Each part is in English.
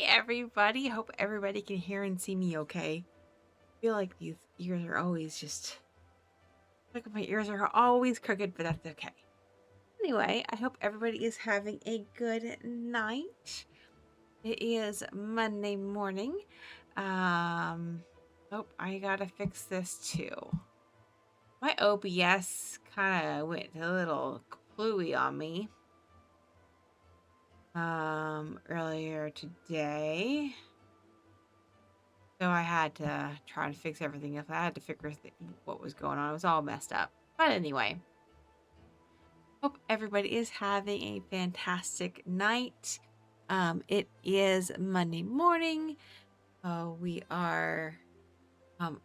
everybody. Hope everybody can hear and see me okay. I feel like these ears are always just like my ears are always crooked, but that's okay. Anyway, I hope everybody is having a good night. It is Monday morning. Oh, I gotta fix this too. My OBS kind of went a little klooey on me earlier today. So I had to try and fix everything else. I had to figure what was going on. It was all messed up. But anyway, hope everybody is having a fantastic night. It is Monday morning. We are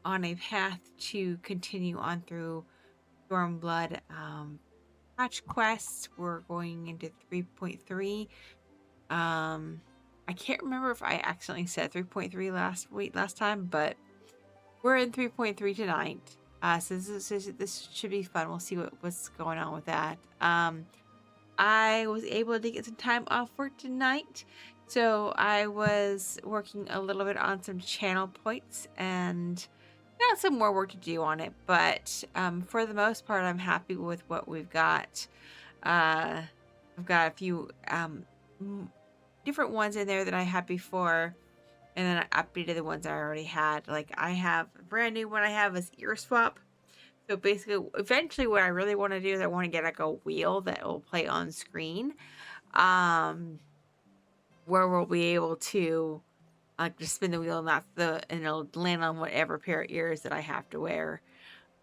on a path to continue on through Stormblood patch quests. We're going into 3.3. I can't remember if I accidentally said 3.3 last time, but we're in 3.3 tonight. So this should be fun. We'll see what's going on with that. I was able to get some time off work tonight, so I was working a little bit on some channel points and got some more work to do on it. But for the most part, I'm happy with what we've got. I've got a few different ones in there that I had before, and then I updated the ones I already had. Like I have a brand new one I have is ear swap. So basically, eventually what I really want to do is I want to get like a wheel that will play on screen, where we'll be able to just spin the wheel and it'll land on whatever pair of ears that I have to wear.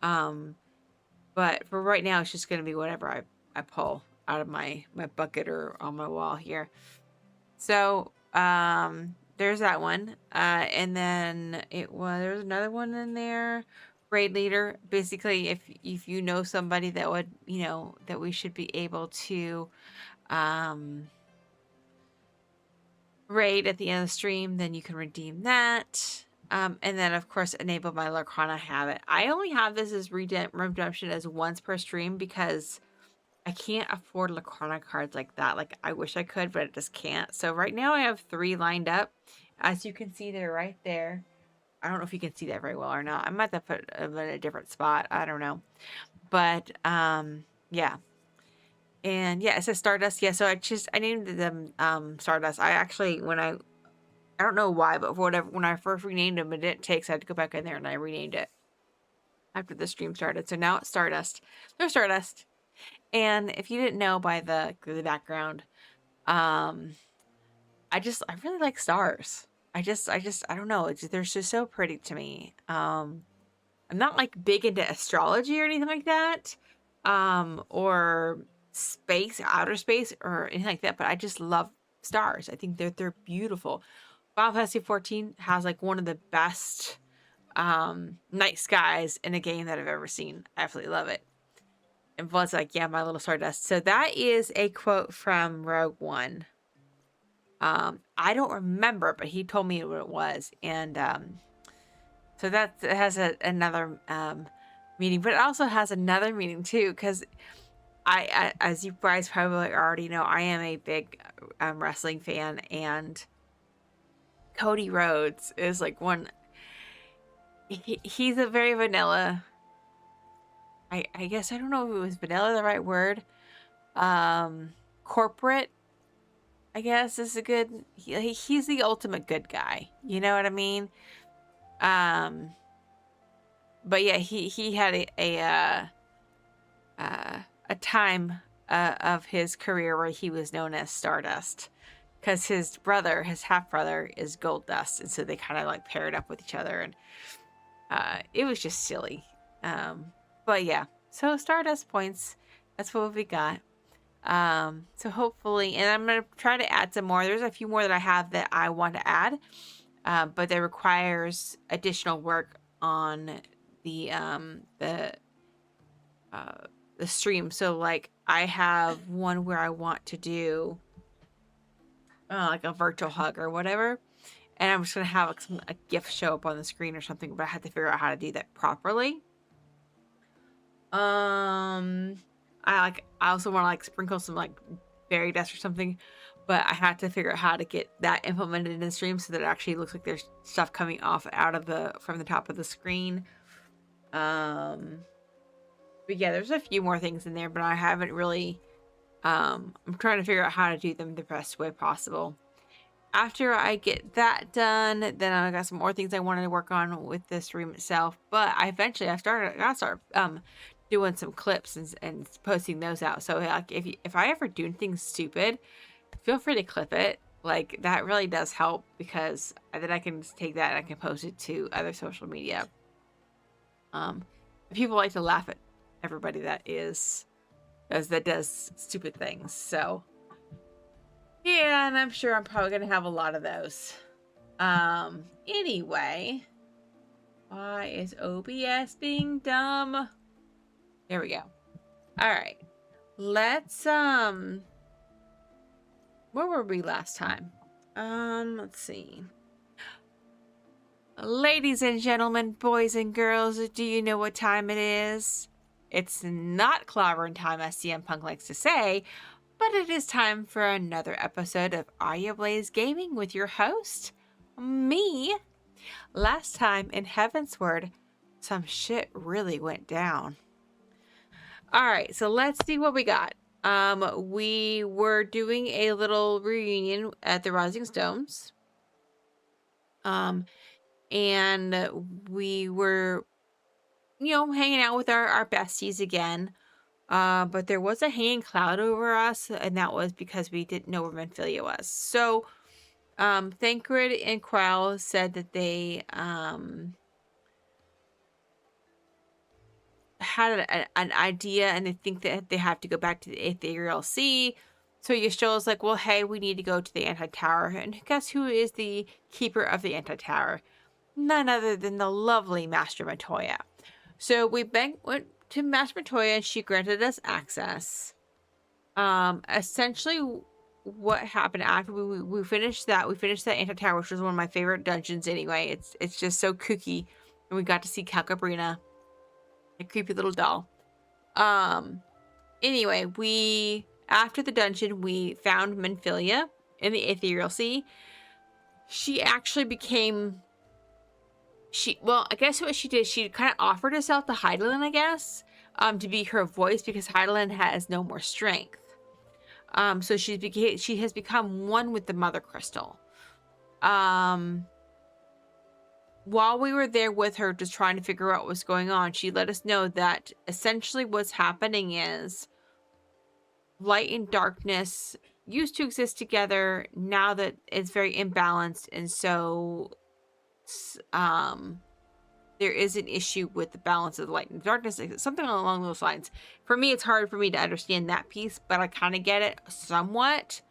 But for right now, it's just going to be whatever I pull out of my bucket or on my wall here. So, there's that one. And then there's another one in there. Raid leader. Basically, if you know somebody that would, that we should be able to, raid at the end of the stream, then you can redeem that. And then of course enable my Lacrana habit. I only have this as redemption as once per stream because I can't afford Lacrana cards like that. Like, I wish I could, but I just can't. So right now I have 3 lined up. As you can see, they're right there. I don't know if you can see that very well or not. I might have to put them in a different spot. I don't know. But, yeah. And yeah, it says Stardust. Yeah, so I named them Stardust. I actually, I don't know why, but for whatever, when I first renamed them, it didn't take, so I had to go back in there and I renamed it after the stream started. So now it's Stardust. They're Stardust. And if you didn't know by the background, I really like stars. I don't know. They're just so pretty to me. I'm not like big into astrology or anything like that, or outer space or anything like that. But I just love stars. I think they're beautiful. Final Fantasy XIV has like one of the best night skies in a game that I've ever seen. I absolutely love it. And Vlad's like, yeah, my little Stardust. So that is a quote from Rogue One. I don't remember, but he told me what it was. And so that has another meaning, but it also has another meaning too, because as you guys probably already know, I am a big wrestling fan, and Cody Rhodes is like one. He's a very vanilla. I guess I don't know if it was vanilla the right word. Corporate, I guess, is a good. He's the ultimate good guy. You know what I mean? But yeah, he had a time of his career where he was known as Stardust, because his half brother, is Gold Dust, and so they kind of like paired up with each other, and it was just silly. But yeah, so Stardust points. That's what we got. So hopefully, and I'm gonna try to add some more. There's a few more that I have that I want to add, but that requires additional work on the stream. So like, I have one where I want to do like a virtual hug or whatever, and I'm just gonna have like a GIF show up on the screen or something, but I have to figure out how to do that properly. I also want to like sprinkle some like fairy dust or something, but I had to figure out how to get that implemented in the stream so that it actually looks like there's stuff coming off from the top of the screen. But yeah, there's a few more things in there, but I haven't really, I'm trying to figure out how to do them the best way possible. After I get that done, then I got some more things I wanted to work on with the stream itself. But I gotta start doing some clips and posting those out. So like if I ever do anything stupid, feel free to clip it. Like that really does help, because then I can just take that and I can post it to other social media. People like to laugh at everybody that does stupid things. So yeah, and I'm sure I'm probably gonna have a lot of those. Anyway, why is OBS being dumb? There we go. All right, let's where were we last time? Let's see. Ladies and gentlemen, boys and girls, do you know what time it is? It's not clobbering time, as CM Punk likes to say, but it is time for another episode of Are You Blaze Gaming with your host, me. Last time in Heavensward, some shit really went down. Alright, so let's see what we got. We were doing a little reunion at the Rising Stones. And we were, hanging out with our besties again. But there was a hanging cloud over us, and that was because we didn't know where Menphilia was. So, Thancred and Quell said that they, had an idea, and they think that they have to go back to the Ethereal Sea. So Yashtola's like, well, hey, we need to go to the Anti-Tower. And guess who is the keeper of the Anti-Tower? None other than the lovely Master Matoya. So we went to Master Matoya, and she granted us access. Essentially, what happened after we finished that Anti-Tower, which was one of my favorite dungeons anyway. It's just so kooky. And we got to see Calcabrina, a creepy little doll. Anyway, after the dungeon, we found Menphilia in the Ethereal Sea. She actually became... I guess what she did, she kind of offered herself to Hydaelyn, I guess, to be her voice, because Hydaelyn has no more strength. So she has become one with the Mother Crystal. While we were there with her, just trying to figure out what was going on, she let us know that essentially what's happening is light and darkness used to exist together. Now that it's very imbalanced, and so there is an issue with the balance of the light and darkness, something along those lines. For me, it's hard for me to understand that piece, but I kind of get it somewhat.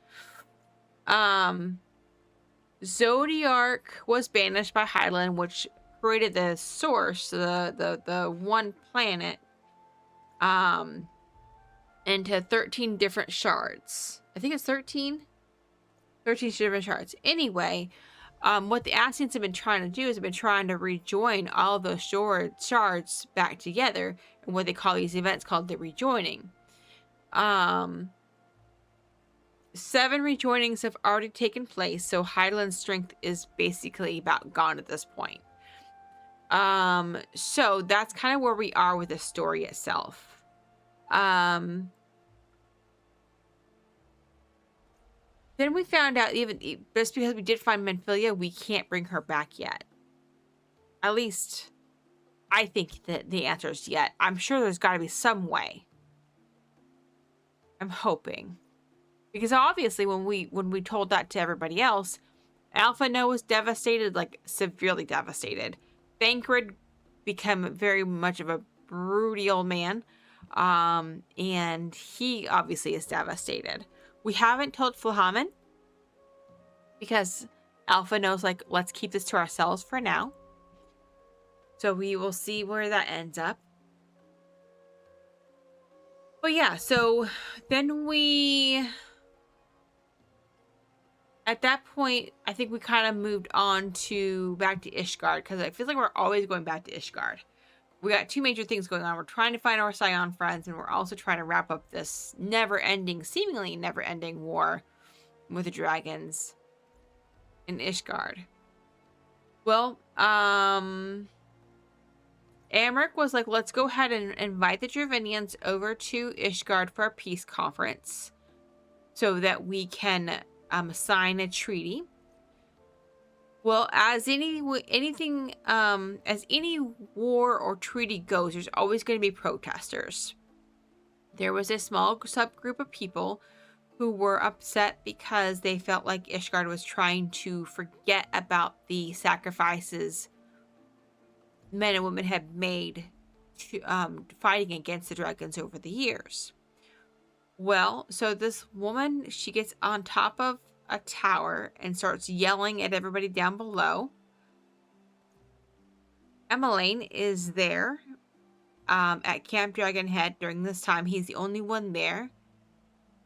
Zodiark was banished by Hydaelyn, which created the source, the one planet, into 13 different shards. I think it's 13 different shards. Anyway, what the Ascians have been trying to do is trying to rejoin all of those shards back together, and what they call these events called the rejoining. 7 rejoinings have already taken place, so Hydaelyn's strength is basically about gone at this point. So that's kind of where we are with the story itself. Then we found out, even just because we did find Menphilia, we can't bring her back yet. At least, I think that the answer is yet. I'm sure there's got to be some way. I'm hoping. Because obviously, when we told that to everybody else, Alpha No was devastated, like severely devastated. Thancred became very much of a broody old man, and he obviously is devastated. We haven't told Flahaman, because Alpha knows, like, let's keep this to ourselves for now. So we will see where that ends up. But yeah, so then at that point, I think we kind of moved on back to Ishgard, because I feel like we're always going back to Ishgard. We got 2 major things going on. We're trying to find our Scion friends, and we're also trying to wrap up this seemingly never-ending war with the dragons in Ishgard. Well, Amric was like, let's go ahead and invite the Dravinians over to Ishgard for a peace conference so that we can sign a treaty. Well, as any war or treaty goes, there's always going to be protesters. There was a small subgroup of people who were upset because they felt like Ishgard was trying to forget about the sacrifices men and women had made to fighting against the dragons over the years. Well, so this woman, she gets on top of a tower and starts yelling at everybody down below. Emmeline is there at Camp Dragonhead during this time. He's the only one there,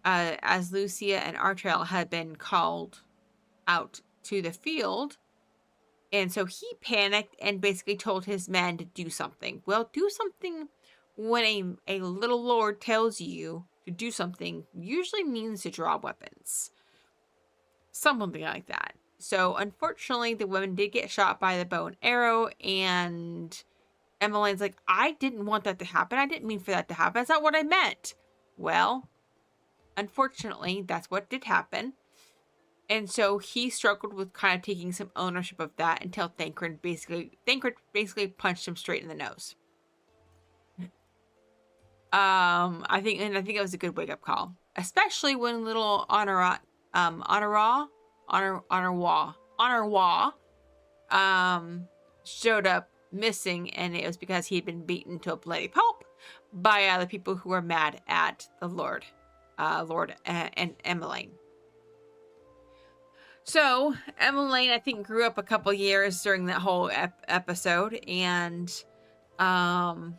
as Lucia and Artrail had been called out to the field. And so he panicked and basically told his men to do something. Well, do something when a little lord tells you to do something usually means to draw weapons. Something like that. So, unfortunately, the women did get shot by the bow and arrow, and Emmeline's like, I didn't want that to happen. I didn't mean for that to happen. That's not what I meant. Well, unfortunately, that's what did happen. And so he struggled with kind of taking some ownership of that until Thancred basically punched him straight in the nose. I think it was a good wake-up call, especially when little Honorwa showed up missing, and it was because he had been beaten to a bloody pulp by the people who were mad at the Lord and Emmeline. So Emmeline, I think, grew up a couple years during that whole episode, and but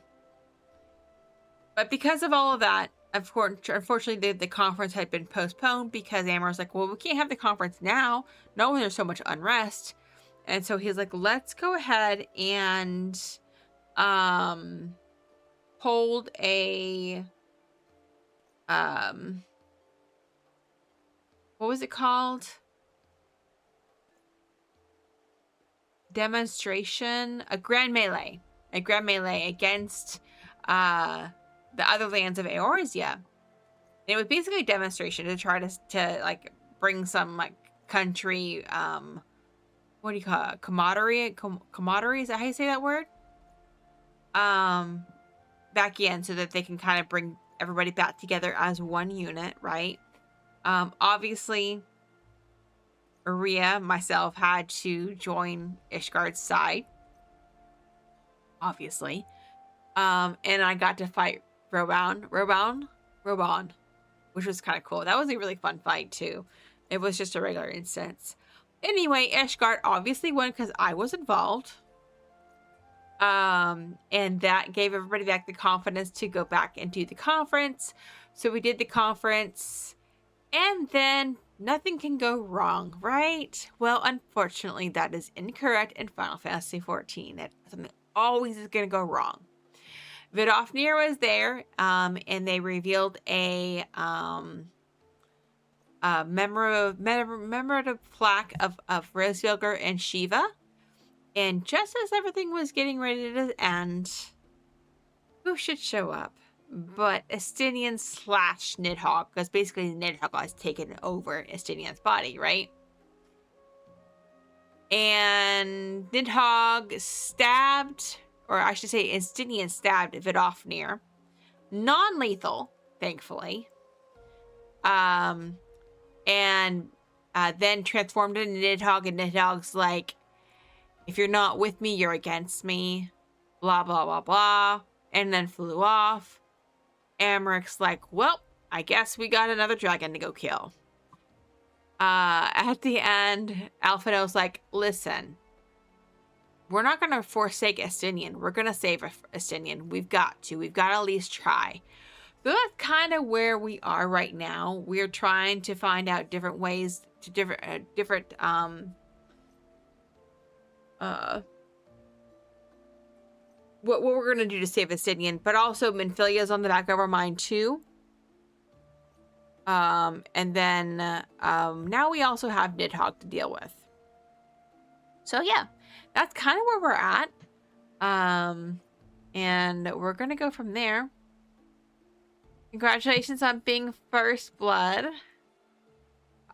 because of all of that, unfortunately, the conference had been postponed because Amber was like, well, we can't have the conference now. No, there's so much unrest. And so he's like, let's go ahead and hold a what was it called? Demonstration, a grand melee against the other lands of Eorzea. And it was basically a demonstration to try to like bring some like country what do you call it? Camaraderie, is that how you say that word? Back in, so that they can kind of bring everybody back together as one unit, right? Obviously Aria, myself, had to join Ishgard's side. Obviously. And I got to fight Robon, which was kind of cool. That was a really fun fight, too. It was just a regular instance. Anyway, Ishgard obviously won because I was involved. And that gave everybody back the confidence to go back and do the conference. So we did the conference, and then nothing can go wrong, right? Well, unfortunately, that is incorrect in Final Fantasy XIV. That something always is going to go wrong. Vidofnir was there, and they revealed a commemorative plaque of Rosvilger and Shiva. And just as everything was getting ready to end, who should show up but Estinian / Nidhogg, because basically Nidhogg has taken over Estinian's body, right? And Nidhogg stabbed, or I should say Estinian stabbed Vidofnir. Non-lethal, thankfully. And then transformed into Nidhogg, and Nidhogg's like, if you're not with me, you're against me. Blah, blah, blah, blah. And then flew off. Amric's like, well, I guess we got another dragon to go kill. At the end, Alphinaud's like, listen, we're not going to forsake Estinian. We're going to save Estinian. We've got to at least try. So that's kind of where we are right now. We're trying to find out different ways to what we're going to do to save Estinian, but also Minfilia's on the back of our mind too. And then now we also have Nidhogg to deal with. So yeah, that's kind of where we're at. And we're gonna go from there. Congratulations on being first blood.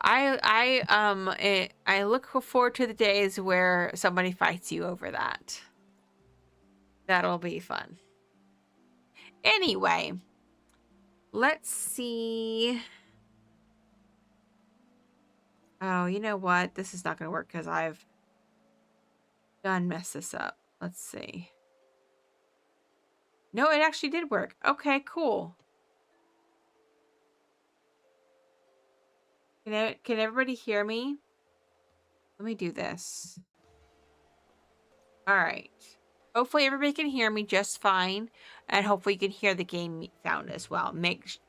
I look forward to the days where somebody fights you over that. That'll be fun. Anyway, let's see. Oh, you know what? This is not going to work because I've done messed this up. Let's see. No, it actually did work. Okay, cool. Can everybody hear me? Let me do this. All right. Hopefully everybody can hear me just fine, and hopefully you can hear the game sound as well.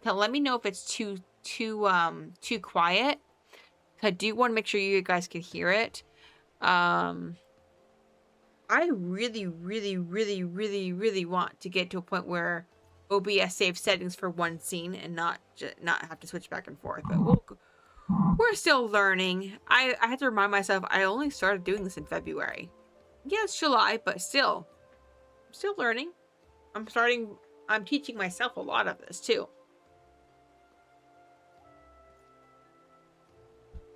Let me know if it's too quiet. I do want to make sure you guys can hear it. I really, really, really, really, really want to get to a point where OBS saves settings for one scene and not have to switch back and forth. But we're still learning. I had to remind myself I only started doing this in February. Yeah, it's July, but still, I'm still learning. I'm teaching myself a lot of this too.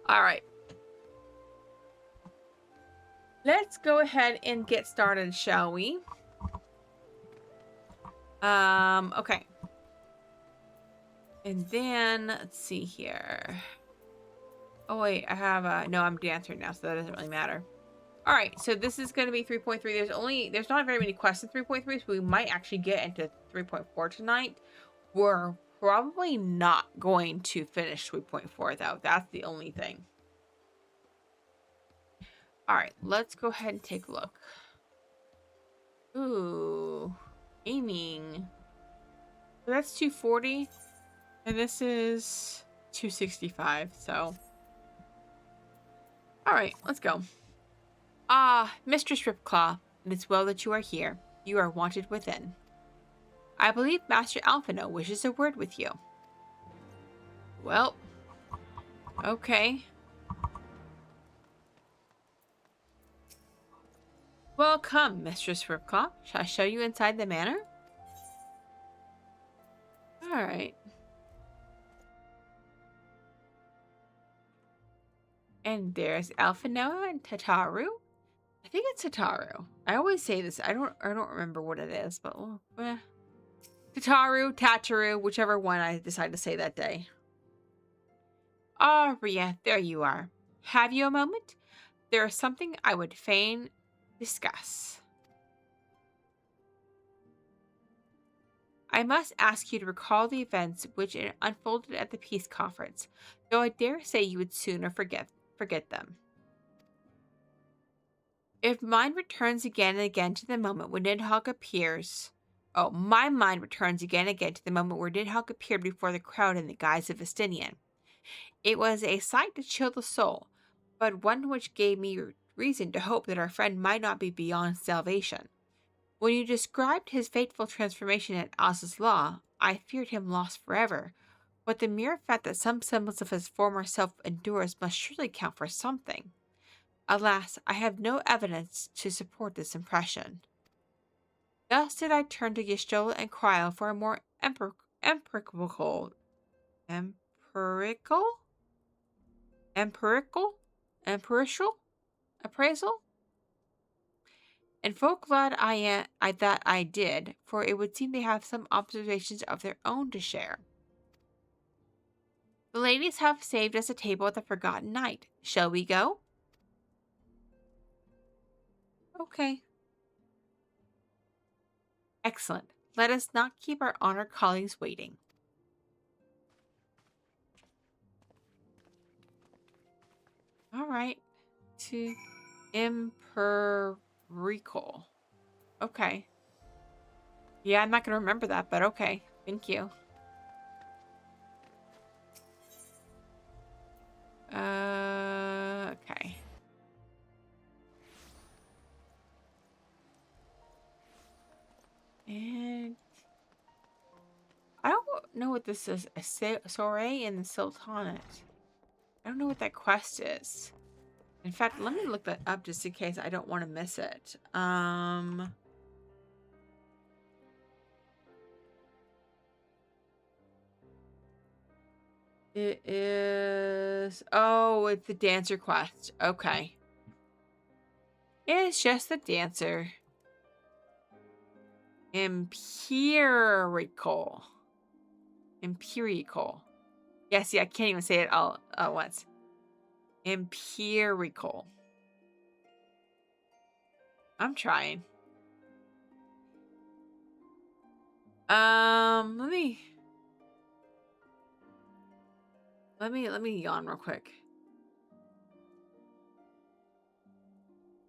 All right. Let's go ahead and get started, shall we? Okay. And then, let's see here. Oh, wait, I have no, I'm dancing now, so that doesn't really matter. All right, so this is going to be 3.3. There's not very many quests in 3.3, so we might actually get into 3.4 tonight. We're probably not going to finish 3.4, though. That's the only thing. All right, let's go ahead and take a look. Ooh, gaming. So that's 240, and this is 265, so. All right, let's go. Ah, Mistress Ripclaw, it is well that you are here. You are wanted within. I believe Master Alphino wishes a word with you. Well, okay. Well, come, Mistress Ripclaw. Shall I show you inside the manor? All right. And there's Alphinoa and Tataru. I think it's Tataru. I always say this. I don't remember what it is, but Tataru, whichever one I decide to say that day. Ah, Ria, there you are. Have you a moment? There is something I would fain discuss. I must ask you to recall the events which unfolded at the peace conference, though I dare say you would sooner forget them. If mind returns again and again to the moment when Nidhogg appears... Oh, my mind returns again and again to the moment where Nidhogg appeared before the crowd in the guise of Vestinian. It was a sight to chill the soul, but one which gave me reason to hope that our friend might not be beyond salvation. When you described his fateful transformation at Oz's Law, I feared him lost forever, but the mere fact that some semblance of his former self endures must surely count for something. Alas, I have no evidence to support this impression. Thus did I turn to Ystiola and Cryo for a more empirical appraisal? And folk glad that I did, for it would seem they have some observations of their own to share. The ladies have saved us a table at the Forgotten Night. Shall we go? Okay. Excellent. Let us not keep our honored colleagues waiting. All right. To empirical. Okay. Yeah, I'm not going to remember that, but okay. Thank you. Okay. And I don't know what this is. A soiree in the Sultanate. I don't know what that quest is. In fact, let me look that up just in case I don't want to miss it. It is... Oh, it's the dancer quest. Okay. It's just the dancer. Empirical. Empirical. Yeah, see, I can't even say it all at once. Empirical. I'm trying. Let me yawn real quick.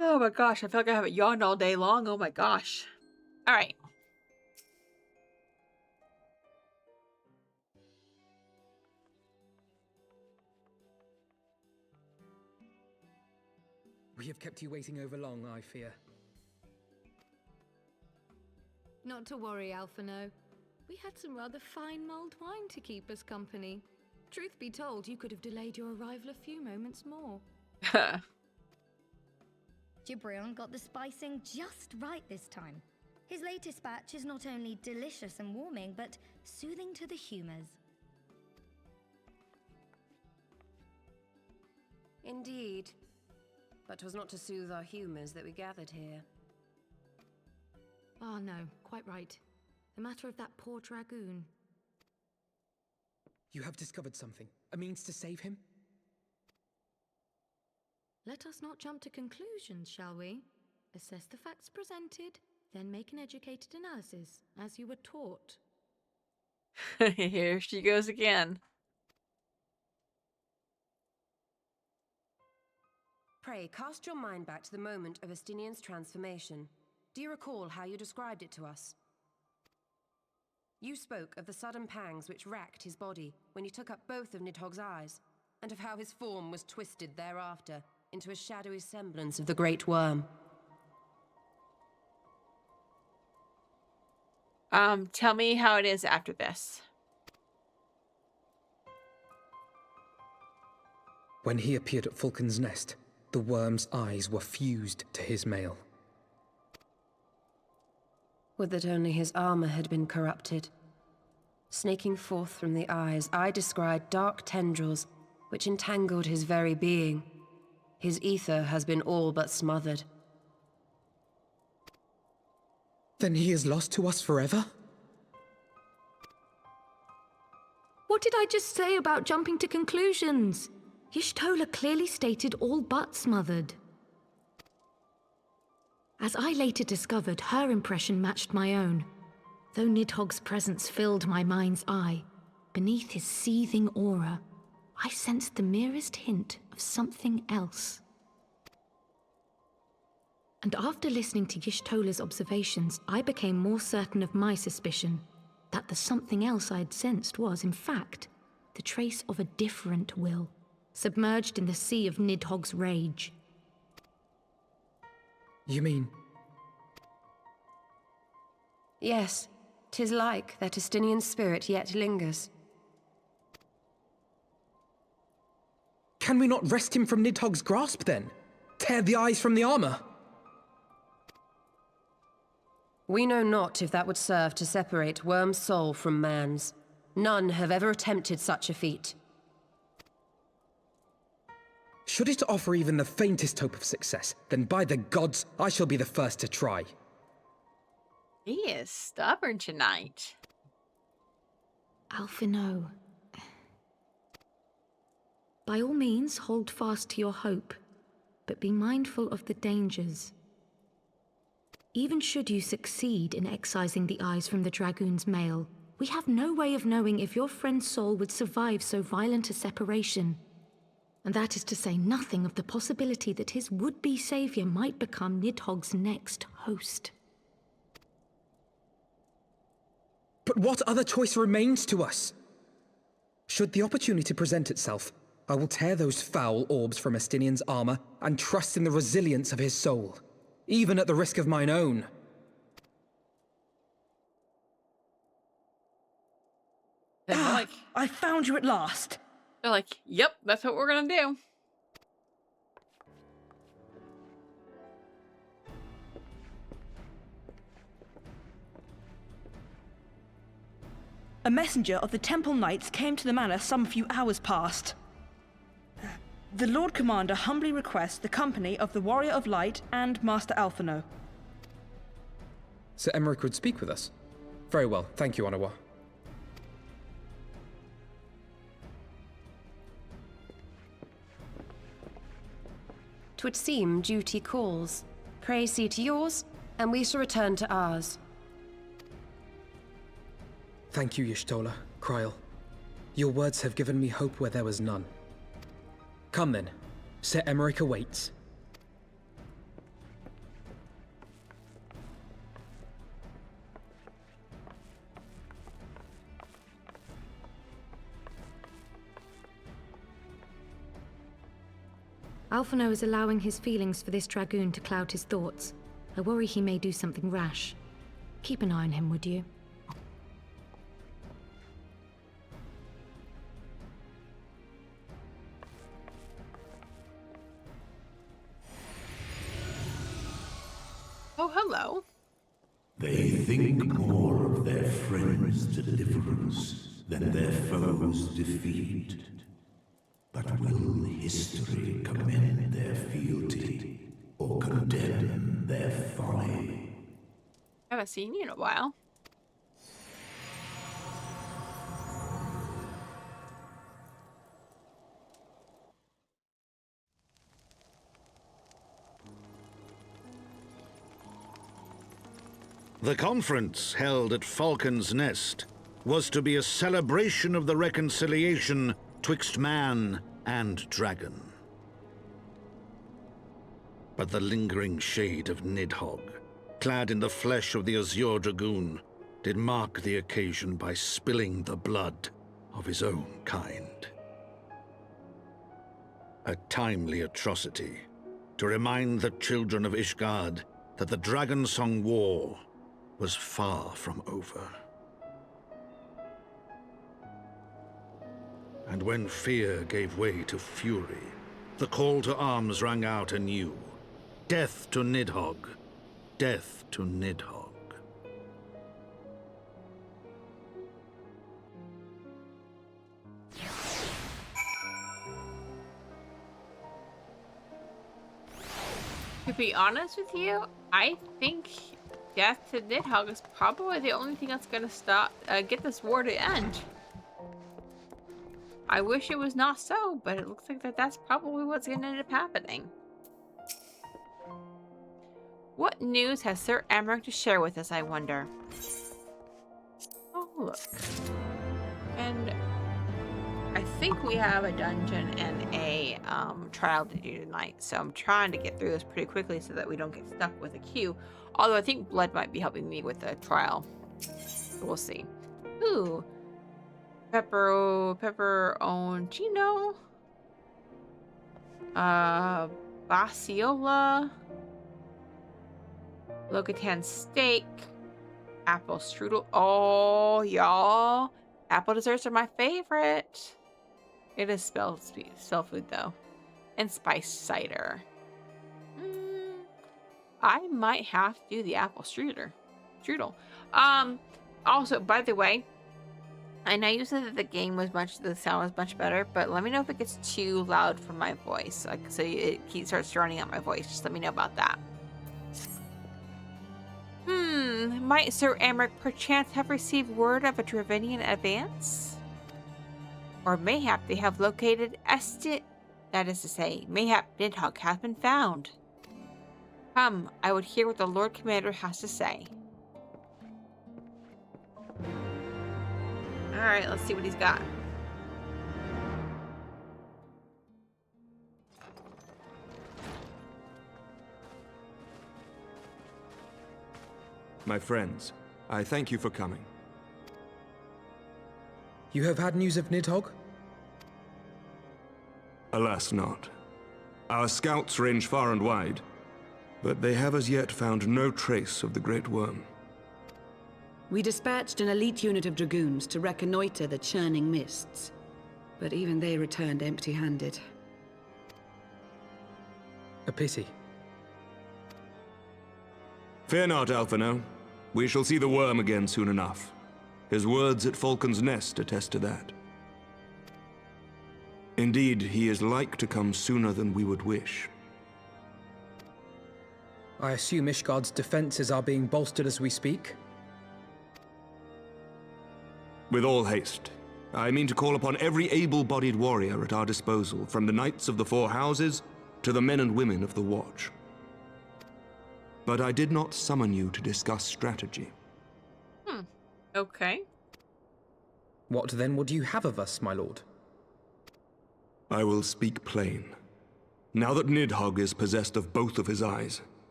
Oh my gosh, I feel like I haven't yawned all day long. Oh my gosh. All right. We have kept you waiting over long, I fear. Not to worry, Alphino. We had some rather fine mulled wine to keep us company. Truth be told, you could have delayed your arrival a few moments more. Gibrion got the spicing just right this time. His latest batch is not only delicious and warming, but soothing to the humors. Indeed. But 'twas not to soothe our humours that we gathered here. Ah, no, quite right. The matter of that poor dragoon. You have discovered something. A means to save him? Let us not jump to conclusions, shall we? Assess the facts presented, then make an educated analysis, as you were taught. Here she goes again. Pray, cast your mind back to the moment of Estinian's transformation. Do you recall how you described it to us? You spoke of the sudden pangs which racked his body when you took up both of Nidhogg's eyes, and of how his form was twisted thereafter into a shadowy semblance of the Great Worm. Tell me how it is after this. When he appeared at Falcon's Nest, the worm's eyes were fused to his mail. Would that only his armor had been corrupted. Snaking forth from the eyes, I descried dark tendrils which entangled his very being. His ether has been all but smothered. Then he is lost to us forever? What did I just say about jumping to conclusions? Y'shtola clearly stated all but smothered. As I later discovered, her impression matched my own. Though Nidhogg's presence filled my mind's eye, beneath his seething aura, I sensed the merest hint of something else. And after listening to Y'shtola's observations, I became more certain of my suspicion that the something else I had sensed was, in fact, the trace of a different will, submerged in the sea of Nidhogg's rage. You mean? Yes, 'tis like that Estinian spirit yet lingers. Can we not wrest him from Nidhogg's grasp then? Tear the eyes from the armor? We know not if that would serve to separate Worm's soul from man's. None have ever attempted such a feat. Should it offer even the faintest hope of success, then by the gods, I shall be the first to try. He is stubborn tonight. Alphino. By all means, hold fast to your hope, but be mindful of the dangers. Even should you succeed in excising the eyes from the dragoon's mail, we have no way of knowing if your friend's soul would survive so violent a separation. And that is to say nothing of the possibility that his would-be savior might become Nidhogg's next host. But what other choice remains to us? Should the opportunity present itself, I will tear those foul orbs from Estinian's armor and trust in the resilience of his soul, even at the risk of mine own. like, I found you at last. they're like, yep, that's what we're gonna do. A messenger of the Temple Knights came to the manor some few hours past. The Lord Commander humbly requests the company of the Warrior of Light and Master Alphino. Sir Emmerich would speak with us. Very well, thank you, Onawa. "'Twould seem duty calls. Pray see to yours, and we shall return to ours." Thank you, Y'shtola, Kryl. Your words have given me hope where there was none. Come then. Sir Emmerich awaits. Alphino is allowing his feelings for this dragoon to cloud his thoughts. I worry he may do something rash. Keep an eye on him, would you? Oh, hello. They think more of their friends' deliverance than their foes' defeat. But will history commend their fealty or condemn their folly? I haven't seen you in a while. The conference held at Falcon's Nest was to be a celebration of the reconciliation twixt man and dragon. But the lingering shade of Nidhogg, clad in the flesh of the Azure Dragoon, did mark the occasion by spilling the blood of his own kind. A timely atrocity to remind the children of Ishgard that the Dragonsong War was far from over. And when fear gave way to fury, the call to arms rang out anew. Death to Nidhogg! Death to Nidhogg! To be honest with you, I think death to Nidhogg is probably the only thing that's gonna stop, get this war to end. I wish it was not so, but it looks like that's probably what's gonna end up happening. What news has Sir Emmerich to share with us, I wonder? Oh, look. And I think we have a dungeon and a trial to do tonight, so I'm trying to get through this pretty quickly so that we don't get stuck with a queue. Although I think blood might be helping me with the trial. So we'll see. Ooh. Pepperoncino. Bassiola. Locatan steak. Apple strudel. Oh, y'all. Apple desserts are my favorite. It is spell food, though. And spiced cider. I might have to do the apple strudel. Also, by the way, I know you said that the sound was much better, but let me know if it gets too loud for my voice. Like, so it starts drowning out my voice. Just let me know about that. Might Sir Emmerich perchance have received word of a Dravinian advance? Or mayhap they have located that is to say, mayhap Nidhogg has been found. Come, I would hear what the Lord Commander has to say. Alright, let's see what he's got. My friends, I thank you for coming. You have had news of Nidhogg? Alas not. Our scouts range far and wide, but they have as yet found no trace of the Great Worm. We dispatched an elite unit of dragoons to reconnoiter the churning mists, but even they returned empty-handed. A pity. Fear not, Alphino. We shall see the worm again soon enough. His words at Falcon's Nest attest to that. Indeed, he is like to come sooner than we would wish. I assume Ishgard's defenses are being bolstered as we speak? With all haste. I mean to call upon every able-bodied warrior at our disposal, from the Knights of the Four Houses to the men and women of the Watch. But I did not summon you to discuss strategy. Okay. What then would you have of us, my lord? I will speak plain. Now that Nidhogg is possessed of both of his eyes,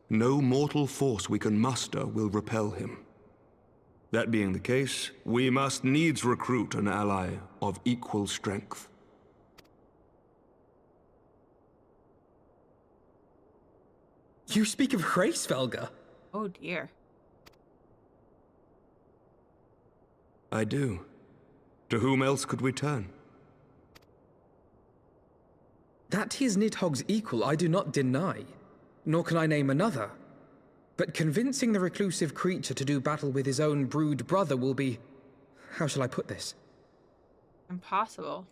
no mortal force we can muster will repel him. That being the case, we must needs recruit an ally of equal strength. You speak of Hraesvelgr? Oh dear. I do. To whom else could we turn? That he is Nidhogg's equal I do not deny, nor can I name another. But convincing the reclusive creature to do battle with his own brood brother will be... how shall I put this? Impossible.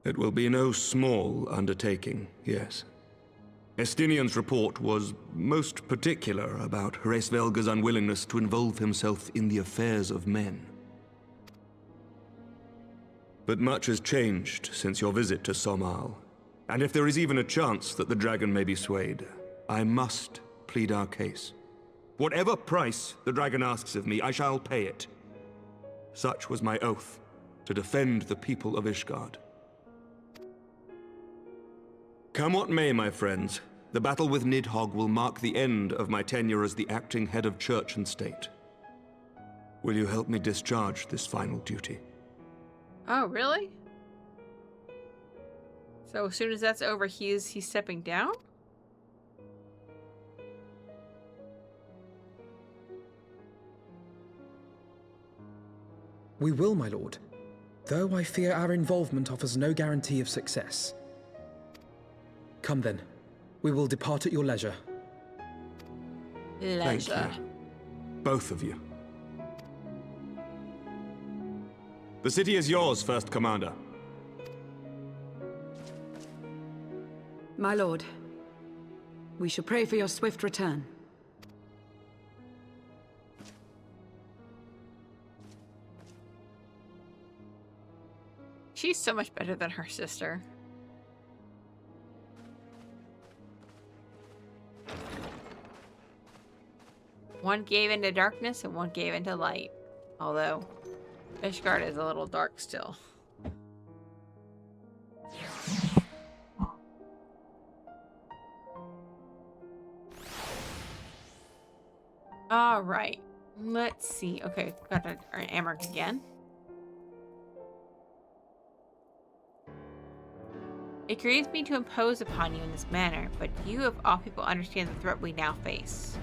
It will be no small undertaking, yes. Estinian's report was most particular about Hraesvelgr's unwillingness to involve himself in the affairs of men. But much has changed since your visit to Somal, and if there is even a chance that the dragon may be swayed, I must plead our case. Whatever price the dragon asks of me, I shall pay it. Such was my oath, to defend the people of Ishgard. Come what may, my friends, the battle with Nidhogg will mark the end of my tenure as the acting head of church and state. Will you help me discharge this final duty? Oh, really? So as soon as that's over, he's stepping down? We will, my lord. Though I fear our involvement offers no guarantee of success. Come then. We will depart at your leisure. Thank you. Both of you. The city is yours, First Commander. My lord, we shall pray for your swift return. She's so much better than her sister. One gave into darkness and one gave into light. Although, Ishgard is a little dark still. Alright. Let's see. Okay, got our Amherst again. It grieves me to impose upon you in this manner, but you of all people understand the threat we now face.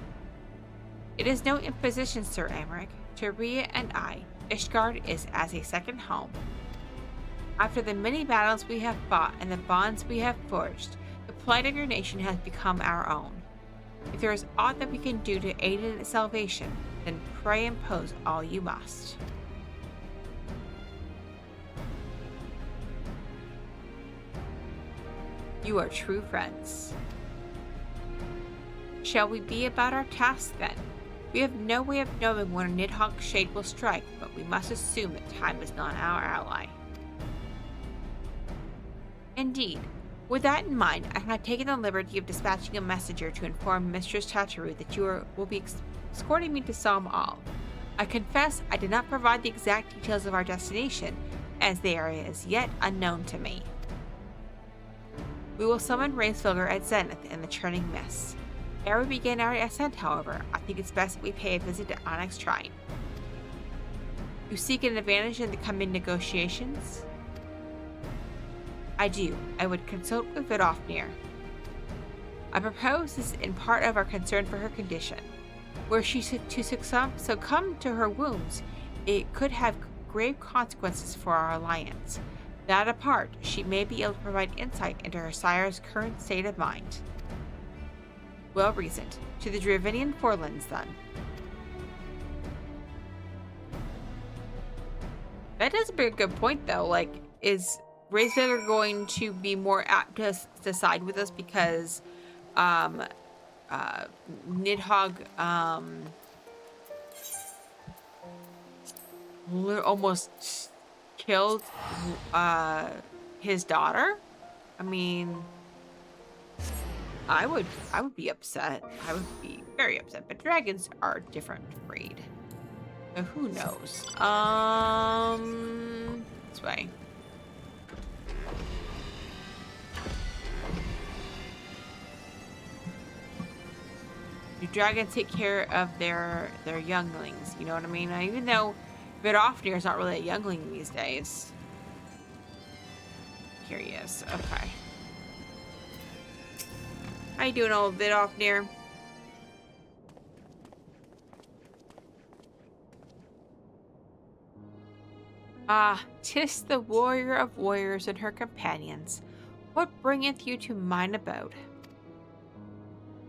It is no imposition, Sir Amric. To Rhea and I, Ishgard is as a second home. After the many battles we have fought and the bonds we have forged, the plight of your nation has become our own. If there is aught that we can do to aid in its salvation, then pray impose all you must. You are true friends. Shall we be about our task then? We have no way of knowing when a Nidhogg's shade will strike, but we must assume that time is not our ally. Indeed. With that in mind, I have taken the liberty of dispatching a messenger to inform Mistress Chatteru that you will be escorting me to Somal. I confess I did not provide the exact details of our destination, as they are as yet unknown to me. We will summon Hraesvelgr at Zenith in the churning mists. Ere we begin our ascent, however, I think it's best that we pay a visit to Onyx Shrine. You seek an advantage in the coming negotiations? I do. I would consult with Vidofnir. I propose this in part of our concern for her condition. Were she to succumb to her wounds, it could have grave consequences for our alliance. That apart, she may be able to provide insight into her sire's current state of mind. Well reasoned. To the Dravinian Forlands, then. That does bring a good point, though. Like, is Razevager going to be more apt to side with us because Nidhogg almost killed his daughter? I mean, I would be upset. I would be very upset. But dragons are a different breed. So who knows? This way. Do dragons take care of their younglings? You know what I mean? Even though Vidofnir is not really a youngling these days. Here he is. Okay. How you doing, old Vidofnir? Ah, 'tis the warrior of warriors and her companions. What bringeth you to mine abode?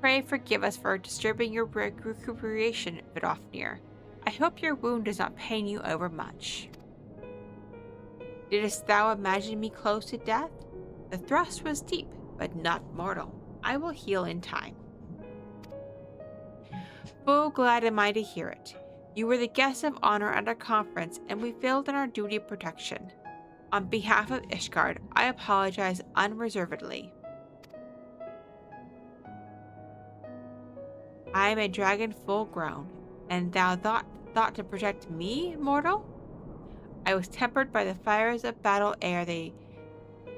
Pray forgive us for disturbing your recuperation, Vidofnir. I hope your wound does not pain you overmuch. Didst thou imagine me close to death? The thrust was deep, but not mortal. I will heal in time. Full glad am I to hear it. You were the guest of honor at our conference, and we failed in our duty of protection. On behalf of Ishgard, I apologize unreservedly. I am a dragon full grown, and thou thought to protect me, mortal? I was tempered by the fires of battle ere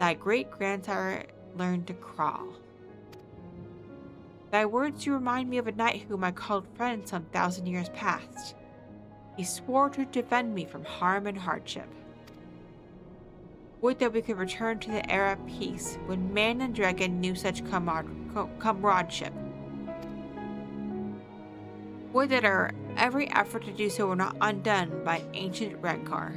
thy great-grandsire learned to crawl. Thy words do remind me of a knight whom I called friend some 1,000 years past. He swore to defend me from harm and hardship. Would that we could return to the era of peace, when man and dragon knew such comradeship. Would that our every effort to do so were not undone by ancient rancor.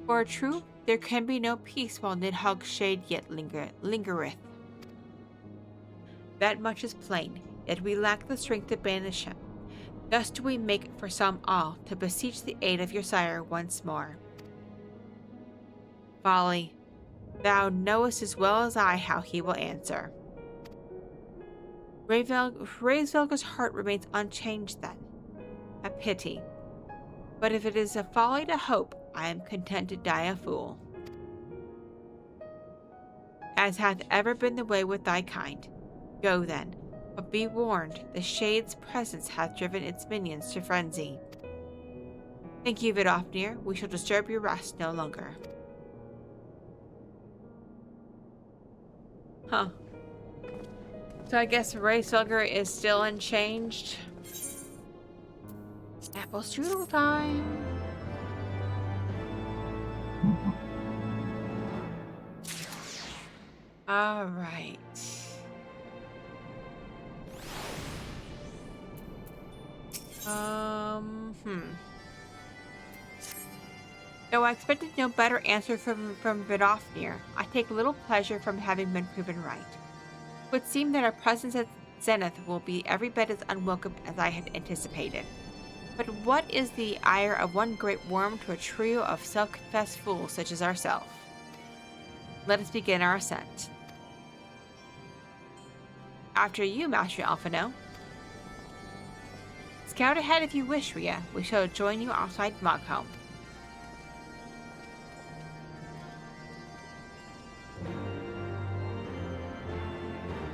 For a truth, there can be no peace while Nidhogg's shade yet lingereth. That much is plain, yet we lack the strength to banish him. Thus do we make for some all to beseech the aid of your sire once more. Folly, thou knowest as well as I how he will answer. Razevelger's heart remains unchanged then. A pity. But if it is a folly to hope, I am content to die a fool. As hath ever been the way with thy kind. Go then, but be warned, the Shade's presence hath driven its minions to frenzy. Thank you, Vidofnir. We shall disturb your rest no longer. Huh. So I guess Razevelger is still unchanged. Apple strudel time. All right. Though I expected no better answer from Vidofnir, I take little pleasure from having been proven right. It would seem that our presence at Zenith will be every bit as unwelcome as I had anticipated. But what is the ire of one great worm to a trio of self-confessed fools such as ourselves? Let us begin our ascent. After you, Master Alphino. Scout ahead if you wish, Rhea. We shall join you outside Mogholm.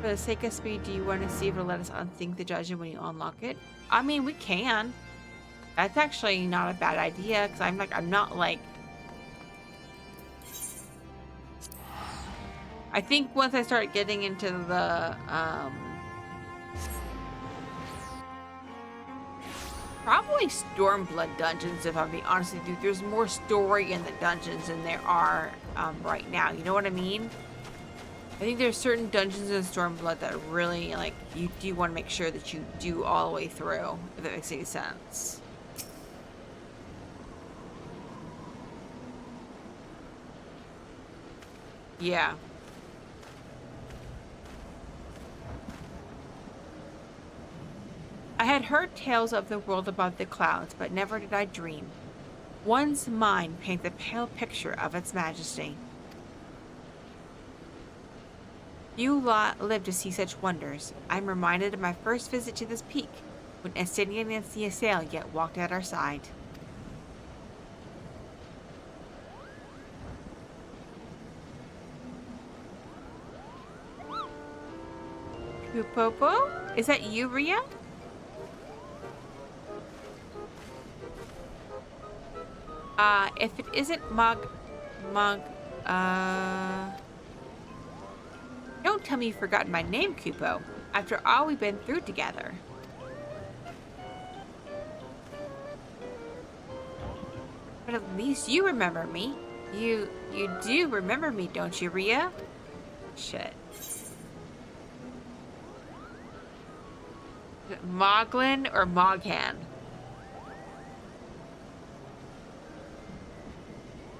For the sake of speed, do you want to see if it'll let us unthink the dungeon when you unlock it? I mean, we can. That's actually not a bad idea, because I'm not like... I think once I start getting into the, probably Stormblood dungeons, if I'm being honest with you. There's more story in the dungeons than there are, right now. You know what I mean? I think there's certain dungeons in Stormblood that really, like, you do want to make sure that you do all the way through, if that makes any sense. Yeah. I had heard tales of the world above the clouds, but never did I dream. One's mind paints a pale picture of its majesty. Few lot live to see such wonders. I'm reminded of my first visit to this peak, when Estinian and Ciasail yet walked at our side. Kupopo? Is that you, Ria? If it isn't don't tell me you've forgotten my name, Kupo. After all we've been through together. But at least you remember me. You do remember me, don't you, Ria? Shit. Is it Moglin or Moghan?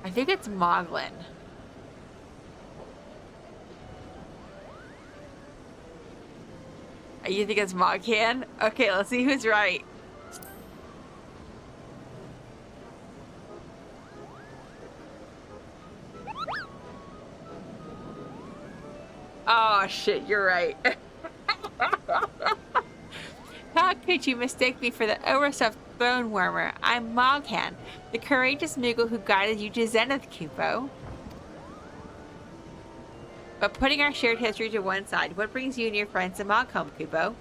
I think it's Moglin. You think it's Moghan? Okay, let's see who's right. Oh shit, you're right. How could you mistake me for the overstuffed throne warmer? I'm Moghan, the courageous Moogle who guided you to Zenith, Kupo. But putting our shared history to one side, what brings you and your friends to Mogcom, Kupo?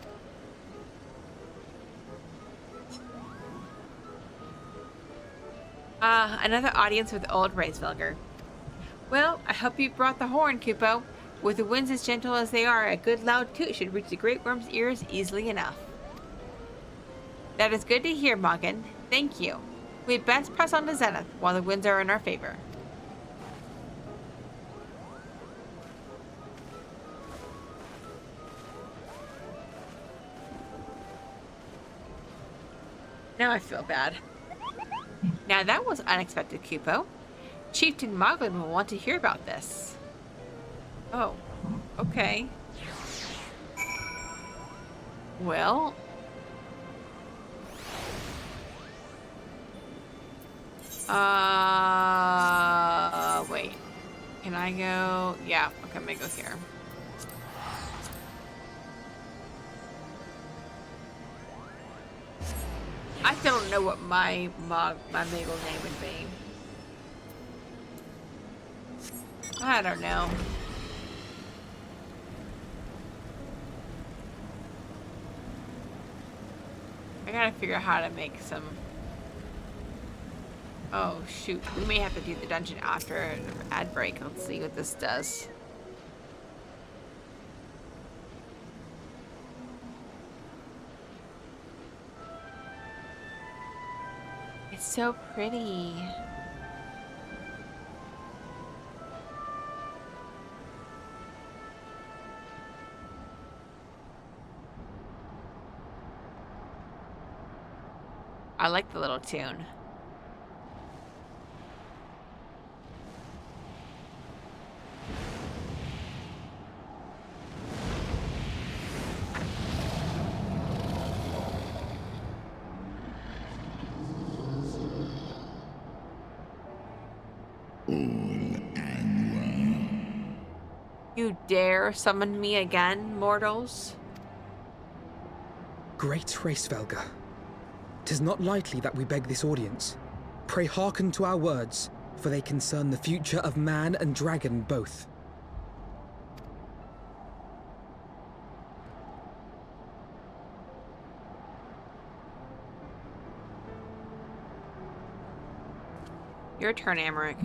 Another audience with old Raisvelger. Well, I hope you brought the horn, Kupo. With the winds as gentle as they are, a good loud toot should reach the Great Worm's ears easily enough. That is good to hear, Moghan. Thank you. We'd best press on to Zenith while the winds are in our favor. Now I feel bad. Now that was unexpected, Kupo. Chieftain Moglin will want to hear about this. Oh, okay. Well... wait. Can I go? Yeah, okay, I'm gonna go here. I still don't know what my Moogle name would be. I don't know. I gotta figure out how to make some... Oh, shoot. We may have to do the dungeon after an ad break. Let's see what this does. It's so pretty. I like the little tune. You dare summon me again, mortals? Great Racevelga, 'tis not lightly that we beg this audience. Pray hearken to our words, for they concern the future of man and dragon both. Your turn, Amaric.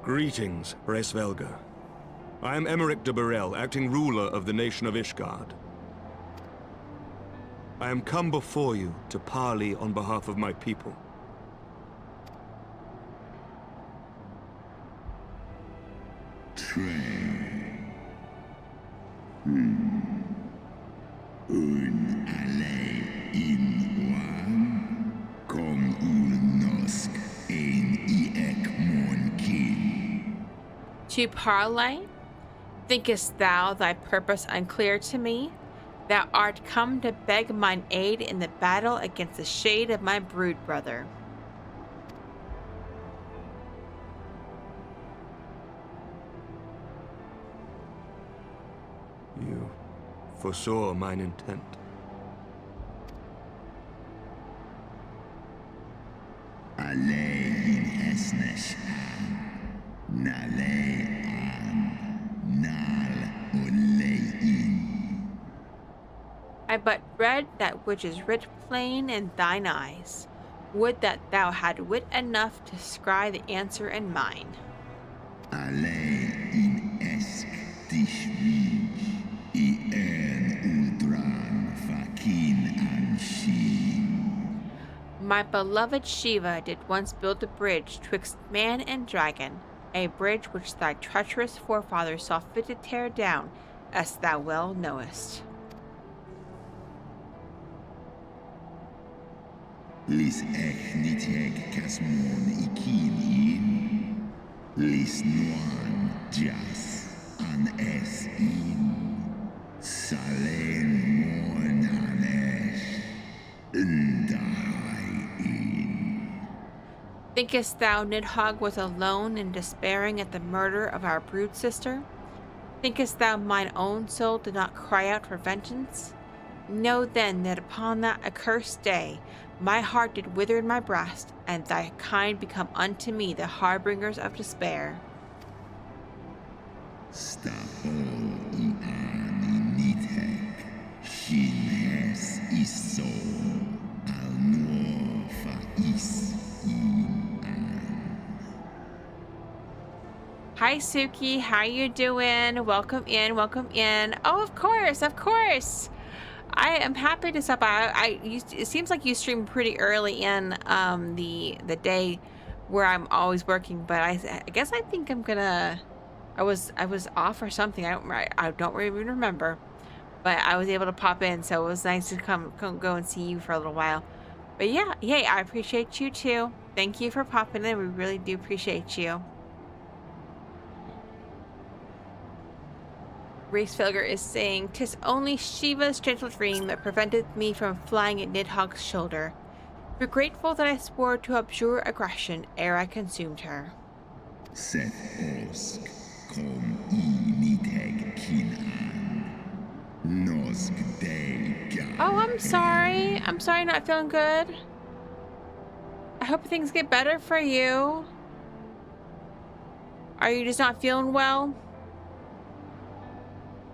Greetings, Racevelga. I am Emeric de Burrell, acting ruler of the nation of Ishgard. I am come before you to parley on behalf of my people. Un alei in one, kom ulnosk ein iek mon kin. To parley, thinkest thou thy purpose unclear to me? Thou art come to beg mine aid in the battle against the shade of my brood brother. You foresaw mine intent. Alei in hesnes nalei nal olei in. I but read that which is writ plain in thine eyes. Would that thou had wit enough to scry the answer in mine. Alei in esk dishwij I ultran fakin anshin. My beloved Shiva did once build a bridge twixt man and dragon, a bridge which thy treacherous forefathers saw fit to tear down, as thou well knowest. Lis ech niteg kasmon ikin in. Lis nuan jas an es in. Salen monanesh ndahai in. Thinkest thou Nidhogg was alone in despairing at the murder of our brood sister? Thinkest thou mine own soul did not cry out for vengeance? Know then that upon that accursed day my heart did wither in my breast, and thy kind become unto me the harbingers of despair. Stapol ian niteg. Shin hes iso. Al nuo fa is in an. Hi Suki, how you doing? Welcome in, welcome in. Oh, of course, of course. I am happy to stop by. It seems like you stream pretty early in the day where I'm always working, but I guess I think I'm gonna. I was off or something. I don't even remember, but I was able to pop in, so it was nice to come go and see you for a little while. But yeah, yay! I appreciate you too. Thank you for popping in. We really do appreciate you. Racefelger is saying, "'Tis only Shiva's gentle dream that prevented me from flying at Nidhogg's shoulder. Be grateful that I swore to abjure aggression ere I consumed her." Set osk kom I niteg kin an. Nosk de ga. Oh, I'm sorry. I'm sorry, not feeling good. I hope things get better for you. Are you just not feeling well?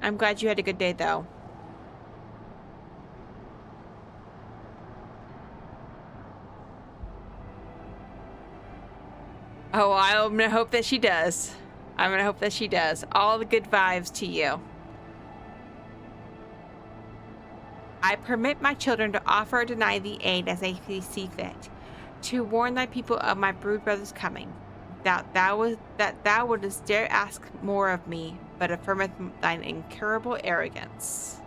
I'm glad you had a good day, though. Oh, I'm gonna hope that she does. I'm gonna hope that she does. All the good vibes to you. I permit my children to offer or deny thee aid as they see fit, to warn thy people of my brood brother's coming. That thou wouldst dare ask more of me, but affirmeth thine incurable arrogance.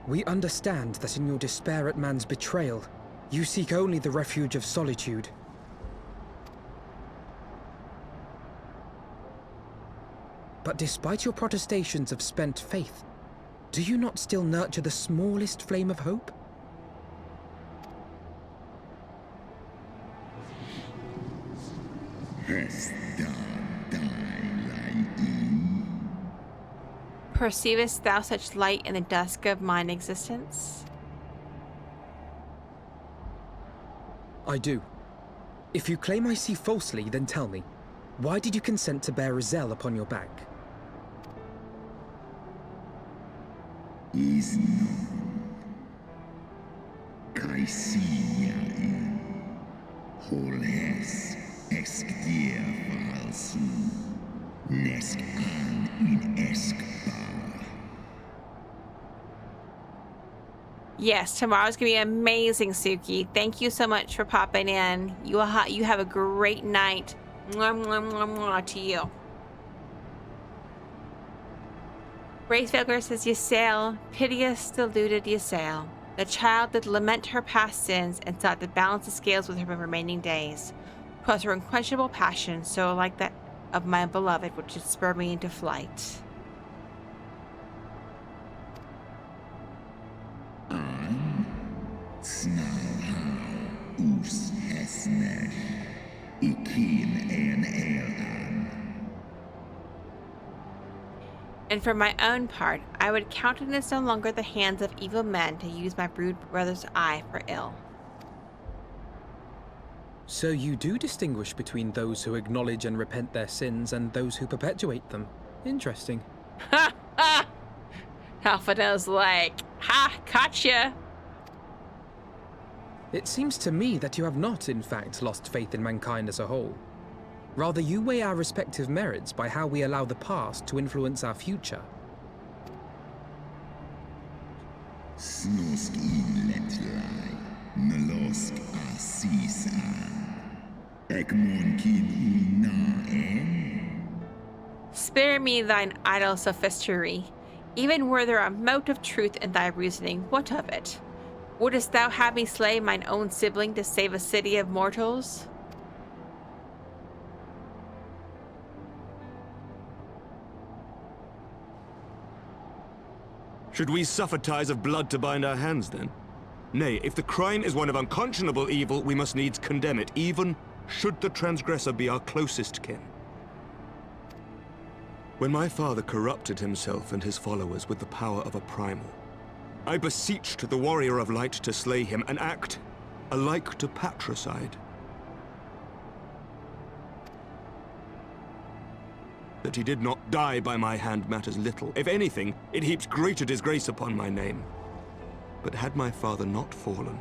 We understand that in your despair at man's betrayal, you seek only the refuge of solitude. But despite your protestations of spent faith, do you not still nurture the smallest flame of hope? Perceivest thou such light in the dusk of mine existence? I do. If you claim I see falsely, then tell me, why did you consent to bear Rizel upon your back? Is no Kaisia in Holes exkdir valsu Nesk an in Eskbar. Yes, tomorrow's gonna be amazing, Suki. Thank you so much for popping in. You have a great night. Mwah, mwah, mwah, mwah to you. Wraithfilger says, "Ye sail, piteous, deluded ye sail. The child did lament her past sins and sought to balance the scales with her remaining days. 'Twas her unquenchable passion, so like that of my beloved, which had spurred me into flight." Snarhau us hesner, ikin en elan. And for my own part, I would countenance no longer the hands of evil men to use my brood brother's eye for ill. So you do distinguish between those who acknowledge and repent their sins and those who perpetuate them. Interesting. Ha ha! Alphina's like, "Ha, gotcha!" It seems to me that you have not, in fact, lost faith in mankind as a whole. Rather, you weigh our respective merits by how we allow the past to influence our future. Snosk inletlai, nalosk asisan. Ekmon kin una en. Spare me thine idle sophistry. Even were there a mote of truth in thy reasoning, what of it? Wouldst thou have me slay mine own sibling to save a city of mortals? Should we suffer ties of blood to bind our hands, then? Nay, if the crime is one of unconscionable evil, we must needs condemn it, even should the transgressor be our closest kin. When my father corrupted himself and his followers with the power of a primal, I beseeched the warrior of light to slay him, an act alike to patricide. That he did not die by my hand matters little. If anything, it heaps greater disgrace upon my name. But had my father not fallen,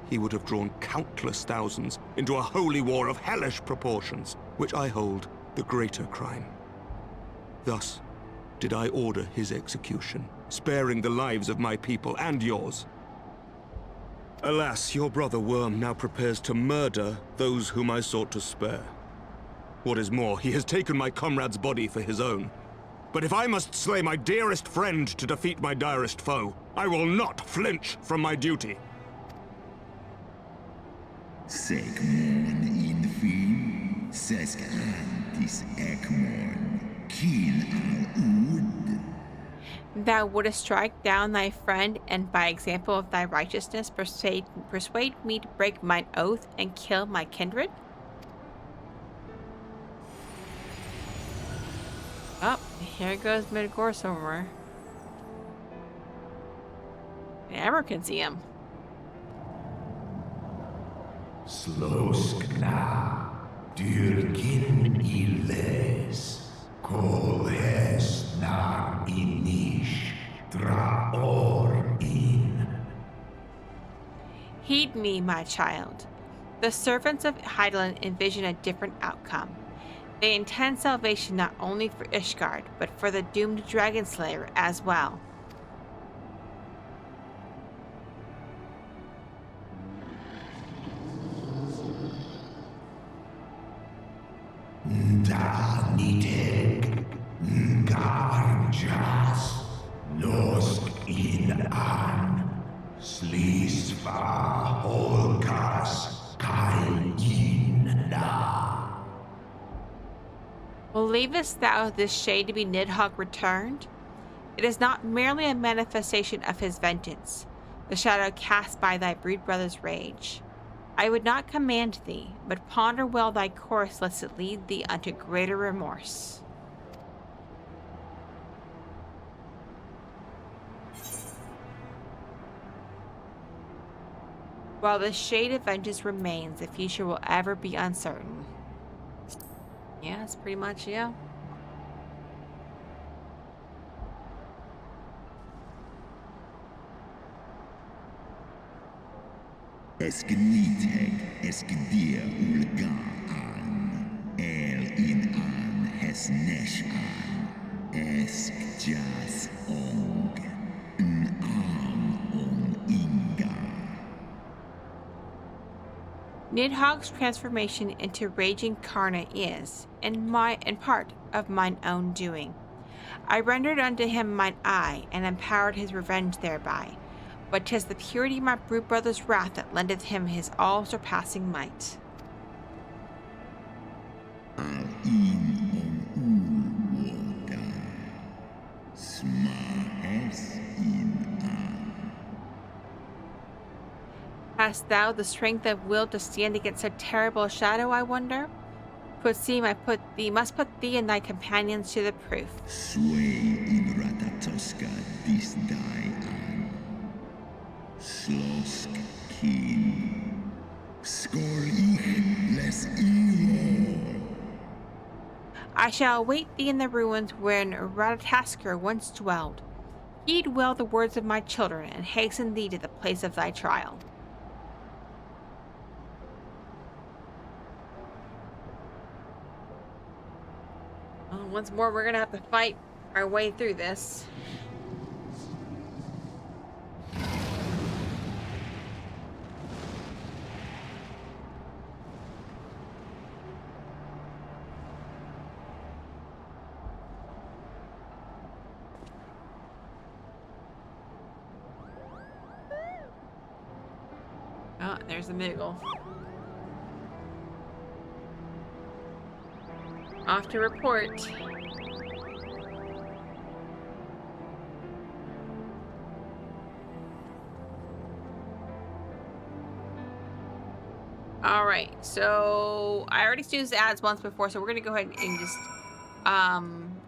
he would have drawn countless thousands into a holy war of hellish proportions, which I hold the greater crime. Thus did I order his execution, sparing the lives of my people and yours. Alas, your brother Worm now prepares to murder those whom I sought to spare. What is more, he has taken my comrade's body for his own. But if I must slay my dearest friend to defeat my direst foe, I will not flinch from my duty. Sekmon infin, sesk antis ekmon, kin al ud. Thou wouldst strike down thy friend, and by example of thy righteousness persuade me to break mine oath and kill my kindred? Oh, here goes Midgore somewhere. Never can see him. Sloskna, dyrkin illes, kol hes nar inish, draor in. Heed me, my child. The servants of Hydaelyn envision a different outcome. They intend salvation not only for Ishgard, but for the doomed dragon slayer as well. Da niteg, ngarjas, nosk in an, slisva holkas, kain in na. Believest thou this shade to be Nidhogg returned? It is not merely a manifestation of his vengeance, the shadow cast by thy brood brother's rage. I would not command thee, but ponder well thy course lest it lead thee unto greater remorse. While the shade of vengeance remains, the future will ever be uncertain. Yeah, it's pretty much, yeah. Eskniteg, eskdir ulga an, el in an, hes nesh an, Esk jas ong. N'am ong inga. Nidhogg's transformation into raging Karna is, in part, of mine own doing. I rendered unto him mine eye, and empowered his revenge thereby. But 'tis the purity of my brute brother's wrath that lendeth him his all-surpassing might. Al in ong ulwoda. Smahes in an. Hast thou the strength of will to stand against so terrible a shadow, I wonder? 'Twould seem I must put thee and thy companions to the proof. Sway in Ratatoska this die an. Slosk kin. Skor ich les imo. I shall await thee in the ruins wherein Ratatasker once dwelled. Heed well the words of my children, and hasten thee to the place of thy trial. Once more, we're gonna have to fight our way through this. Oh, there's the Moogle. Off to report. Alright, so I already used ads once before, so we're gonna go ahead and just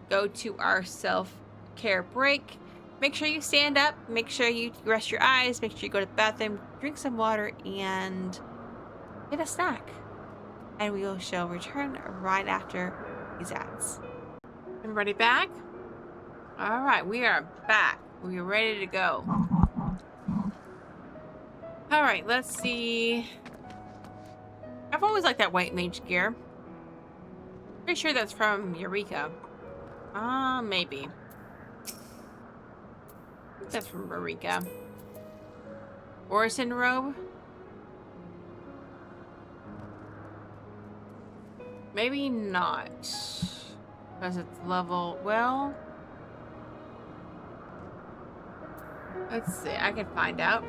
go to our self-care break. Make sure you stand up, make sure you rest your eyes, make sure you go to the bathroom, drink some water, and get a snack. And we shall return right after these ads. Everybody back? Alright, we are back. We are ready to go. Alright, let's see. I've always liked that white mage gear. Pretty sure that's from Eureka. Maybe. I think that's from Eureka. Orison robe? Maybe not. Because it's level... Well... Let's see. I can find out.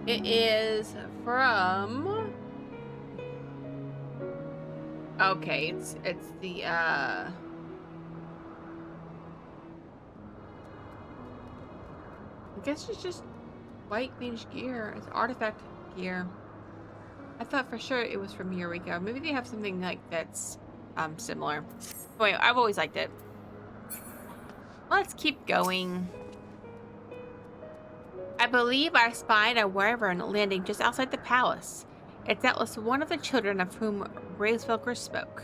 It is from... Okay, it's the, I guess it's just white mage gear. It's artifact gear. I thought for sure it was from Eureka. Maybe they have something like that's similar. Anyway, I've always liked it. Let's keep going. I believe I spied a wyvern landing just outside the palace. It's doubtless one of the children of whom Raisvelker spoke.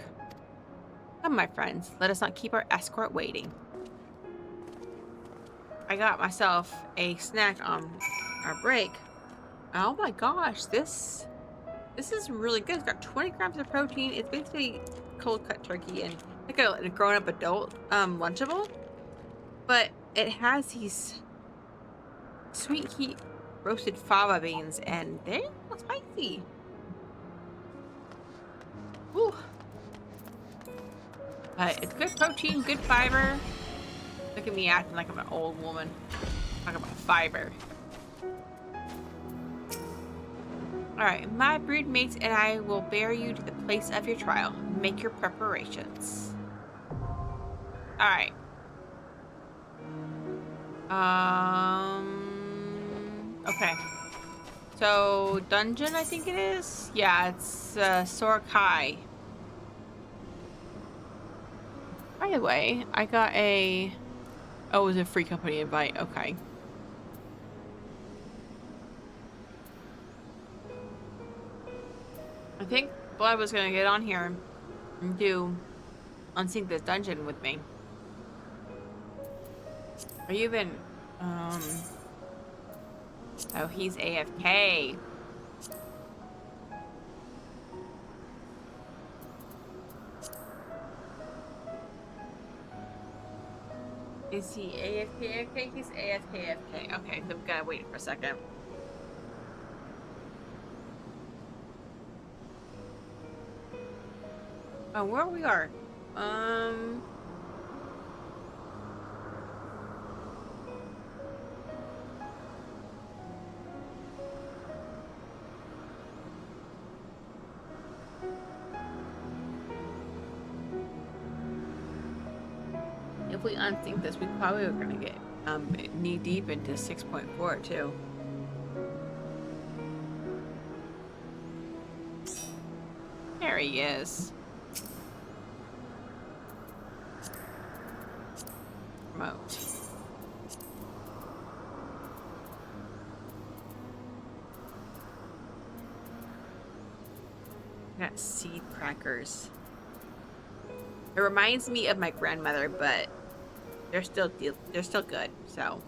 Come, my friends, let us not keep our escort waiting. I got myself a snack on our break. Oh my gosh, this is really good. It's got 20 grams of protein. It's basically cold cut turkey and like a grown-up adult Lunchable. But it has these sweet heat roasted fava beans and they're a little spicy. Ooh. It's good protein, good fiber. Look at me acting like I'm an old woman. Talk about fiber. Alright, my brood mates and I will bear you to the place of your trial. Make your preparations. Alright. Okay. So, dungeon, I think it is? Yeah, it's Sorakai. By the way, I got a... Oh, it was a free company invite. Okay. I think Blood was gonna get on here and do unsync this dungeon with me. Are you even... Oh, he's AFK. Is he AFK? Okay, he's AFK. Okay, so we gotta wait for a second. Oh, where we are? If we unsync this, we probably are gonna get knee deep into 6.4 too. There he is. Remote. Got seed crackers. It reminds me of my grandmother, but they're still good. So.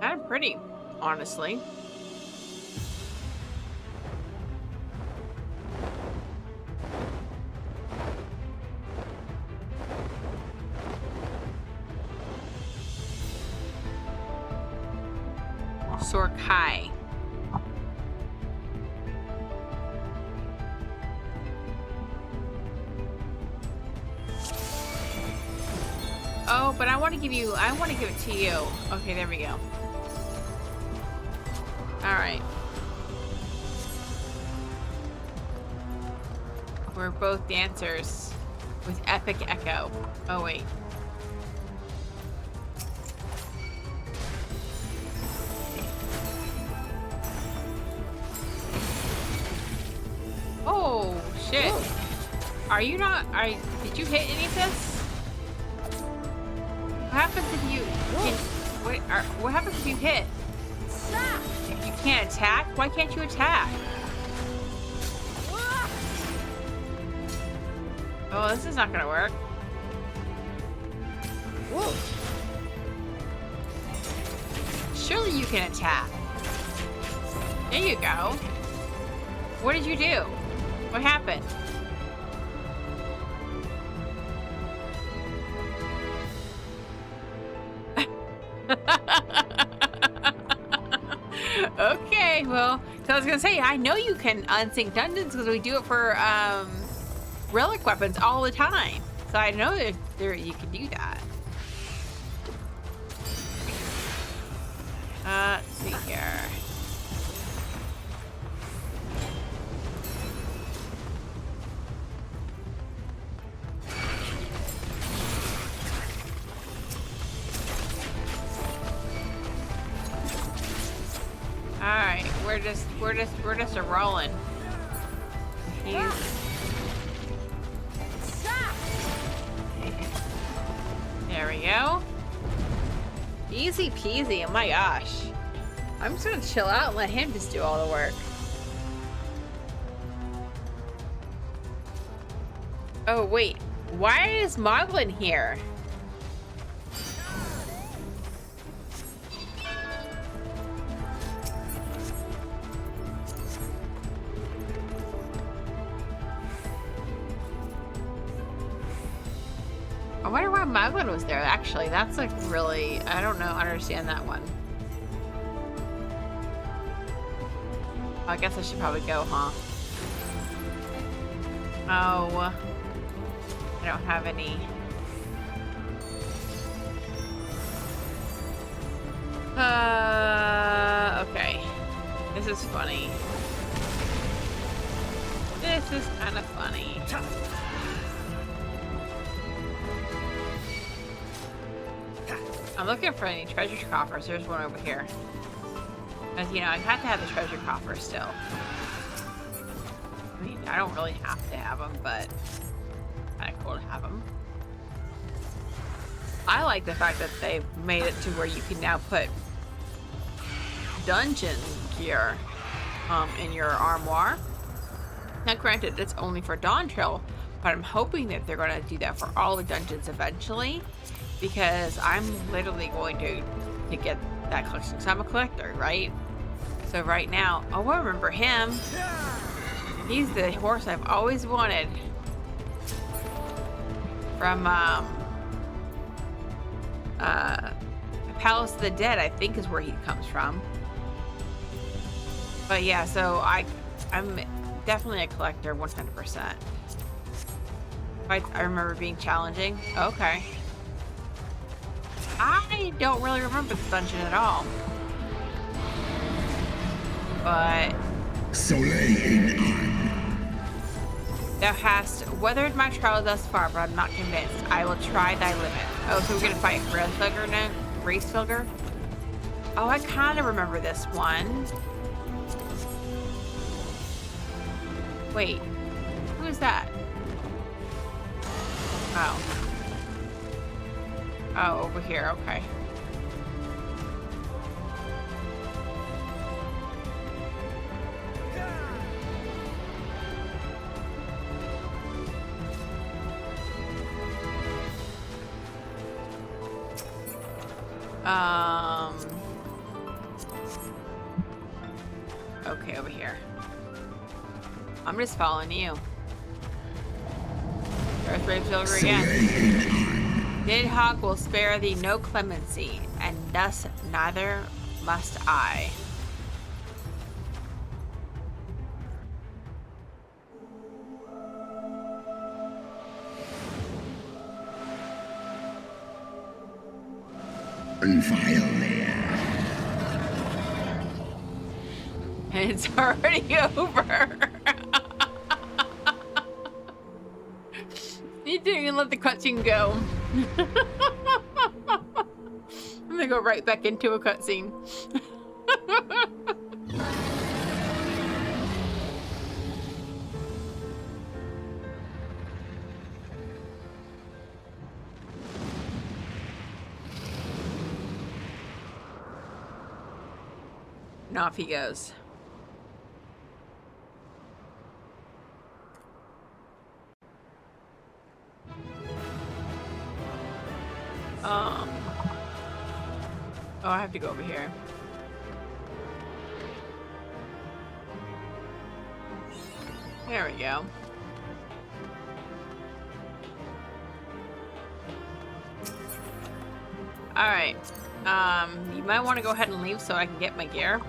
Kind of pretty, honestly. Sorkai. Oh, but I want to give it to you. Okay, there we go. Alright. We're both dancers with epic echo. Oh, wait. Oh, shit. Whoa. Are you not... Did you hit any of this? What happens if you... What happens if you hit? You can't attack? Why can't you attack? Oh, this is not gonna work. Whoa. Surely you can attack. There you go. What did you do? What happened? Okay, well, so I was gonna say, I know you can unsync dungeons because we do it for relic weapons all the time. So I know that you can do that. Let's see here. Alright, we're just a rolling. There we go. Easy peasy, oh my gosh. I'm just gonna chill out and let him just do all the work. Oh wait, why is Moglin here? I wonder why Moglin was there, actually. That's like really, I don't know, understand that one. I guess I should probably go, huh? Oh. I don't have any. Okay. This is funny. This is kind of funny. I'm looking for any treasure coffers. There's one over here. Because, you know, I have to have the treasure coffer still. mean, I don't really have to have them, but kind of cool to have them. I like the fact that they've made it to where you can now put dungeon gear in your armoire. Now, granted, it's only for Dawn Trail, but I'm hoping that they're going to do that for all the dungeons eventually, because I'm literally going to get that collection. Because I'm a collector, right? So right now, oh, I remember him. He's the horse I've always wanted. From Palace of the Dead, I think is where he comes from. But yeah, so I'm definitely a collector, 100%. I remember being challenging. Okay. I don't really remember the dungeon at all. But thou hast weathered my trials thus far, but I'm not convinced. I will try thy limit. Oh, so we're gonna fight Racefielder now? Racefielder? Oh, I kind of remember this one. Wait, who is that? Oh. Oh, over here, okay. Okay, over here. I'm just following you. There's Ravesilver again. Nidhogg will spare thee no clemency, and thus neither must I. And it's already over. You didn't even let the cutscene go. I'm gonna go right back into a cutscene. And off he goes. Oh, I have to go over here. There we go. Alright. You might want to go ahead and leave so I can get my gear.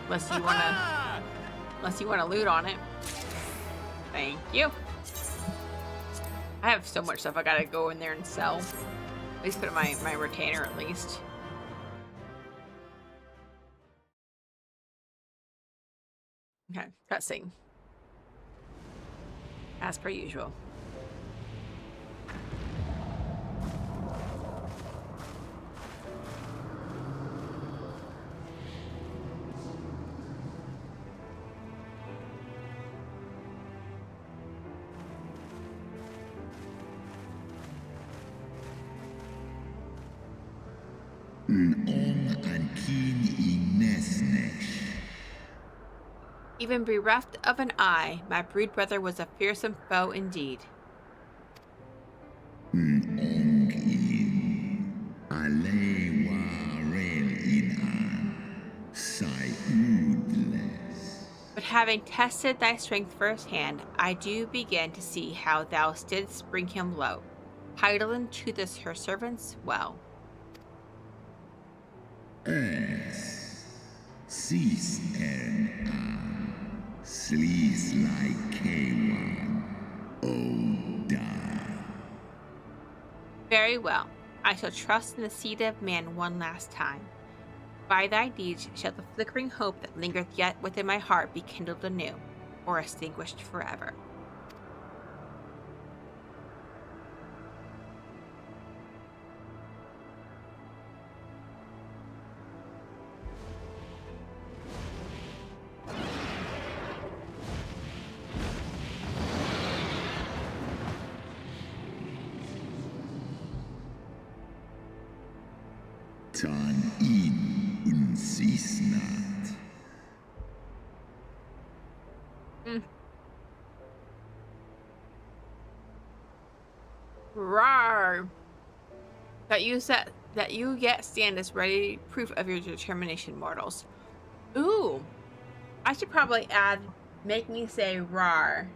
Unless you wanna loot on it. Thank you. I have so much stuff I gotta go in there and sell. At least put in my retainer at least. Okay, cutscene. As per usual. Even bereft of an eye, my brood brother was a fearsome foe indeed. But having tested thy strength firsthand, I do begin to see how thou didst bring him low. Heidelin chooseth her servants well. Very well. I shall trust in the seed of man one last time. By thy deeds shall the flickering hope that lingereth yet within my heart be kindled anew, or extinguished forever. Tan in unsisnat. Rawr. That you get stand as ready proof of your determination, mortals. Ooh. I should probably add make me say rawr.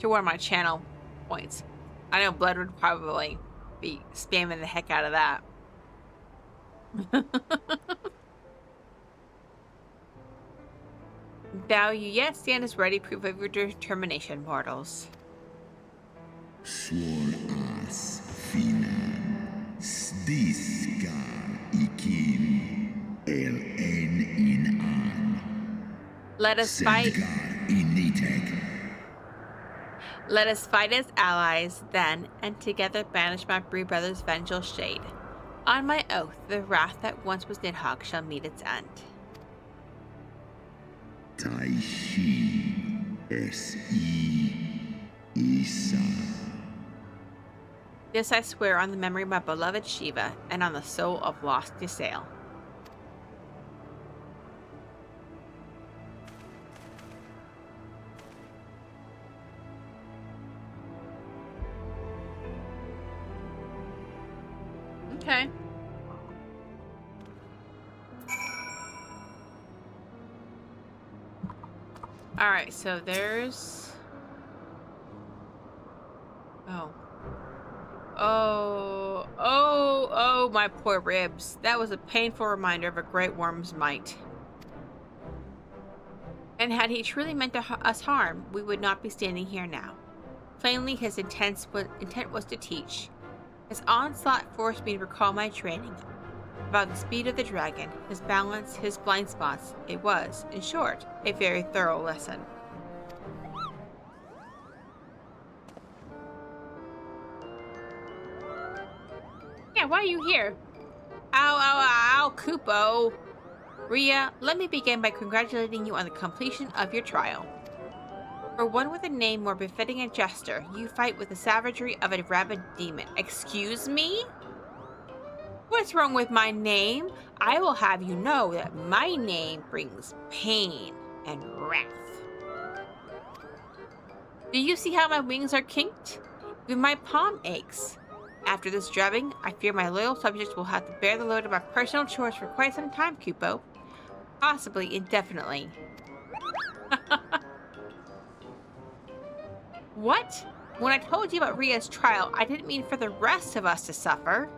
To one of my channel points. I know Blood would probably be spamming the heck out of that. Value, yes, stand as ready proof of your determination, mortals. Swor as finan stiskar ikin el en in an. Let us fight. Sedgar initek. Let us fight as allies, then, and together banish my Bree brothers' vengeful shade. On my oath, the wrath that once was Nidhogg shall meet its end. Taishi S.E. Isa. This I swear on the memory of my beloved Shiva, and on the soul of lost Ysael. Okay. Alright, so there's... Oh, my poor ribs. That was a painful reminder of a great worm's might. And had he truly meant us harm, we would not be standing here now. Plainly, his intent was to teach. His onslaught forced me to recall my training about the speed of the dragon, his balance, his blind spots. It was, in short, a very thorough lesson. Yeah, why are you here? Ow, Kupo. Ria, let me begin by congratulating you on the completion of your trial. For one with a name more befitting a jester, you fight with the savagery of a rabid demon. Excuse me? What's wrong with my name? I will have you know that my name brings pain and wrath. Do you see how my wings are kinked? Even my palm aches. After this drubbing, I fear my loyal subjects will have to bear the load of my personal chores for quite some time, Kupo. Possibly indefinitely. What? When I told you about Ria's trial, I didn't mean for the rest of us to suffer.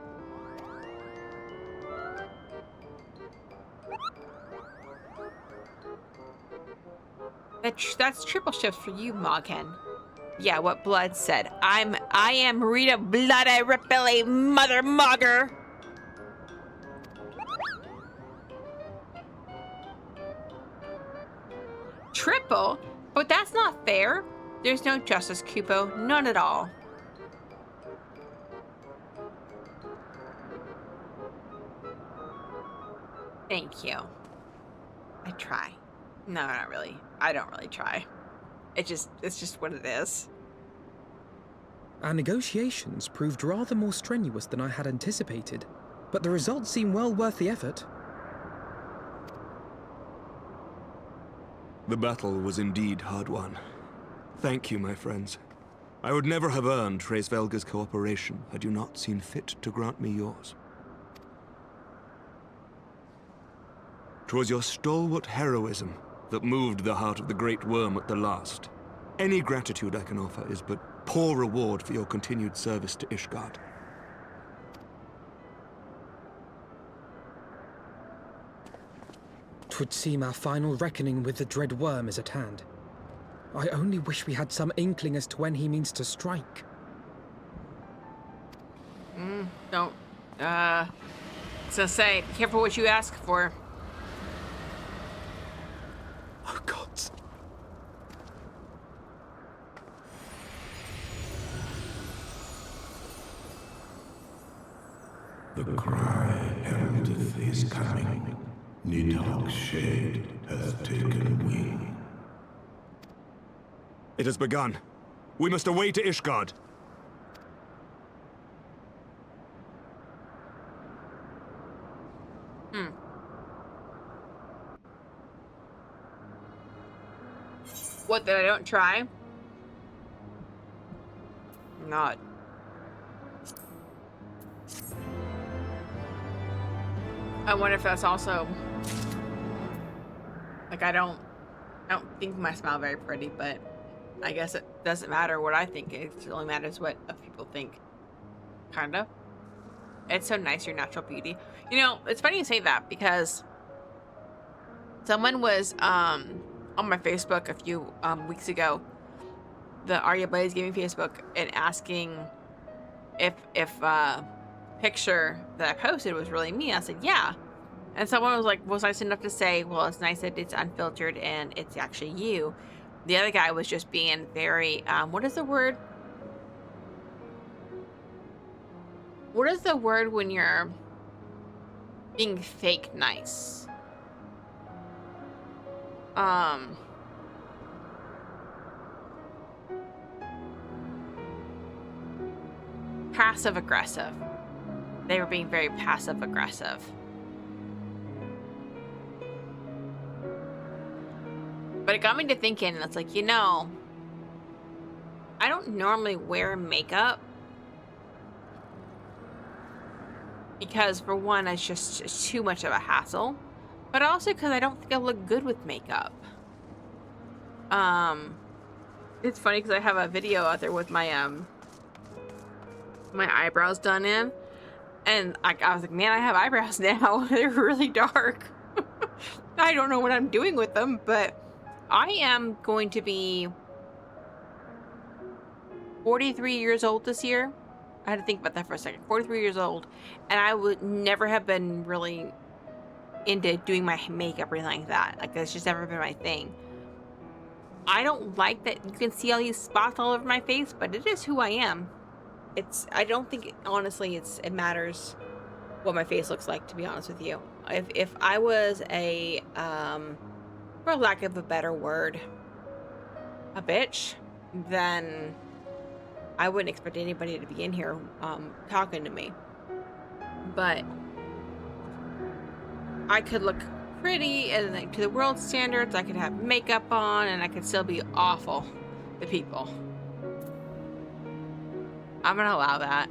That's triple shift for you, Moghen. Yeah, what Blood said. I am Rita Bloody Ripbilly Mother Mogger. Triple? But that's not fair. There's no justice, Kupo. None at all. Thank you. I try. No, not really. I don't really try. It's just what it is. Our negotiations proved rather more strenuous than I had anticipated, but the results seem well worth the effort. The battle was indeed hard won. Thank you, my friends. I would never have earned Hraesvelga's cooperation had you not seen fit to grant me yours. 'Twas your stalwart heroism that moved the heart of the Great Worm at the last. Any gratitude I can offer is but poor reward for your continued service to Ishgard. 'Twould seem our final reckoning with the dread worm is at hand. I only wish we had some inkling as to when he means to strike. Don't, so say, be careful what you ask for. Oh, gods. The cry heraldeth his coming. Nidhogg's shade has taken wing. It has begun. We must away to Ishgard. Hmm. What, that I don't try? Not. I wonder if that's also like I don't think my smile very pretty, but I guess it doesn't matter what I think. It only matters what other people think. Kind of. It's so nice, your natural beauty. You know, it's funny you say that because someone was on my Facebook a few weeks ago. The Arya Blaze Gaming Facebook, and asking if picture that I posted was really me. I said yeah, and someone was nice enough to say, well, it's nice that it's unfiltered and it's actually you. The other guy was just being very what is the word? What is the word when you're being fake nice? Passive aggressive. They were being very passive aggressive. But it got me to thinking, it's like, you know, I don't normally wear makeup because, for one, it's just too much of a hassle, but also because I don't think I look good with makeup. It's funny because I have a video out there with my my eyebrows done in, and I was like, man, I have eyebrows now. They're really dark. I don't know what I'm doing with them, but I am going to be 43 years old this year. I had to think about that for a second. 43 years old, and I would never have been really into doing my makeup or anything like that. Like, that's just never been my thing. I don't like that you can see all these spots all over my face, but it is who I am. I don't think, honestly, it matters what my face looks like, to be honest with you. If I was a, for lack of a better word, a bitch, then I wouldn't expect anybody to be in here talking to me. But I could look pretty, and like, to the world standards, I could have makeup on, and I could still be awful to people. I'm gonna allow that.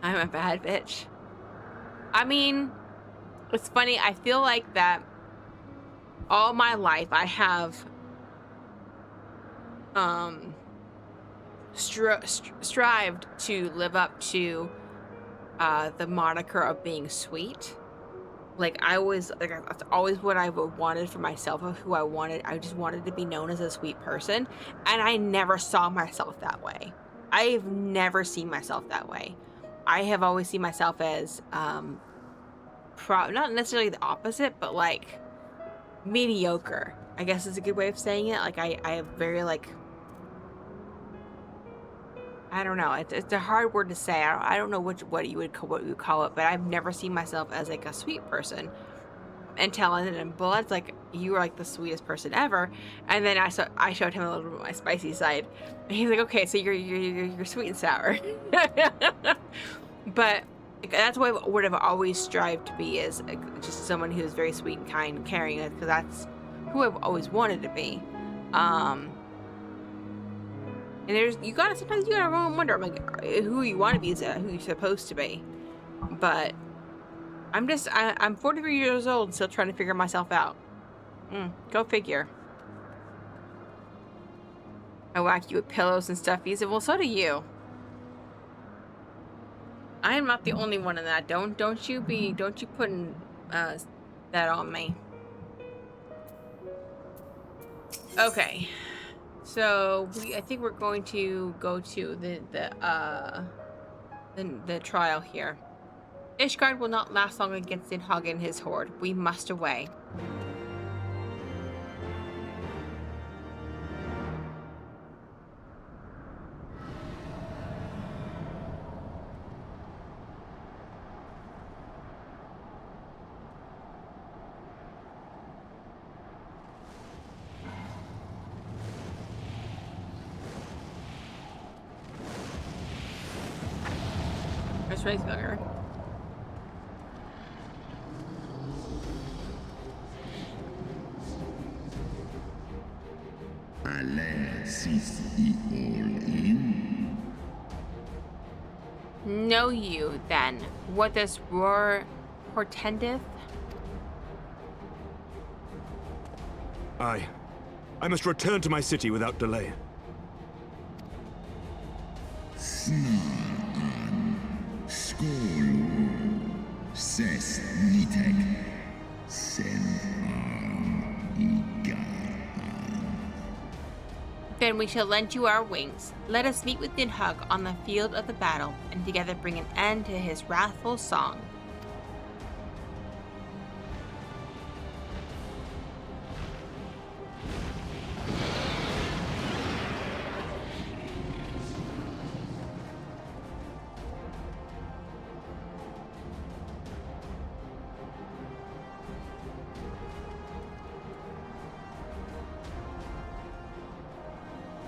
I'm a bad bitch. I mean, it's funny, I feel like that all my life I have strived to live up to the moniker of being sweet. Like, that's always what I wanted for myself, of who I wanted. I just wanted to be known as a sweet person, and I never saw myself that way. I've never seen myself that way. I have always seen myself as not necessarily the opposite, but like mediocre, I guess is a good way of saying it. Like, I have very, like, I don't know. It's a hard word to say. I don't know what you would call it, but I've never seen myself as like a sweet person until in Blood's like, you were like the sweetest person ever, and then I showed him a little bit of my spicy side, and he's like, okay, so you're sweet and sour. But that's what I would have always strived to be, is just someone who's very sweet and kind and caring, because that's who I've always wanted to be. And sometimes you gotta wonder, like, who you want to be is who you're supposed to be. But I'm 43 years old and still trying to figure myself out. Go figure. I whack you with pillows and stuffies, and well, so do you. I am not the only one in that. Don't you putting that on me. Okay. So I think we're going to go to the trial here. Ishgard will not last long against Nidhogg and his horde. We must away. Where's Racefinger? Alas, is he all in? Know you, then, what this roar portendeth? Aye. I must return to my city without delay. Snar an, skål, ses nitek, sen arm igar. Then we shall lend you our wings. Let us meet with Nidhogg on the field of the battle, and together bring an end to his wrathful song.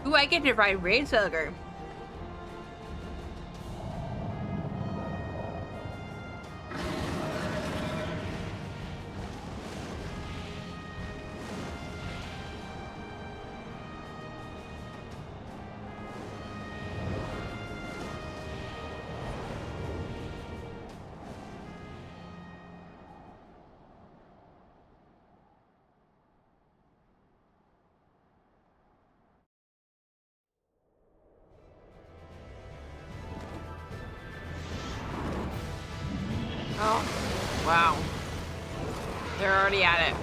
Ooh, I get to ride Racefinger. Oh, wow. They're already at it.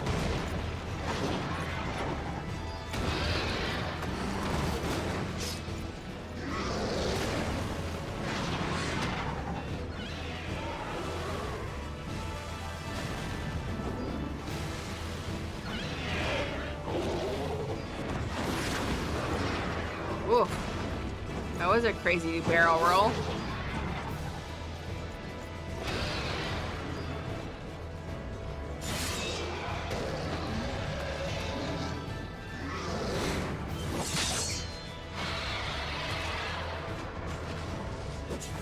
Oof. That was a crazy barrel roll.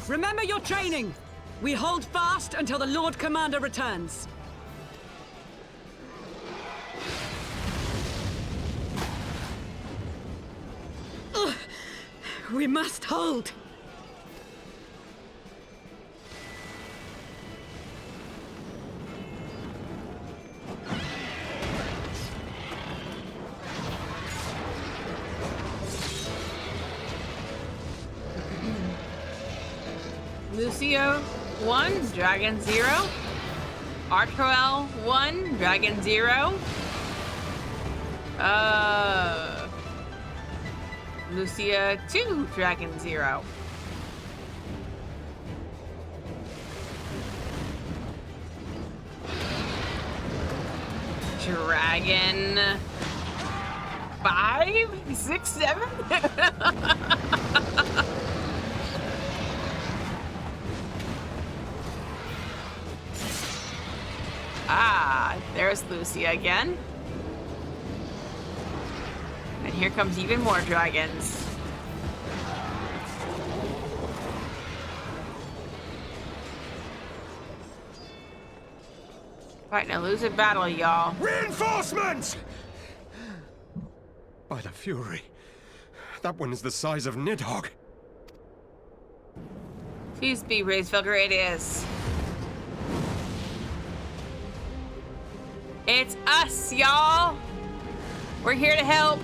Remember your training! We hold fast until the Lord Commander returns. Ugh. We must hold! Lucio 1, Dragon 0. Artroel 1, Dragon 0. Lucia 2, Dragon 0. Dragon 5, 6, 7. Ah, there's Lucia again. And here comes even more dragons. Fighting a losing battle, y'all. Reinforcements! By the Fury. That one is the size of Nidhogg. Please be Racefinger, it is. It's us, y'all. We're here to help.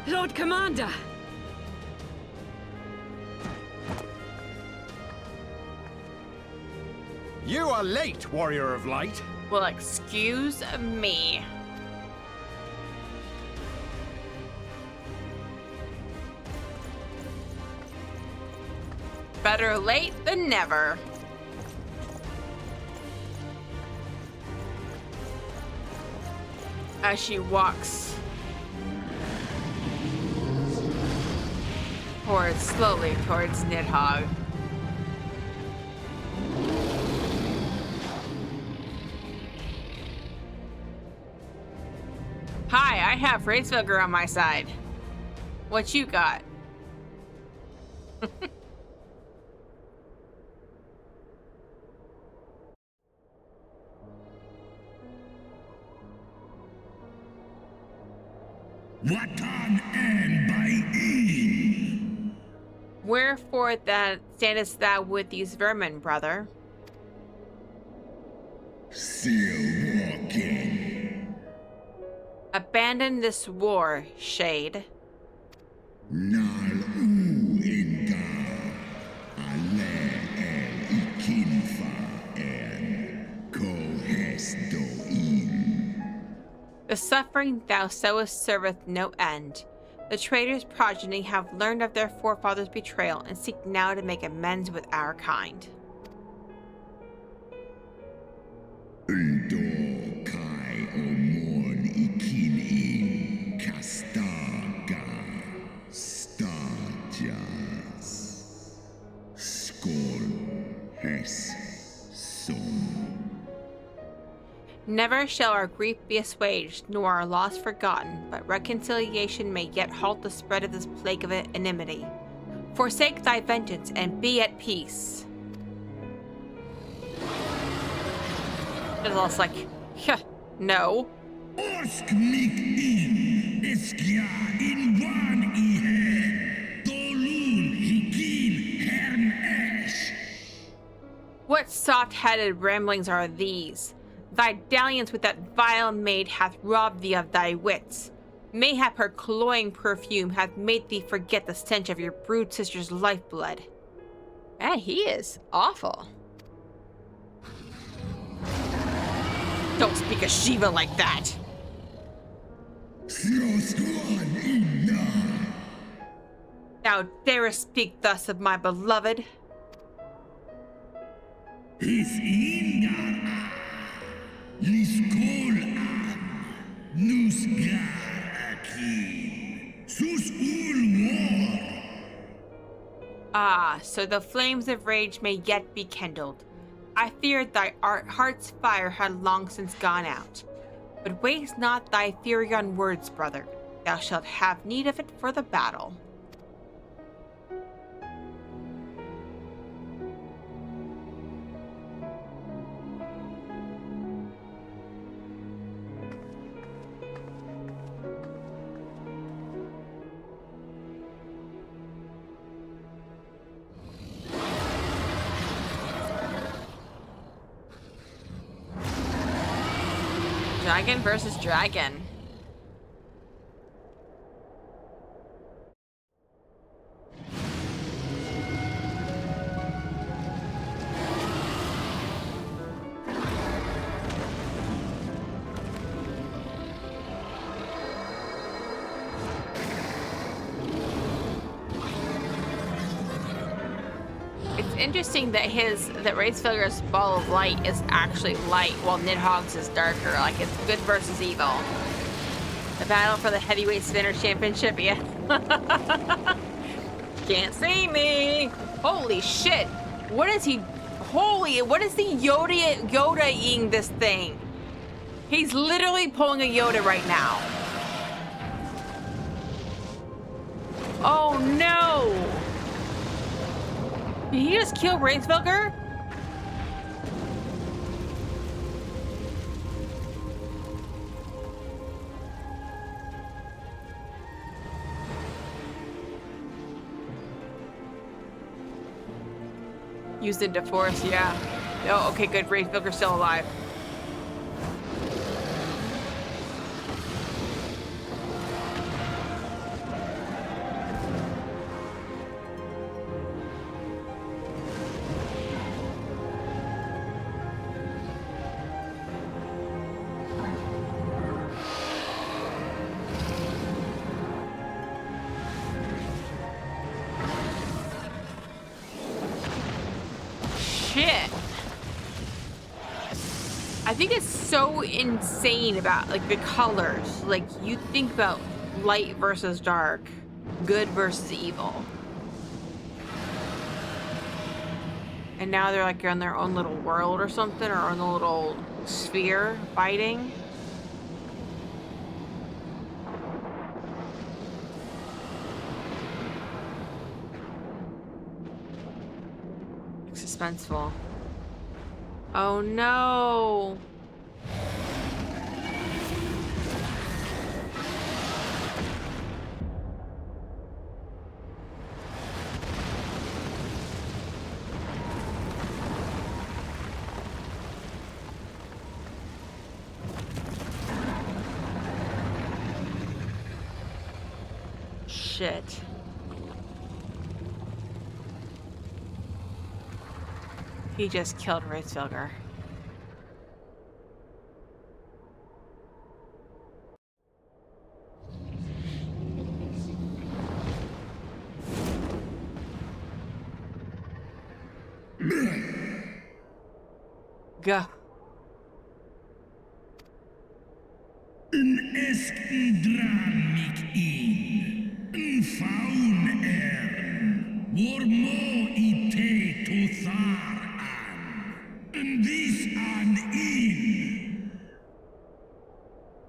Lord Commander! You are late, Warrior of Light. Well, excuse me. Better late than never. As she walks slowly towards Nidhogg. Hi, I have Racevilger on my side. What you got? Watan and by E. Wherefore that standest thou with these vermin, brother? Still walking. Abandon this war, shade. Nal u inga. Ale el ikinfa en. Kohes do in. The suffering thou sowest serveth no end. The traitor's progeny have learned of their forefathers' betrayal and seek now to make amends with our kind. Undo kai omon ikin in. Kastaga. Stajas. Skol. Hes. Son. Never shall our grief be assuaged, nor our loss forgotten, but reconciliation may yet halt the spread of this plague of enmity. Forsake thy vengeance and be at peace. It's almost like, no. Orsk mik in. Eskia in wan ihe. Dolun hikin herm esh. What soft-headed ramblings are these? Thy dalliance with that vile maid hath robbed thee of thy wits. Mayhap her cloying perfume hath made thee forget the stench of your brood sister's lifeblood. And he is awful. Don't speak of Shiva like that. Thou darest speak thus of my beloved? His ingar. Liskol am. Nusgar akin. Sus ul war. Ah, so the flames of rage may yet be kindled. I feared thy heart's fire had long since gone out. But waste not thy fury on words, brother. Thou shalt have need of it for the battle. Dragon versus dragon. It's interesting that Racevilger's ball of light is actually light, while Nidhogg's is darker. Like, it's good versus evil. The battle for the heavyweight spinner championship, yeah. Can't see me. Holy shit. What is he? What is the Yoda-ing this thing? He's literally pulling a Yoda right now. Oh no. Did he just kill Racevilger? Used into force, yeah. Oh, okay, good. Racevilger's still alive. Shit. I think it's so insane about like the colors. Like you think about light versus dark, good versus evil. And now they're like in their own little world or something, or on a little sphere fighting. Suspenseful. Oh no. Shit. He just killed Wraithfilger. Go. Eskdran mig in, faun war mo I te to thar an, this an in.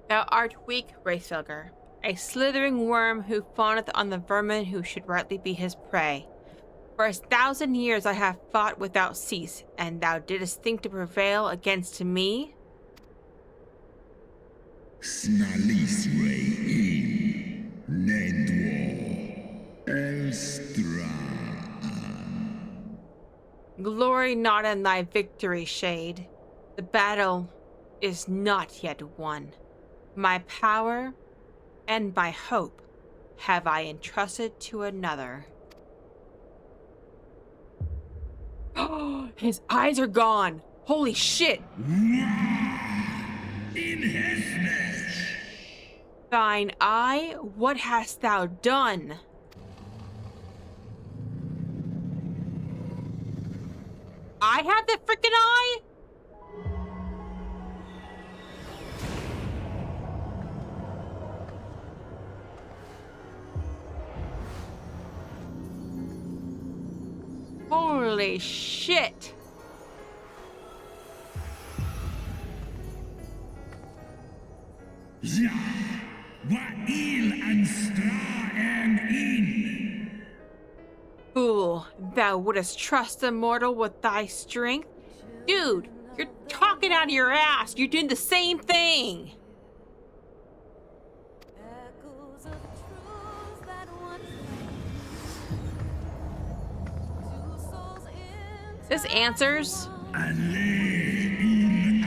Thou art weak, Wraithfilger, a slithering worm who fawneth on the vermin who should rightly be his prey. For 1,000 years I have fought without cease, and thou didst think to prevail against me? Snalis ray in, Nedwar, Elstra. Glory not in thy victory, Shade. The battle is not yet won. My power and my hope have I entrusted to another. Oh, his eyes are gone. Holy shit. In Hesnes. Thine eye, what hast thou done? I have the freaking eye? Holy shit. Ja, Wa'il and Stra and in. Fool, thou wouldst trust a mortal with thy strength? Dude, you're talking out of your ass. You're doing the same thing. This answers. Alle in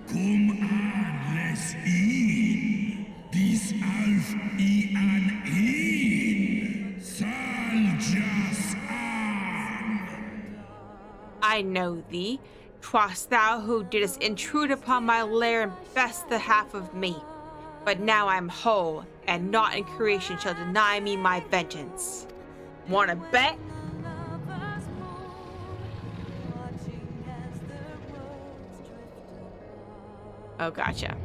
Come on, les in. This alf an in. Sal jas an. I know thee. 'Twas thou who didst intrude upon my lair and best the half of me. But now I'm whole, and naught in creation shall deny me my vengeance. Wanna bet? Oh, gotcha.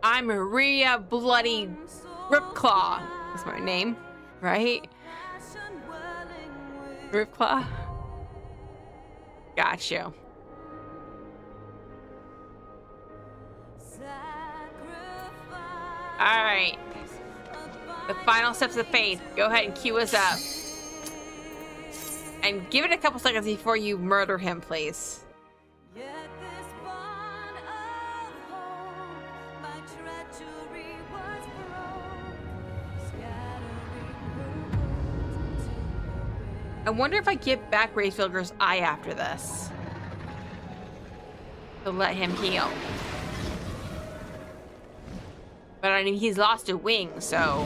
I'm Maria Bloody Ripclaw. That's my name, right? Ripclaw? Got you. Alright. The final steps of faith. Go ahead and cue us up. And give it a couple seconds before you murder him, please. I wonder if I give back Wraithfilger's eye after this. To let him heal. But I mean, he's lost a wing, so...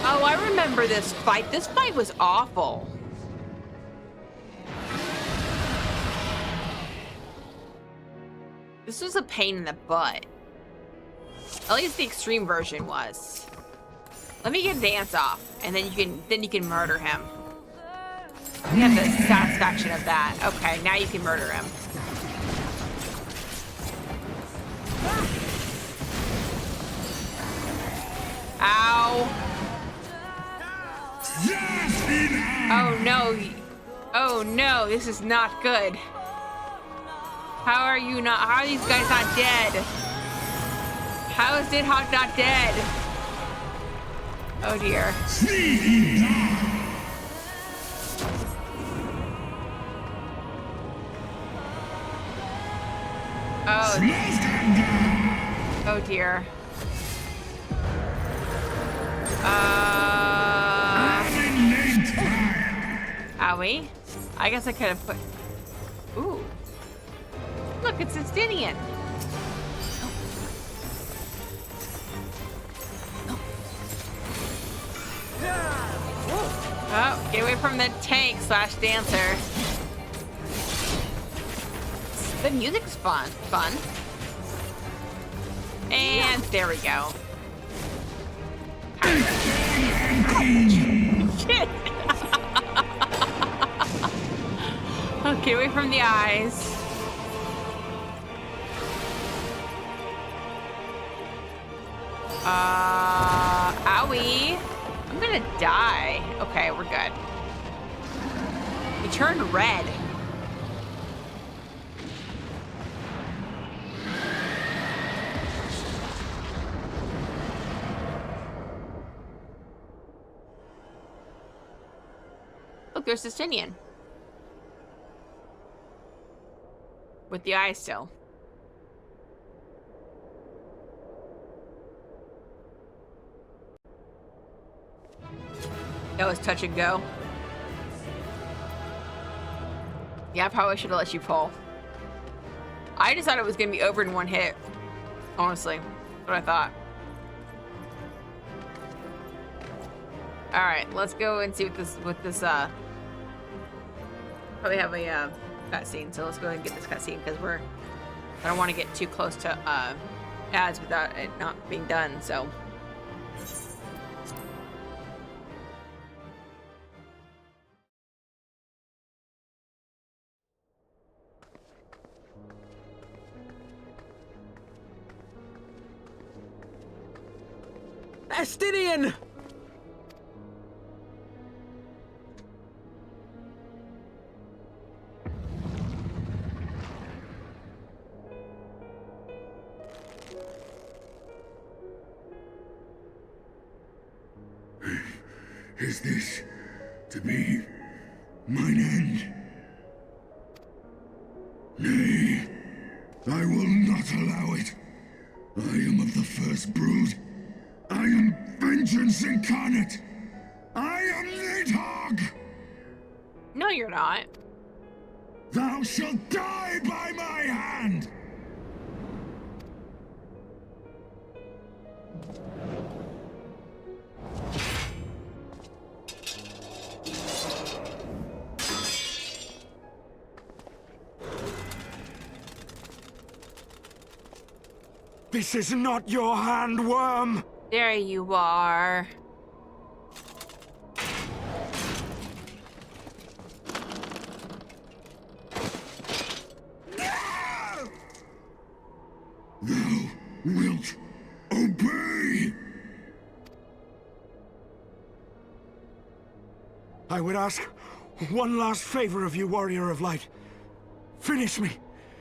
Oh, I remember this fight. This fight was awful. This was a pain in the butt. At least the extreme version was. Let me get Dance off, and then you can murder him. We have the satisfaction of that. Okay, now you can murder him. Ow. Oh no. Oh no, this is not good. How are these guys not dead? How is Nidhogg not dead? Oh dear. Oh. Oh dear. Owie. I guess I could have put. Ooh. Look, it's Justinian. Oh, get away from the tank slash dancer. The music's fun. And there we go. Shit. Oh, get away from the eyes. Owie. I'm gonna die. Okay, we're good. He turned red. Look, there's Justinian. With the eye still. That was touch and go. Yeah, I probably should have let you pull. I just thought it was gonna be over in one hit. Honestly, that's what I thought. All right, let's go and see what this probably have a cutscene. So let's go ahead and get this cutscene because I don't want to get too close to ads without it not being done. So. Estinian! Is this to be mine end? Nay, I will not allow it. I am of the first brood. I am vengeance incarnate. I am Nidhogg. No, you're not. Thou shalt die by my hand. This is not your hand, worm! There you are. Thou wilt obey! I would ask one last favor of you, Warrior of Light. Finish me,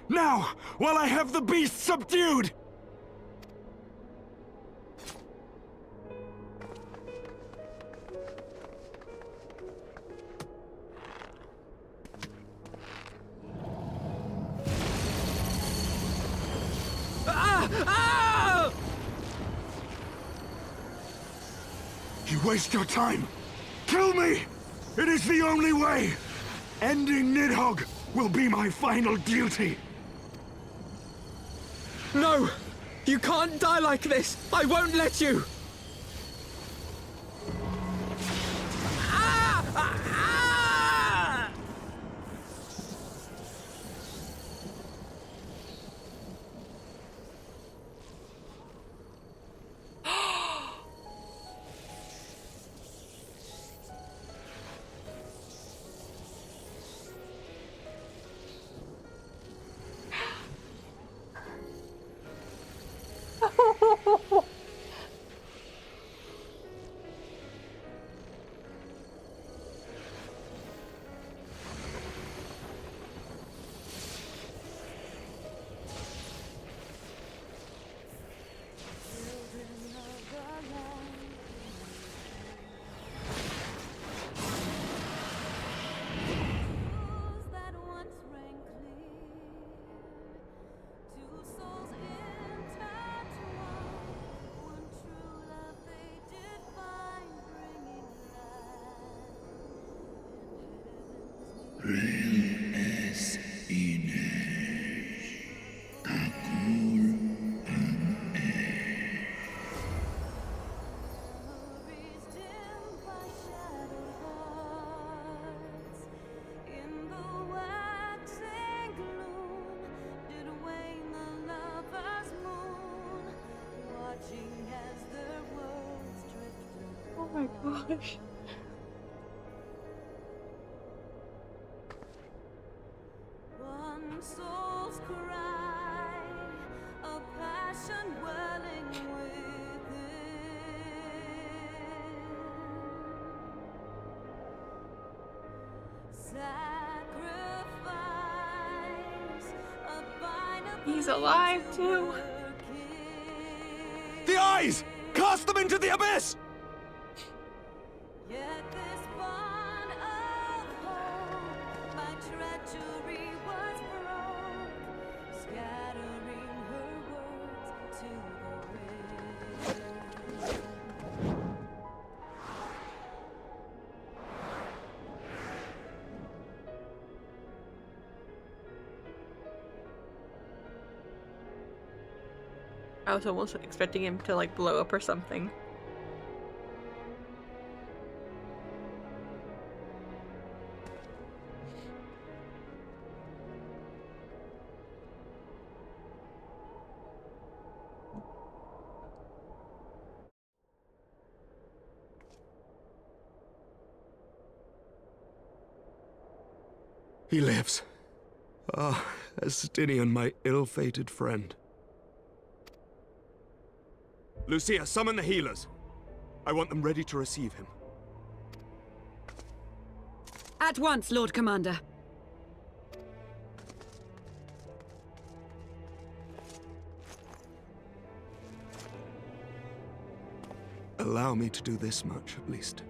now, while I have the beast subdued! You waste your time. Kill me! It is the only way! Ending Nidhogg will be my final duty! No! You can't die like this! I won't let you! my gosh. One soul's cry, a passion welling within. Sacrifice, a bind of He's alive too. The eyes! Cast them into the abyss! Yet this bond of hope, my treachery was broke, scattering her words to the wind. I was almost expecting him to like blow up or something. He lives. Ah, Estinian, my ill-fated friend. Lucia, summon the healers. I want them ready to receive him. At once, Lord Commander. Allow me to do this much, at least.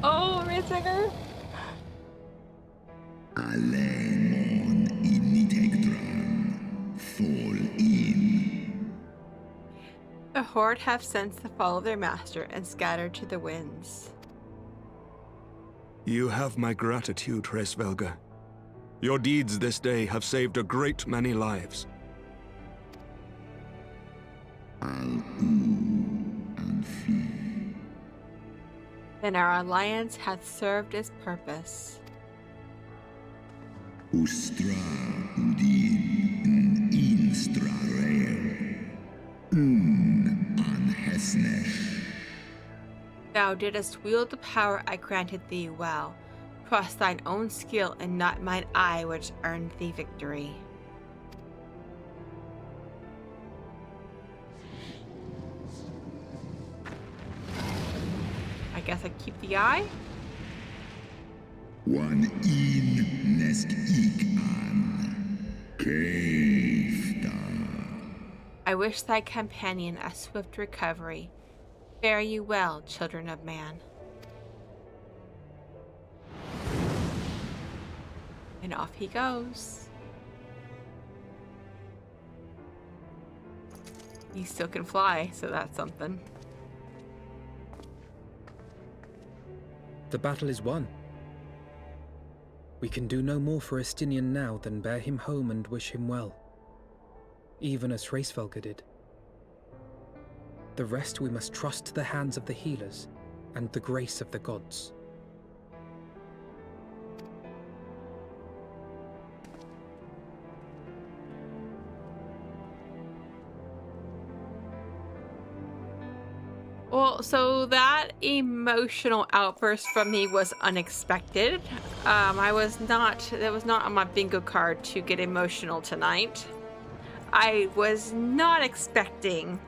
Oh, Ritzinger! Alemon initectran, fall in. The horde have sensed the fall of their master and scattered to the winds. You have my gratitude, Hresvelga. Your deeds this day have saved a great many lives. And flee. Then our alliance hath served its purpose. Ustra udin instra rare. Anhesnesh. Thou didst wield the power I granted thee well. 'Twas thine own skill and not mine eye which earned thee victory. I guess I keep the eye? One in nest ik an. Keifta. I wish thy companion a swift recovery. Fare you well, children of man. And off he goes. He still can fly, so that's something. The battle is won. We can do no more for Estinian now than bear him home and wish him well, even as Hraesvelga did. The rest we must trust to the hands of the healers and the grace of the gods. Well, so that emotional outburst from me was unexpected. That was not on my bingo card to get emotional tonight. I was not expecting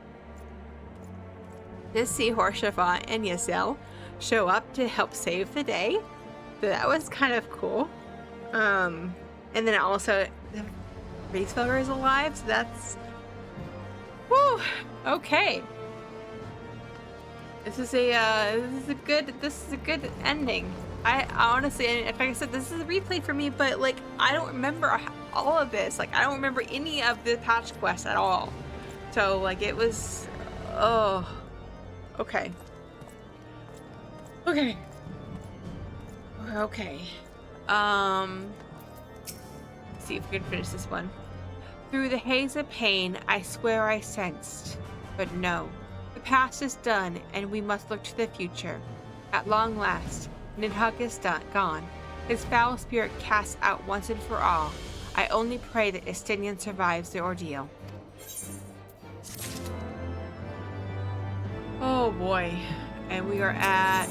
to see Horshafa and Ysel show up to help save the day. So that was kind of cool. And then also, the Hraesvelga is alive, so that's... Whew, okay. This is a good ending. I honestly, like I said, this is a replay for me, but like I don't remember all of this. Like I don't remember any of the patch quests at all. So like it was, oh, okay, okay, okay. Let's see if we can finish this one. Through the haze of pain, I swear I sensed, but no. The past is done, and we must look to the future. At long last, Nidhogg is gone. His foul spirit cast out once and for all. I only pray that Estinian survives the ordeal. Oh boy. And we are at...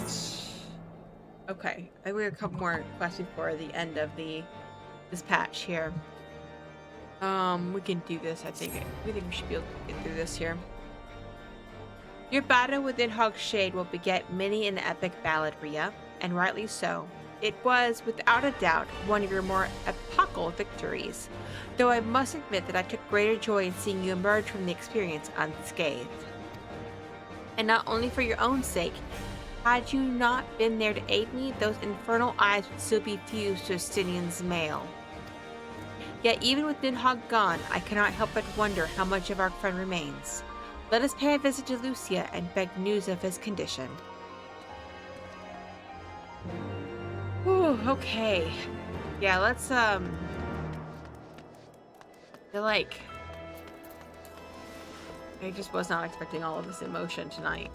Okay, I think we have a couple more quests before the end of this patch here. We can do this, I think. We should be able to get through this here. Your battle with Nidhogg's Shade will beget many an epic ballad, Rhea, and rightly so. It was, without a doubt, one of your more epochal victories, though I must admit that I took greater joy in seeing you emerge from the experience unscathed. And not only for your own sake, had you not been there to aid me, those infernal eyes would still be fused to Estinian's mail. Yet even with Nidhogg gone, I cannot help but wonder how much of our friend remains. Let us pay a visit to Lucia and beg news of his condition. Whew, okay. Yeah, let's, I just was not expecting all of this emotion tonight.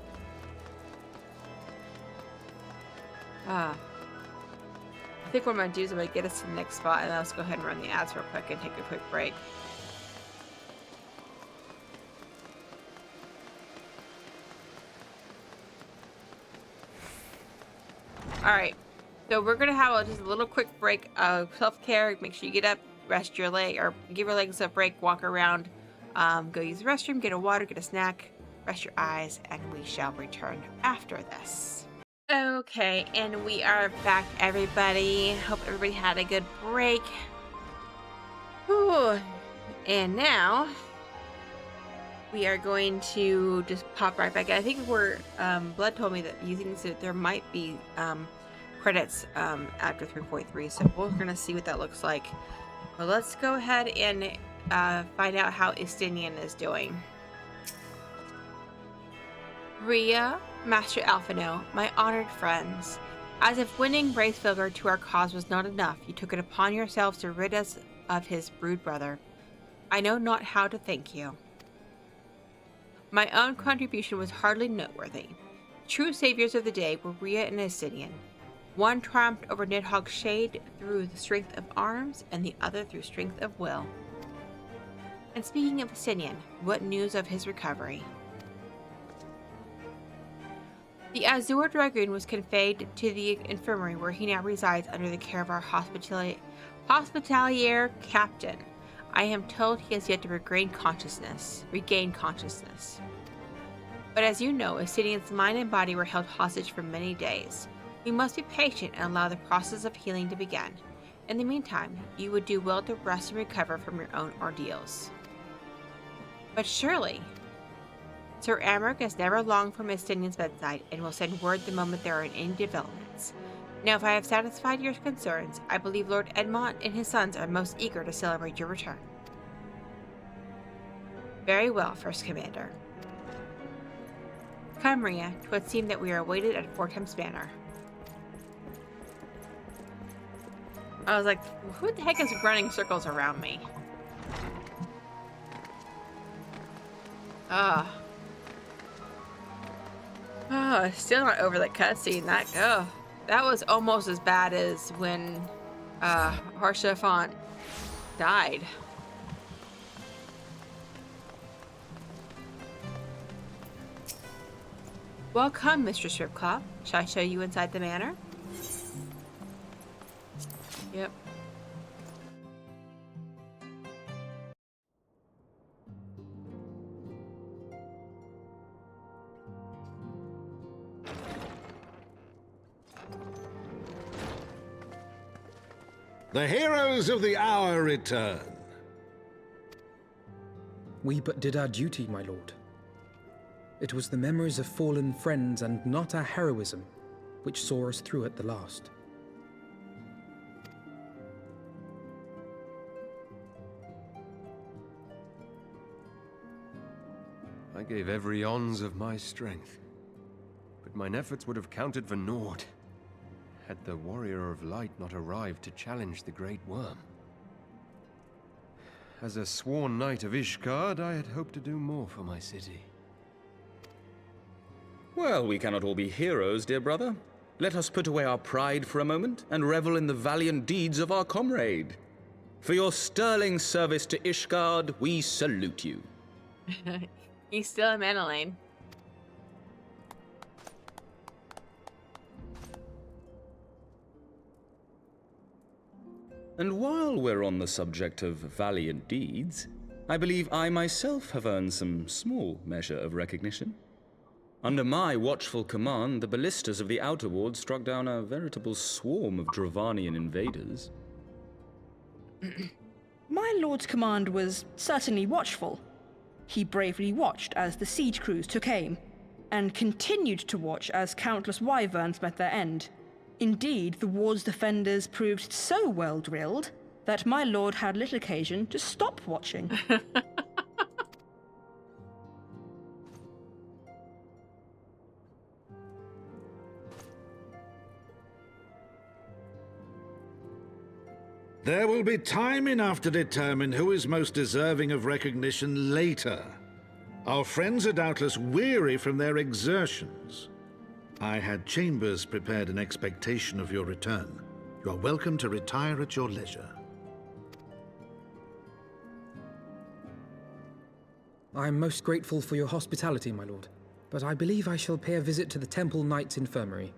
I think what I'm going to do is I'm going to get us to the next spot, and then let's go ahead and run the ads real quick and take a quick break. Alright, so we're going to have just a little quick break of self-care. Make sure you get up, rest your leg, or give your legs a break, walk around, go use the restroom, get a water, get a snack, rest your eyes, and we shall return after this. Okay, and we are back, everybody. Hope everybody had a good break. Whew. And now we are going to just pop right back in. I think we're Blood told me that using this, there might be credits after 3.3, so we're gonna see what that looks like. But let's go ahead and find out how Estinian is doing. Rhea, Master Alphino, my honored friends, as if winning Bracevilger to our cause was not enough, you took it upon yourselves to rid us of his brood brother. I know not how to thank you. My own contribution was hardly noteworthy. True saviors of the day were Rhea and Estinian. One triumphed over Nidhogg's Shade through the strength of arms, and the other through strength of will. And speaking of Estinian, what news of his recovery? The Azure Dragoon was conveyed to the infirmary where he now resides under the care of our hospitalier captain. I am told he has yet to regain consciousness. But as you know, Estinian's mind and body were held hostage for many days. We must be patient and allow the process of healing to begin. In the meantime, you would do well to rest and recover from your own ordeals. But surely, Sir Amric is never long from Estinian's bedside and will send word the moment there are any developments. Now, if I have satisfied your concerns, I believe Lord Edmont and his sons are most eager to celebrate your return. Very well, First Commander. Come, Rhea, 'twould seem that we are awaited at Fortem's Manor. I was like, who the heck is running circles around me? Still not over the cutscene. That was almost as bad as when Haurchefant died. Welcome, Mistress Ripclaw. Shall I show you inside the manor? Yep. The heroes of the hour return. We but did our duty, my lord. It was the memories of fallen friends and not our heroism which saw us through at the last. I gave every ounce of my strength, but mine efforts would have counted for naught had the Warrior of Light not arrived to challenge the Great Worm. As a sworn knight of Ishgard, I had hoped to do more for my city. Well, we cannot all be heroes, dear brother. Let us put away our pride for a moment and revel in the valiant deeds of our comrade. For your sterling service to Ishgard, we salute you. He's still a Manolane. And while we're on the subject of valiant deeds, I believe I myself have earned some small measure of recognition. Under my watchful command, the ballistas of the Outer Ward struck down a veritable swarm of Dravanian invaders. My lord's command was certainly watchful. He bravely watched as the siege crews took aim, and continued to watch as countless wyverns met their end. Indeed, the ward's defenders proved so well drilled that my lord had little occasion to stop watching. There will be time enough to determine who is most deserving of recognition later. Our friends are doubtless weary from their exertions. I had chambers prepared in expectation of your return. You are welcome to retire at your leisure. I am most grateful for your hospitality, my lord, but I believe I shall pay a visit to the Temple Knight's Infirmary.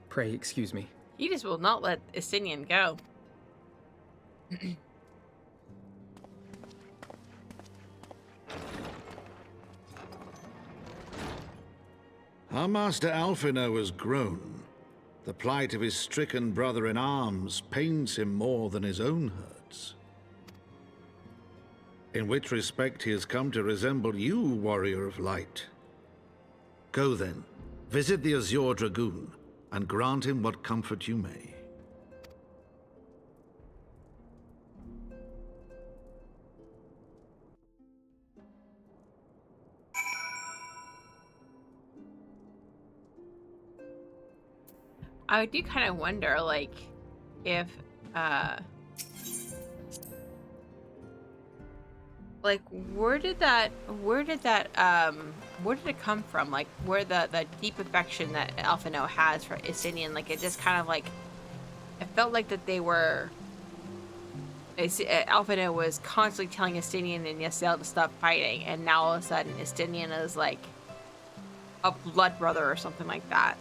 Pray excuse me. He just will not let Estinian go. Our master Alphino has grown. The plight of his stricken brother in arms pains him more than his own hurts. In which respect he has come to resemble you, warrior of light. Go then, visit the Azure Dragoon, and grant him what comfort you may. I do kind of wonder, like, if, like, where did it come from? Like, where the deep affection that Alphino has for Estinian, like, it just kind of, like, it felt like that they were, Alphino was constantly telling Estinian and Yasiel to stop fighting, and now all of a sudden Estinian is, like, a blood brother or something like that.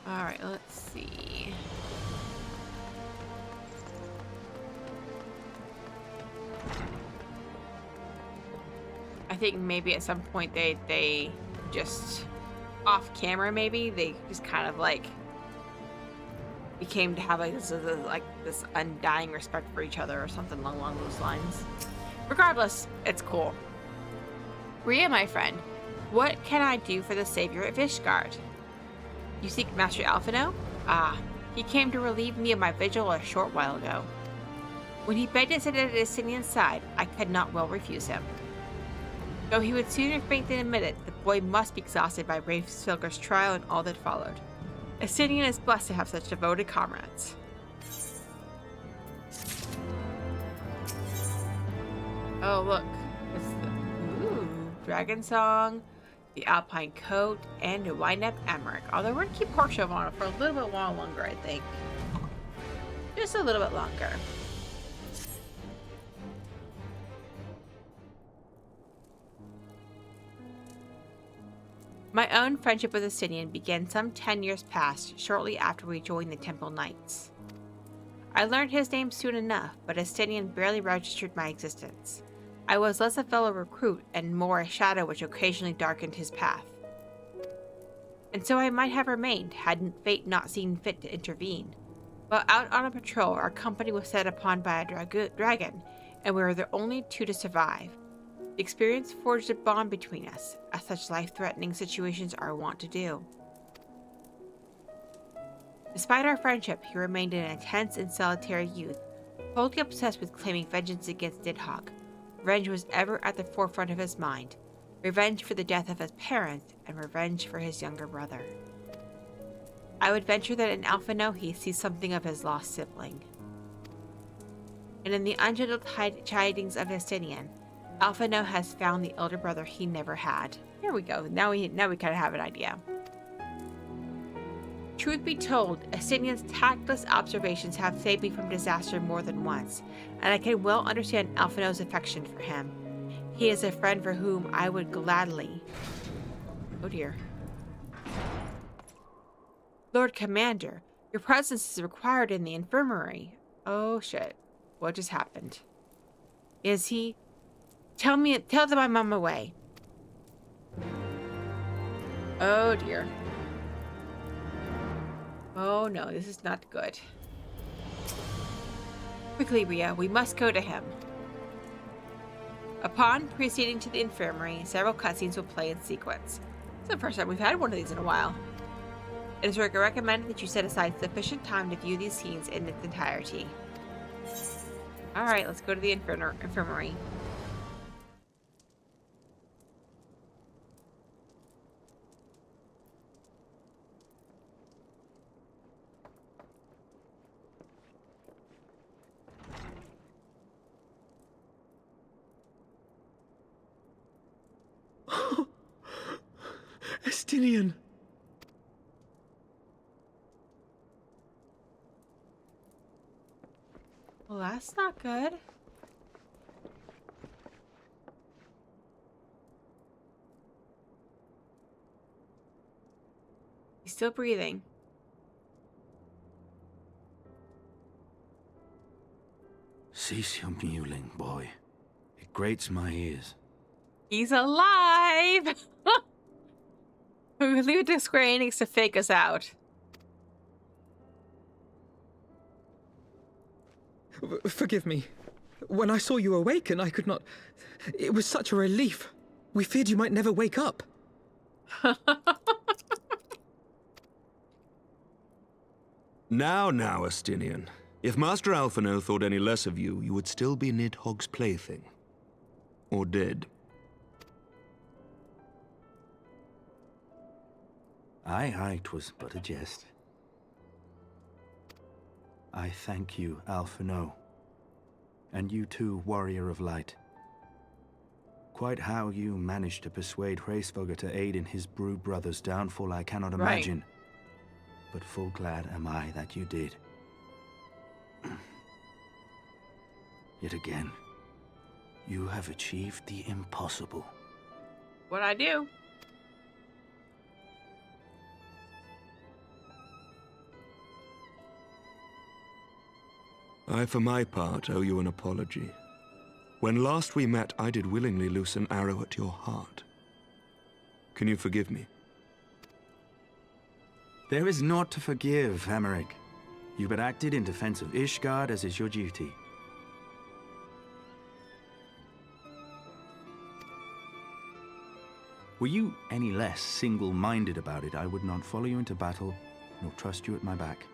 All right, let's see. I think maybe at some point they just off camera, maybe they just kind of like became to have like this undying respect for each other or something along those lines. Regardless, it's cool. Rhea, my friend, what can I do for the savior of Ishgard? You seek Master Alphino? Ah, he came to relieve me of my vigil a short while ago. When he begged to sit at Estinian's side, I could not well refuse him. Though he would sooner faint than admit it, the boy must be exhausted by Raefsvilger's trial and all that followed. Estinian is blessed to have such devoted comrades. Oh, look. It's the Dragon Song, the Alpine Coat, and a Wynep Emmerich. Although we're going to keep Horshove on it for a little bit longer, I think. Just a little bit longer. My own friendship with Estinian began some 10 years past, shortly after we joined the Temple Knights. I learned his name soon enough, but Estinian barely registered my existence. I was less a fellow recruit and more a shadow which occasionally darkened his path. And so I might have remained, had fate not seen fit to intervene. While out on a patrol, our company was set upon by a dragon, and we were the only two to survive. The experience forged a bond between us, as such life-threatening situations are wont to do. Despite our friendship, he remained an intense and solitary youth, wholly obsessed with claiming vengeance against Nidhogg. Revenge was ever at the forefront of his mind. Revenge for the death of his parents, and revenge for his younger brother. I would venture that in Alphino he sees something of his lost sibling. And in the ungentle tidings of Estinian, Alphino has found the elder brother he never had. There we go. Now we kind of have an idea. Truth be told, Estinian's tactless observations have saved me from disaster more than once, and I can well understand Alphino's affection for him. He is a friend for whom I would gladly... Oh dear. Lord Commander, your presence is required in the infirmary. Oh shit. What just happened? Is he... Tell them I'm on my way. Oh dear. Oh no, this is not good. Quickly, Ria, we must go to him. Upon proceeding to the infirmary, several cutscenes will play in sequence. It's the first time we've had one of these in a while. It is recommended that you set aside sufficient time to view these scenes in its entirety. Alright, let's go to the infirmary. Estinian! Well, that's not good. He's still breathing. Cease your mewling, boy. It grates my ears. He's alive! We leave it to Square Enix to fake us out. Forgive me. When I saw you awaken, I could not... It was such a relief. We feared you might never wake up. Now, Estinian. If Master Alphino thought any less of you, you would still be Nidhogg's plaything. Or dead. Aye, 'twas but a jest. I thank you, Alphino. And you too, Warrior of Light. Quite how you managed to persuade Hraesvogr to aid in his brood brother's downfall I cannot imagine. But full glad am I that you did. Yet again, you have achieved the impossible. What'd I do? I, for my part, owe you an apology. When last we met, I did willingly loose an arrow at your heart. Can you forgive me? There is naught to forgive, Hameric. You but acted in defense of Ishgard as is your duty. Were you any less single-minded about it, I would not follow you into battle, nor trust you at my back.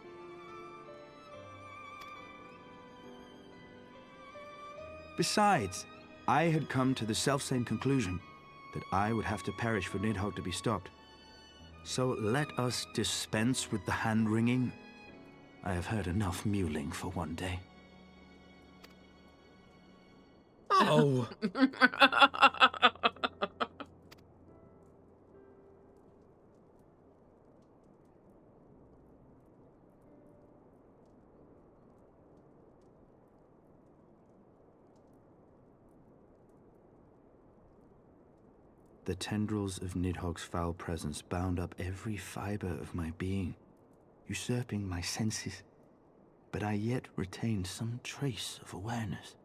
Besides, I had come to the selfsame conclusion that I would have to perish for Nidhogg to be stopped. So let us dispense with the hand-wringing. I have heard enough mewling for one day. Oh! The tendrils of Nidhogg's foul presence bound up every fiber of my being, usurping my senses, but I yet retained some trace of awareness.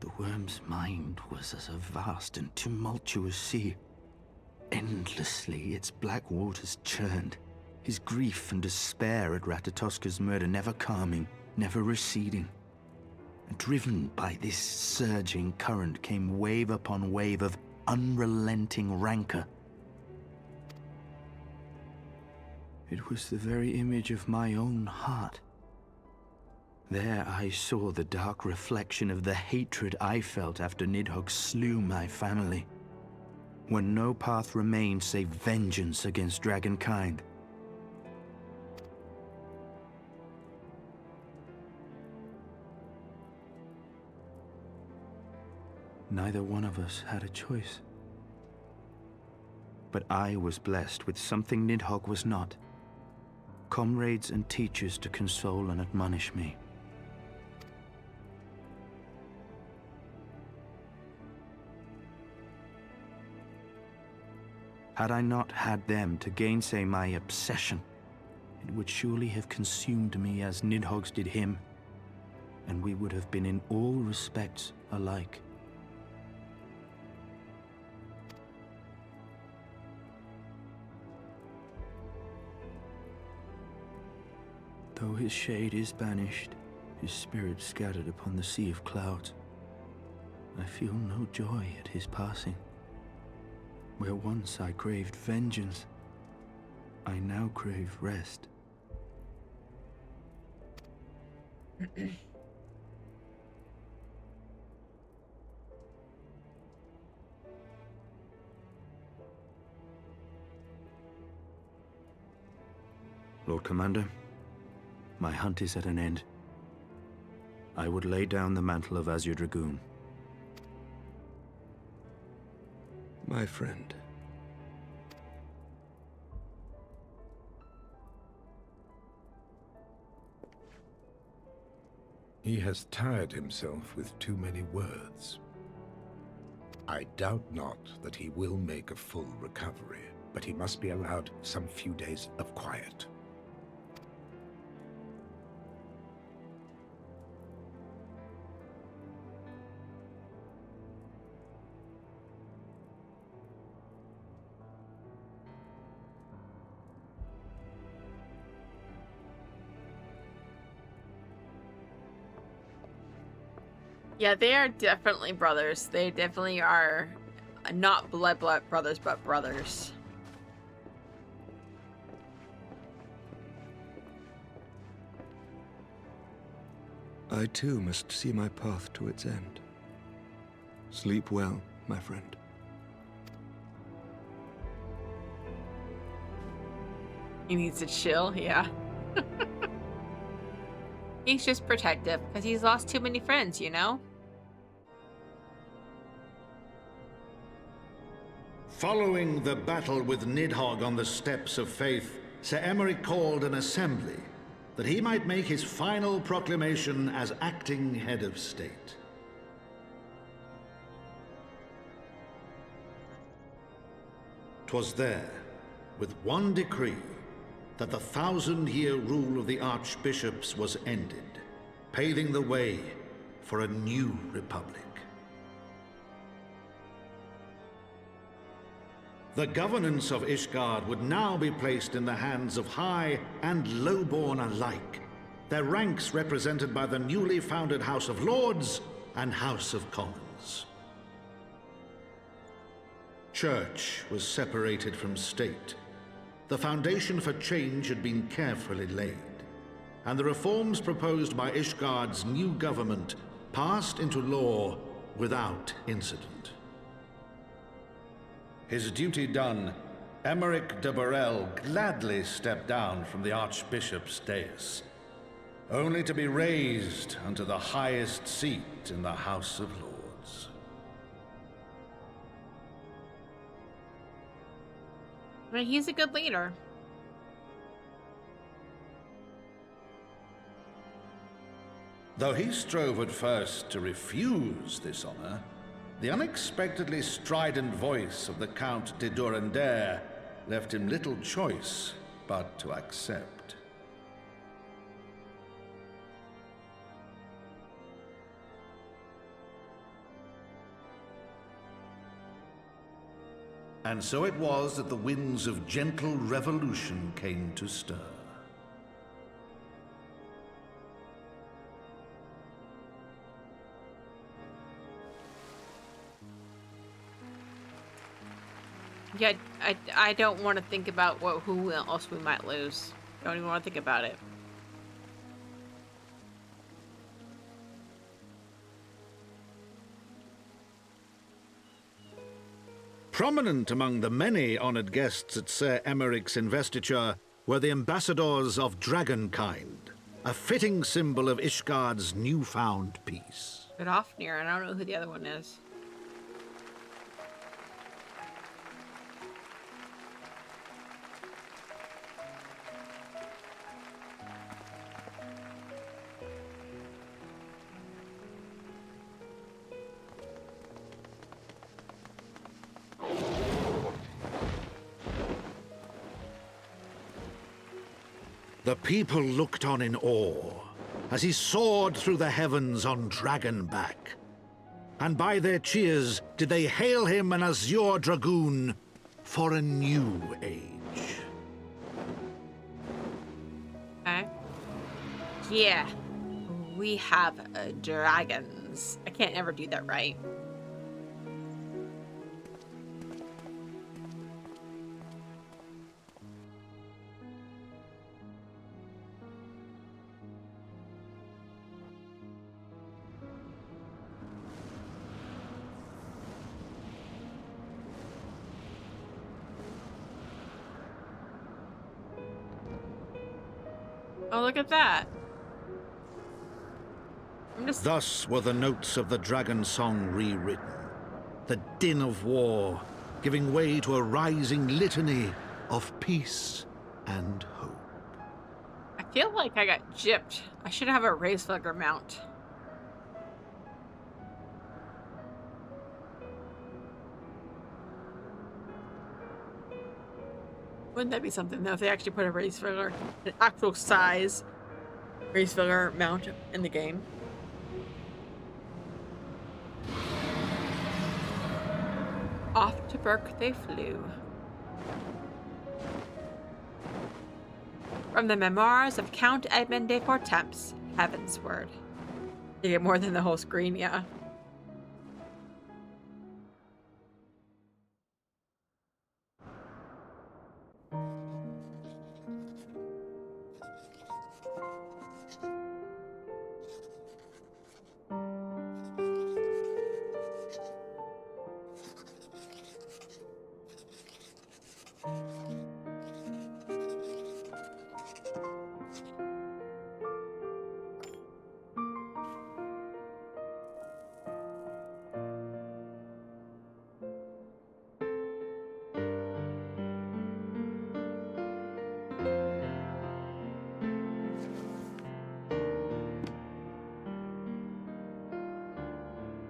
The worm's mind was as a vast and tumultuous sea. Endlessly its black waters churned, his grief and despair at Ratatoska's murder never calming, never receding. Driven by this surging current came wave upon wave of unrelenting rancor. It was the very image of my own heart. There I saw the dark reflection of the hatred I felt after Nidhogg slew my family, when no path remained save vengeance against dragonkind. neither one of us had a choice. But I was blessed with something Nidhogg was not. Comrades and teachers to console and admonish me. Had I not had them to gainsay my obsession, it would surely have consumed me as Nidhogg's did him, and we would have been in all respects alike. Though his shade is banished, his spirit scattered upon the sea of clouds, I feel no joy at his passing. Where once I craved vengeance, I now crave rest. Lord Commander, my hunt is at an end. I would lay down the mantle of Azure Dragoon. My friend. He has tired himself with too many words. I doubt not that he will make a full recovery, but he must be allowed some few days of quiet. Yeah, they are definitely brothers. They definitely are not blood brothers, but brothers. I too must see my path to its end. Sleep well, my friend. He needs to chill, yeah. He's just protective because he's lost too many friends, you know? Following the battle with Nidhogg on the Steps of Faith, Sir Emeric called an assembly that he might make his final proclamation as acting head of state. 'Twas there, with one decree, that the 1,000-year rule of the archbishops was ended, paving the way for a new republic. The governance of Ishgard would now be placed in the hands of high and lowborn alike, their ranks represented by the newly founded House of Lords and House of Commons. Church was separated from state. The foundation for change had been carefully laid, and the reforms proposed by Ishgard's new government passed into law without incident. His duty done, Emeric de Burrell gladly stepped down from the Archbishop's dais, only to be raised unto the highest seat in the House of Lords. I mean, he's a good leader. Though he strove at first to refuse this honor, the unexpectedly strident voice of the Count de Durandare left him little choice but to accept. And so it was that the winds of gentle revolution came to stir. Yeah, I don't want to think about who else we might lose. Don't even want to think about it. Prominent among the many honored guests at Sir Emeric's investiture were the ambassadors of Dragonkind, a fitting symbol of Ishgard's newfound peace. Good off near. I don't know who the other one is. The people looked on in awe as he soared through the heavens on dragonback. And by their cheers did they hail him an azure dragoon for a new age. Okay. Yeah. We have dragons. I can't ever do that right. Oh, look at that. Thus were the notes of the dragon song rewritten. The din of war giving way to a rising litany of peace and hope. I feel like I got gypped. I should have a racefighter mount. Wouldn't that be something though if they actually put a racefighter, an actual size racefighter mount in the game? Off to Burke they flew. From the memoirs of Count Edmund de Fortemps, Heavensward. You get more than the whole screen, yeah.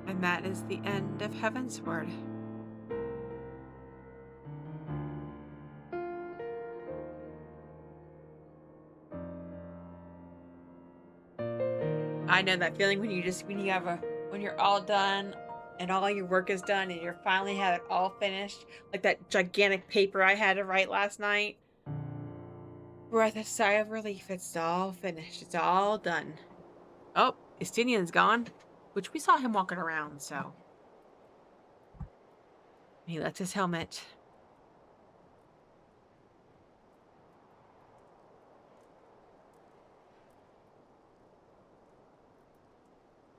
And that is the end of Heavensward. I know that feeling when when you're all done and all your work is done and you finally have it all finished, like that gigantic paper I had to write last night. Breath of sigh of relief. It's all finished. It's all done. Oh, Estinian's gone. Which we saw him walking around, so. He left his helmet.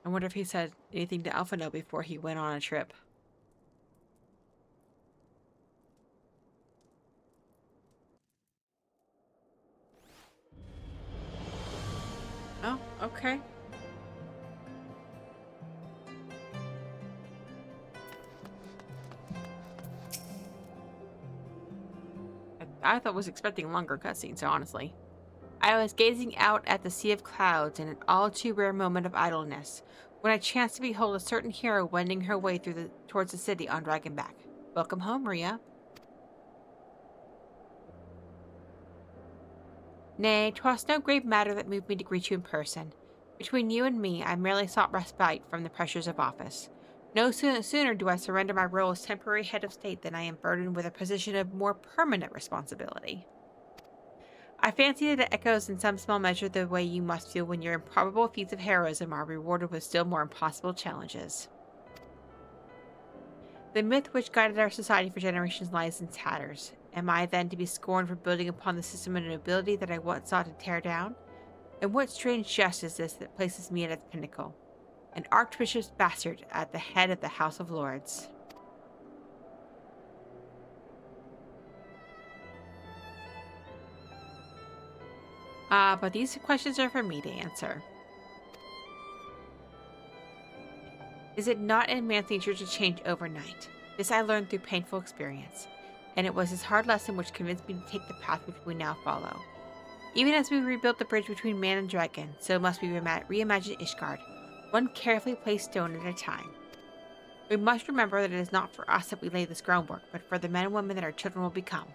I wonder if he said anything to Alphino before he went on a trip. Oh, okay. I thought was expecting longer cutscenes, honestly. I was gazing out at the sea of clouds in an all too rare moment of idleness when I chanced to behold a certain hero wending her way towards the city on Dragonback. Welcome home, Ria. Nay, 'twas no great matter that moved me to greet you in person. Between you and me, I merely sought respite from the pressures of office. No sooner do I surrender my role as temporary head of state than I am burdened with a position of more permanent responsibility. I fancy that it echoes in some small measure the way you must feel when your improbable feats of heroism are rewarded with still more impossible challenges. The myth which guided our society for generations lies in tatters. Am I then to be scorned for building upon the system of nobility that I once sought to tear down? And what strange jest is this that places me at its pinnacle? An archbishop's bastard at the head of the House of Lords. But these questions are for me to answer. Is it not in man's nature to change overnight? This I learned through painful experience, and it was this hard lesson which convinced me to take the path which we now follow. Even as we rebuilt the bridge between man and dragon, so must we reimagine Ishgard, one carefully placed stone at a time. We must remember that it is not for us that we lay this groundwork, but for the men and women that our children will become.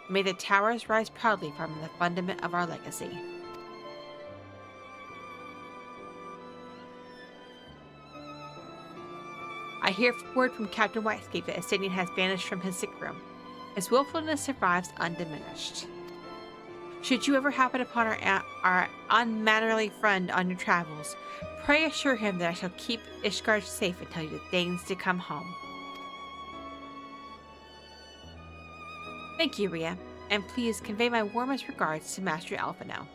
May the towers rise proudly from the fundament of our legacy. I hear word from Captain Whitescape that Estinian has vanished from his sick room. His willfulness survives undiminished. Should you ever happen upon our unmannerly friend on your travels, pray assure him that I shall keep Ishgard safe until he deigns to come home. Thank you, Ria, and please convey my warmest regards to Master Alphino.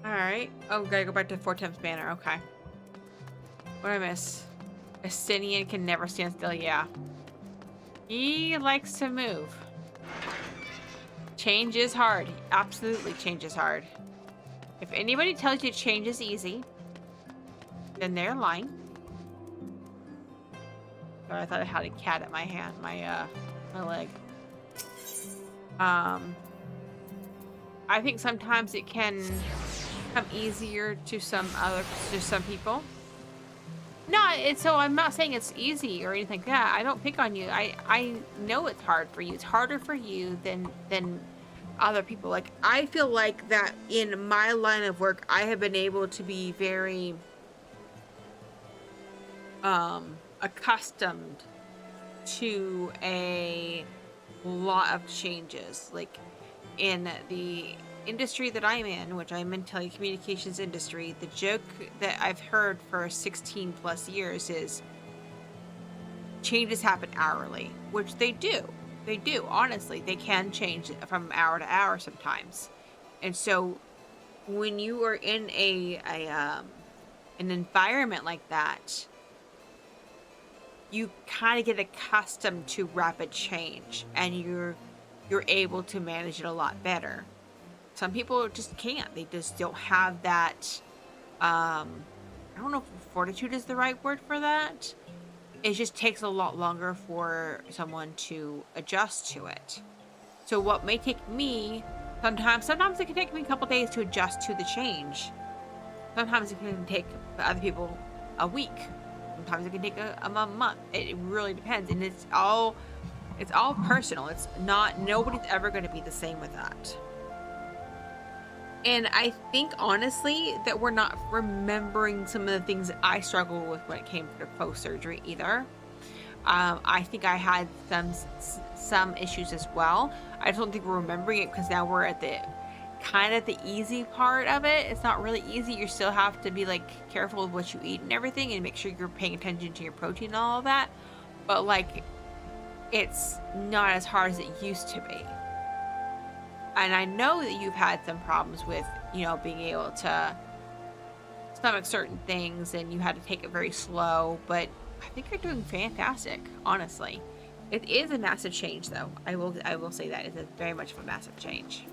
Alright. Oh, gotta go back to Four Temps Banner. Okay. What did I miss? Estinian can never stand still. Yeah. He likes to move. Change is hard. Absolutely change is hard. If anybody tells you change is easy, then they're lying. Sorry, I thought I had a cat at my hand, my leg. I think sometimes it can come easier to some people. So I'm not saying it's easy or anything like that. I don't pick on you. I know it's hard for you. It's harder for you than other people. Like, I feel like that in my line of work, I have been able to be very accustomed to a lot of changes. Like, in the industry that I'm in, which I'm in telecommunications industry, the joke that I've heard for 16 plus years is changes happen hourly, which they do. They do, honestly. They can change from hour to hour sometimes. And so when you are in an environment like that, you kind of get accustomed to rapid change, and you're able to manage it a lot better. Some people just can't. They just don't have that, I don't know if fortitude is the right word for that. It just takes a lot longer for someone to adjust to it. So what may take me, sometimes it can take me a couple days to adjust to the change. Sometimes it can take other people a week. Sometimes it can take a month. It really depends. And it's all personal. It's not, nobody's ever going to be the same with that. And I think, honestly, that we're not remembering some of the things that I struggled with when it came to post-surgery either. I think I had some issues as well. I just don't think we're remembering it because now we're at the kind of the easy part of it. It's not really easy. You still have to be, like, careful of what you eat and everything, and make sure you're paying attention to your protein and all of that. But, like, it's not as hard as it used to be. And I know that you've had some problems with, being able to stomach certain things, and you had to take it very slow, but I think you're doing fantastic, honestly. It is a massive change, though. I will say that it is very much of a massive change.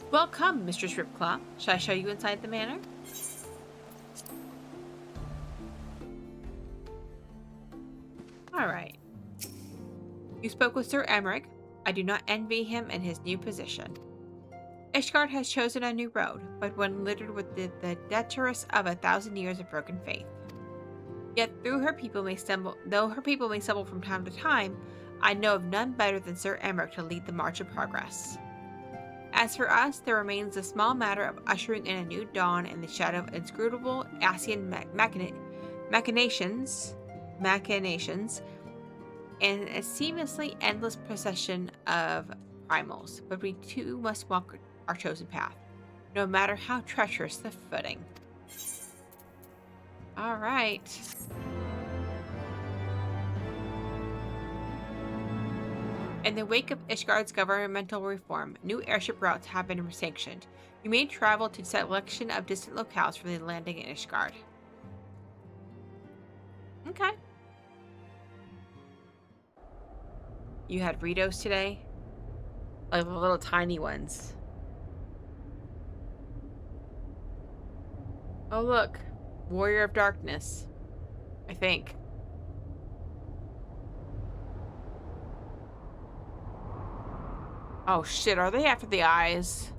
Welcome, Mistress Ripclaw. Shall I show you inside the manor? Alright. You spoke with Sir Emmerich. I do not envy him in his new position. Ishgard has chosen a new road, but one littered with the detritus of 1,000 years of broken faith. Yet though her people may stumble from time to time, I know of none better than Sir Emmerich to lead the march of progress. As for us, there remains the small matter of ushering in a new dawn in the shadow of inscrutable Asian machinations, and a seamlessly endless procession of primals, but we too must walk our chosen path, no matter how treacherous the footing. All right. In the wake of Ishgard's governmental reform, new airship routes have been sanctioned. You may travel to selection of distant locales for the landing in Ishgard. Okay. You had Ritos today? Like the little tiny ones. Oh look. Warrior of Darkness. I think. Oh shit, are they after the eyes?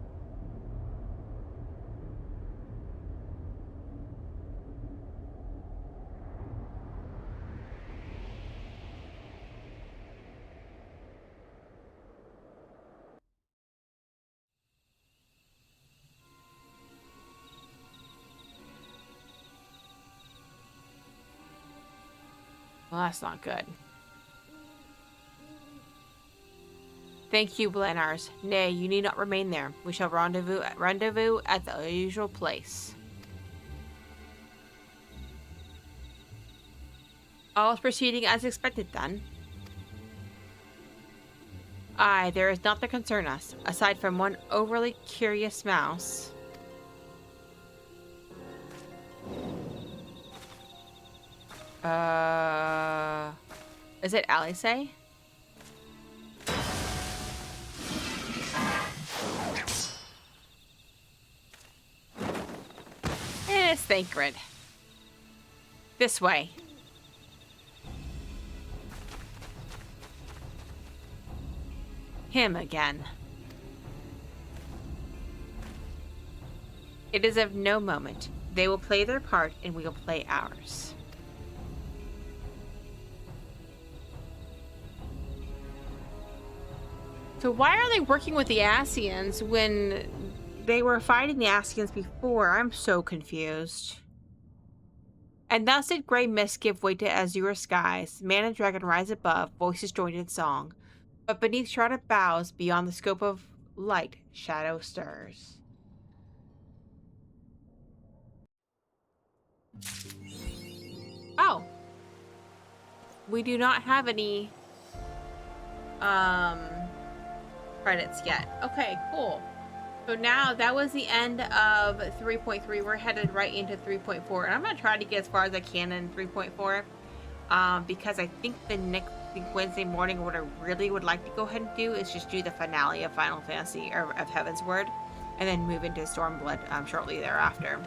Well, that's not good. Thank you, Blenars. Nay, you need not remain there. We shall rendezvous at the usual place. All is proceeding as expected, then. Aye, there is naught to concern us, aside from one overly curious mouse. Is it Alice? It's Thancred. This way. Him again. It is of no moment. They will play their part and we will play ours. So why are they working with the Ascians when they were fighting the Ascians before? I'm so confused. And thus did grey mist give way to azure skies. Man and dragon rise above, voices joined in song. But beneath shrouded boughs, beyond the scope of light, shadow stirs. Oh. We do not have any credits yet. Okay, cool. So now that was the end of 3.3. We're headed right into 3.4. And I'm going to try to get as far as I can in 3.4. Because I think the next Wednesday morning, what I really would like to go ahead and do is just do the finale of Final Fantasy, or of Heavensward, and then move into Stormblood shortly thereafter.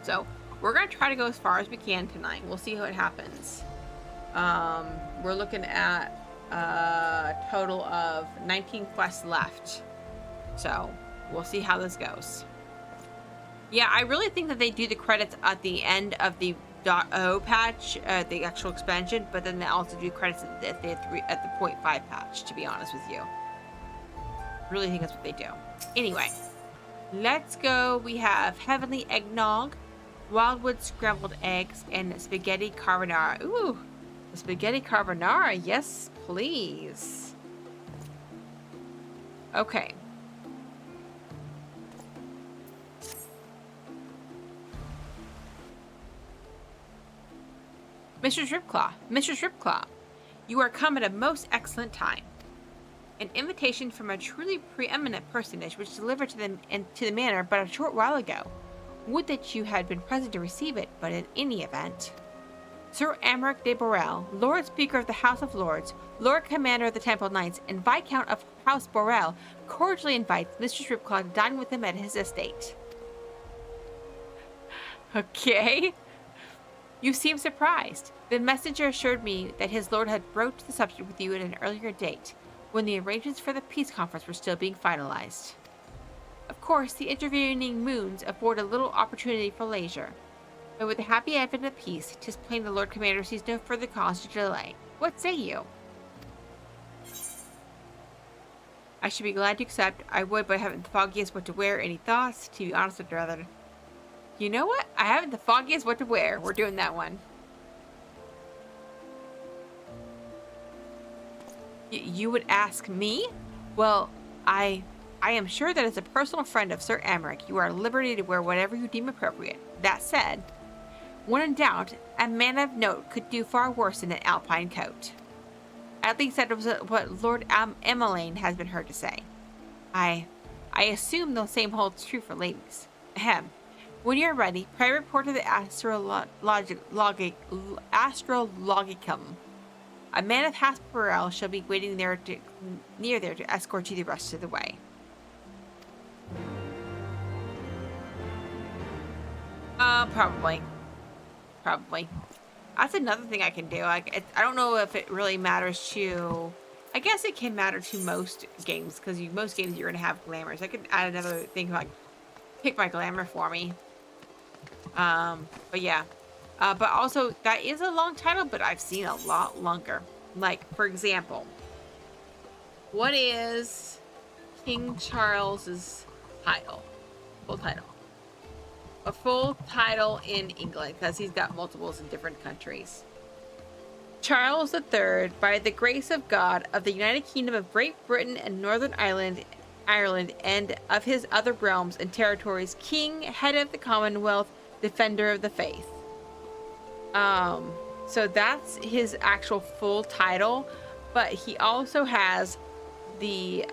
So we're going to try to go as far as we can tonight. We'll see what happens. We're looking at a total of 19 quests left. So we'll see how this goes. Yeah, I really think that they do the credits at the end of the .0 patch, the actual expansion, but then they also do credits at the 0.5 patch, to be honest with you. Really think that's what they do. Anyway, let's go. We have Heavenly Eggnog, Wildwood Scrambled Eggs, and Spaghetti Carbonara. Ooh, the Spaghetti Carbonara. Yes, please. Okay. Mr. Ripclaw, you are come at a most excellent time. An invitation from a truly preeminent personage which delivered to the manor but a short while ago. Would that you had been present to receive it, but in any event. Sir Amric de Borel, Lord Speaker of the House of Lords, Lord Commander of the Temple Knights, and Viscount of House Borel, cordially invites Mr. Ripclaw to dine with him at his estate. Okay. You seem surprised. The messenger assured me that his lord had broached the subject with you at an earlier date, when the arrangements for the peace conference were still being finalized. Of course, the intervening moons afford a little opportunity for leisure, but with the happy advent of peace, 'tis plain the Lord Commander sees no further cause to delay. What say you? I should be glad to accept. I would, but I haven't the foggiest what to wear. Any thoughts? To be honest, I'd rather... You know what? I haven't the foggiest what to wear. We're doing that one. You would ask me? Well, I am sure that as a personal friend of Sir Amric, you are at liberty to wear whatever you deem appropriate. That said, when in doubt, a man of note could do far worse than an alpine coat. At least that was what Lord Emmeline has been heard to say. I assume the same holds true for ladies. Ahem. When you're ready, pray report to the Astrologicum. A man of Hasperel shall be waiting near there to escort you the rest of the way. Probably. That's another thing I can do. I don't know if it really matters to... I guess it can matter to most games, because most games you're going to have glamours. I could add another thing like pick my glamour for me. But yeah. But also, that is a long title, but I've seen a lot longer. Like, for example, what is King Charles's title? Full title. A full title in England, because he's got multiples in different countries. Charles III, by the grace of God, of the United Kingdom of Great Britain and Northern Ireland, and of his other realms and territories, King, head of the Commonwealth, defender of the faith. So that's his actual full title, but he also has the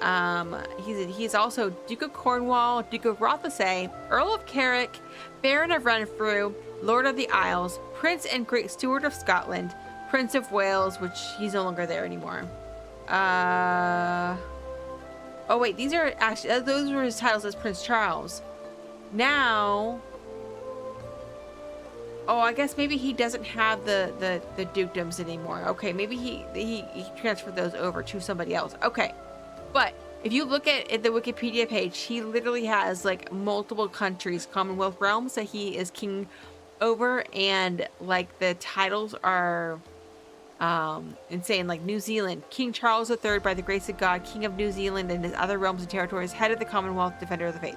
he's also Duke of Cornwall, Duke of Rothesay, Earl of Carrick, Baron of Renfrew, Lord of the Isles, Prince and Great Steward of Scotland, Prince of Wales, which he's no longer there anymore. Oh wait, these are actually those were his titles as Prince Charles. Now, oh, I guess maybe he doesn't have the dukedoms anymore. Okay, maybe he transferred those over to somebody else. Okay, but if you look at the Wikipedia page, he literally has like multiple countries, Commonwealth realms that he is king over, and like the titles are insane. Like New Zealand, King Charles III, by the grace of God, King of New Zealand and his other realms and territories, head of the Commonwealth, defender of the faith.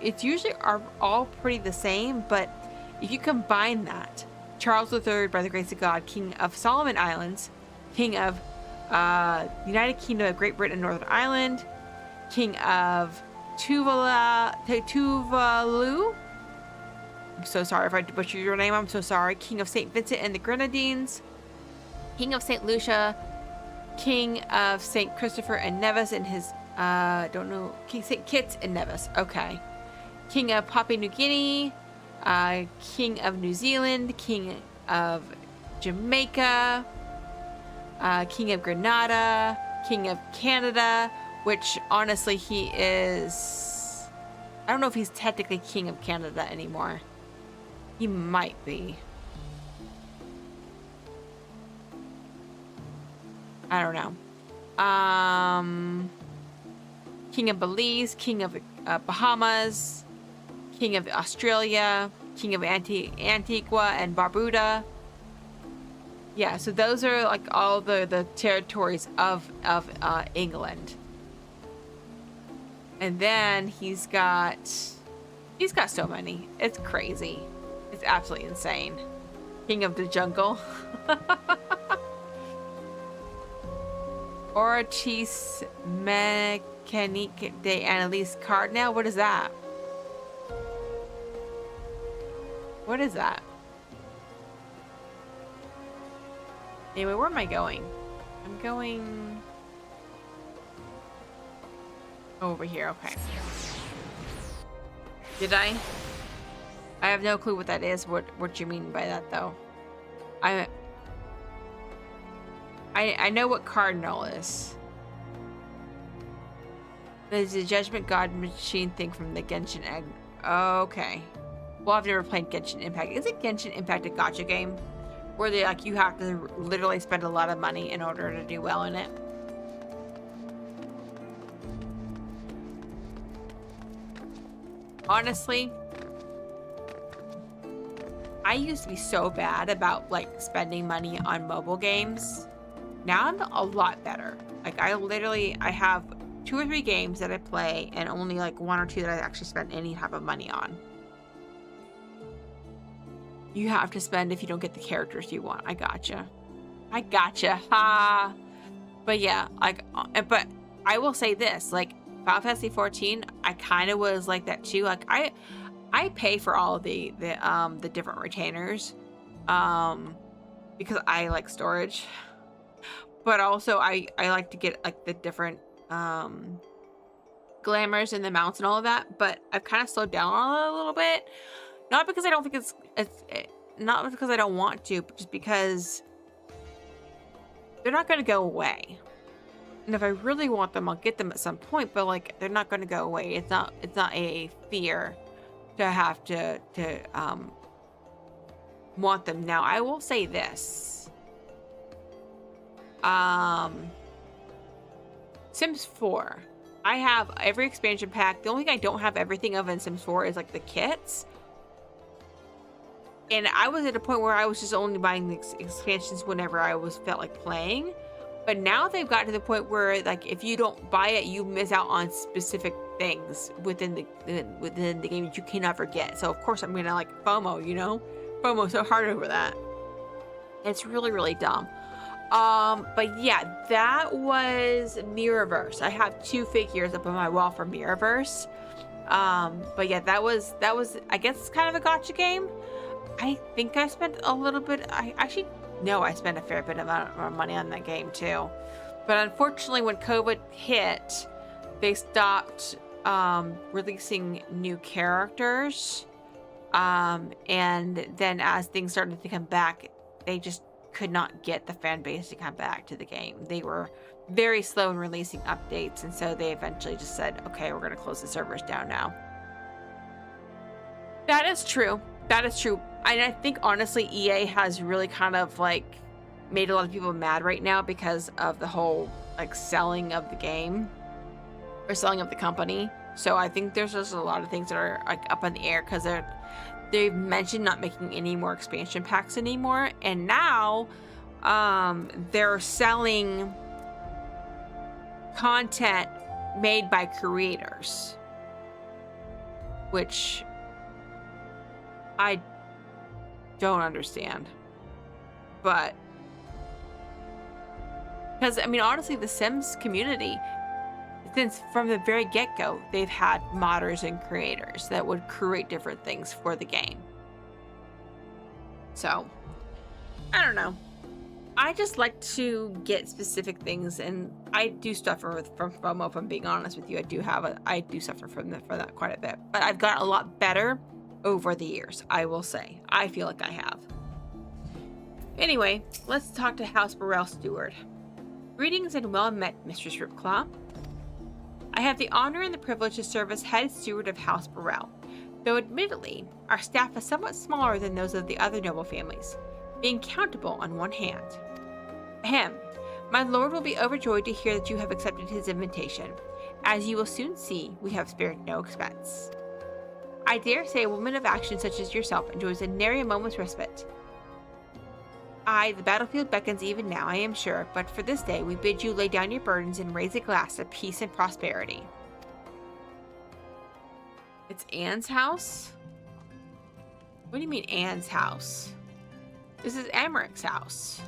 It's usually are all pretty the same, but if you combine that, Charles III, by the grace of God, King of Solomon Islands, King of United Kingdom of Great Britain and Northern Ireland, King of Tuvalu. I'm so sorry if I butchered your name. I'm so sorry. King of St. Vincent and the Grenadines, King of St. Lucia, King of St. Christopher and Nevis and his, don't know, King St. Kitts and Nevis. Okay. King of Papua New Guinea, King of New Zealand, King of Jamaica, King of Grenada, King of Canada, which honestly he is, I don't know if he's technically King of Canada anymore. He might be. I don't know. King of Belize, King of Bahamas, King of Australia, King of Antigua and Barbuda. Yeah, so those are like all the territories of England. And then he's got so many. It's crazy. It's absolutely insane. King of the Jungle. Ortiz Mecanique de Annalise Cardinal. What is that? What is that? Anyway, where am I going? I'm going over here. Okay. Did I? I have no clue what that is. What you mean by that, though? I know what Cardinal is. There's a Judgment God machine thing from the Genshin Egg. Okay. Well, I've never played Genshin Impact. Isn't Genshin Impact a gacha game? Where they like you have to literally spend a lot of money in order to do well in it? Honestly, I used to be so bad about like spending money on mobile games. Now I'm a lot better. Like I have 2 or 3 games that I play and only like 1 or 2 that I actually spend any type of money on. You have to spend if you don't get the characters you want. I gotcha. Ha. But yeah, like, but I will say this, like Final Fantasy XIV, I kind of was like that too. Like I pay for all the different retainers, because I like storage. But also I like to get like the different glamours and the mounts and all of that. But I've kind of slowed down on it a little bit. Not because I don't think it's not because I don't want to, but just because they're not going to go away. And if I really want them, I'll get them at some point. But like, they're not going to go away. It's not a fear to have to want them. Now, I will say this. Sims 4. I have every expansion pack. The only thing I don't have everything of in Sims 4 is like the kits. And I was at a point where I was just only buying the expansions whenever I felt like playing. But now they've got to the point where like if you don't buy it, you miss out on specific things within the game that you can never get. So of course I'm gonna like FOMO, you know? FOMO so hard over that. It's really, really dumb. But yeah, that was Mirrorverse. I have 2 figures up on my wall for Mirrorverse. But yeah, that was, I guess, kind of a gotcha game. I think I spent a little bit, I actually know I spent a fair bit of money on that game too. But unfortunately, when COVID hit, they stopped releasing new characters. And then as things started to come back, they just could not get the fan base to come back to the game. They were very slow in releasing updates, and so they eventually just said, okay, we're going to close the servers down now. That is true. That is true. And I think, honestly, EA has really kind of, like, made a lot of people mad right now because of the whole, like, selling of the game, or selling of the company. So I think there's just a lot of things that are, like, up in the air because they've mentioned not making any more expansion packs anymore, and now they're selling content made by creators, which I don't understand. But because, I mean, honestly, the Sims community, since from the very get-go, they've had modders and creators that would create different things for the game. So, I don't know. I just like to get specific things, and I do suffer from FOMO, if I'm being honest with you. I do suffer from that quite a bit. But I've gotten a lot better over the years, I will say. I feel like I have. Anyway, let's talk to House Burrell Steward. Greetings and well met, Mistress Ripclaw. I have the honor and the privilege to serve as head steward of House Burrell, though admittedly, our staff is somewhat smaller than those of the other noble families, being countable on one hand. Ahem. My lord will be overjoyed to hear that you have accepted his invitation. As you will soon see, we have spared no expense. I dare say a woman of action such as yourself enjoys a nary a moment's respite. Aye, the battlefield beckons even now, I am sure, but for this day we bid you lay down your burdens and raise a glass of peace and prosperity. It's Anne's house? What do you mean Anne's house? This is Emmeric's house.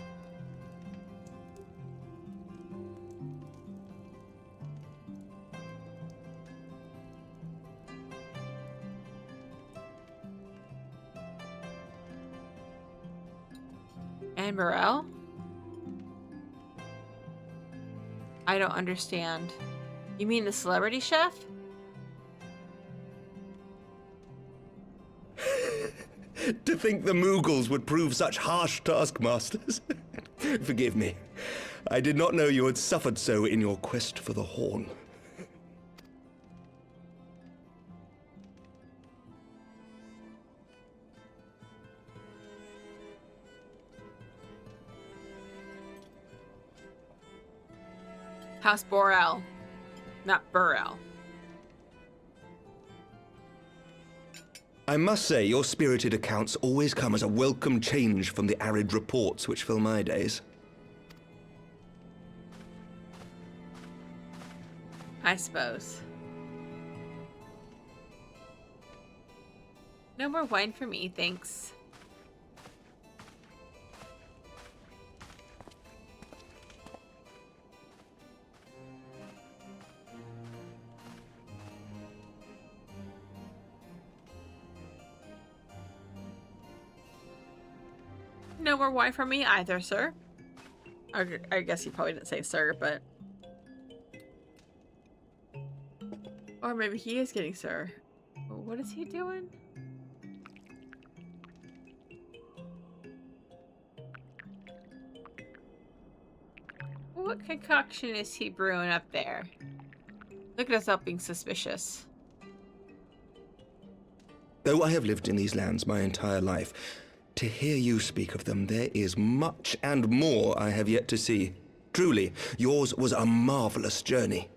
Anne Burrell? I don't understand. You mean the celebrity chef? To think the Moogles would prove such harsh taskmasters. Forgive me. I did not know you had suffered so in your quest for the horn. House Burrell, not Burrell. I must say, your spirited accounts always come as a welcome change from the arid reports which fill my days. I suppose. No more wine for me, thanks. No more wine for me either, sir. I guess he probably didn't say sir, but... Or maybe he is getting sir. What is he doing? What concoction is he brewing up there? Look at us all being suspicious. Though I have lived in these lands my entire life, to hear you speak of them, there is much and more I have yet to see. Truly, yours was a marvelous journey.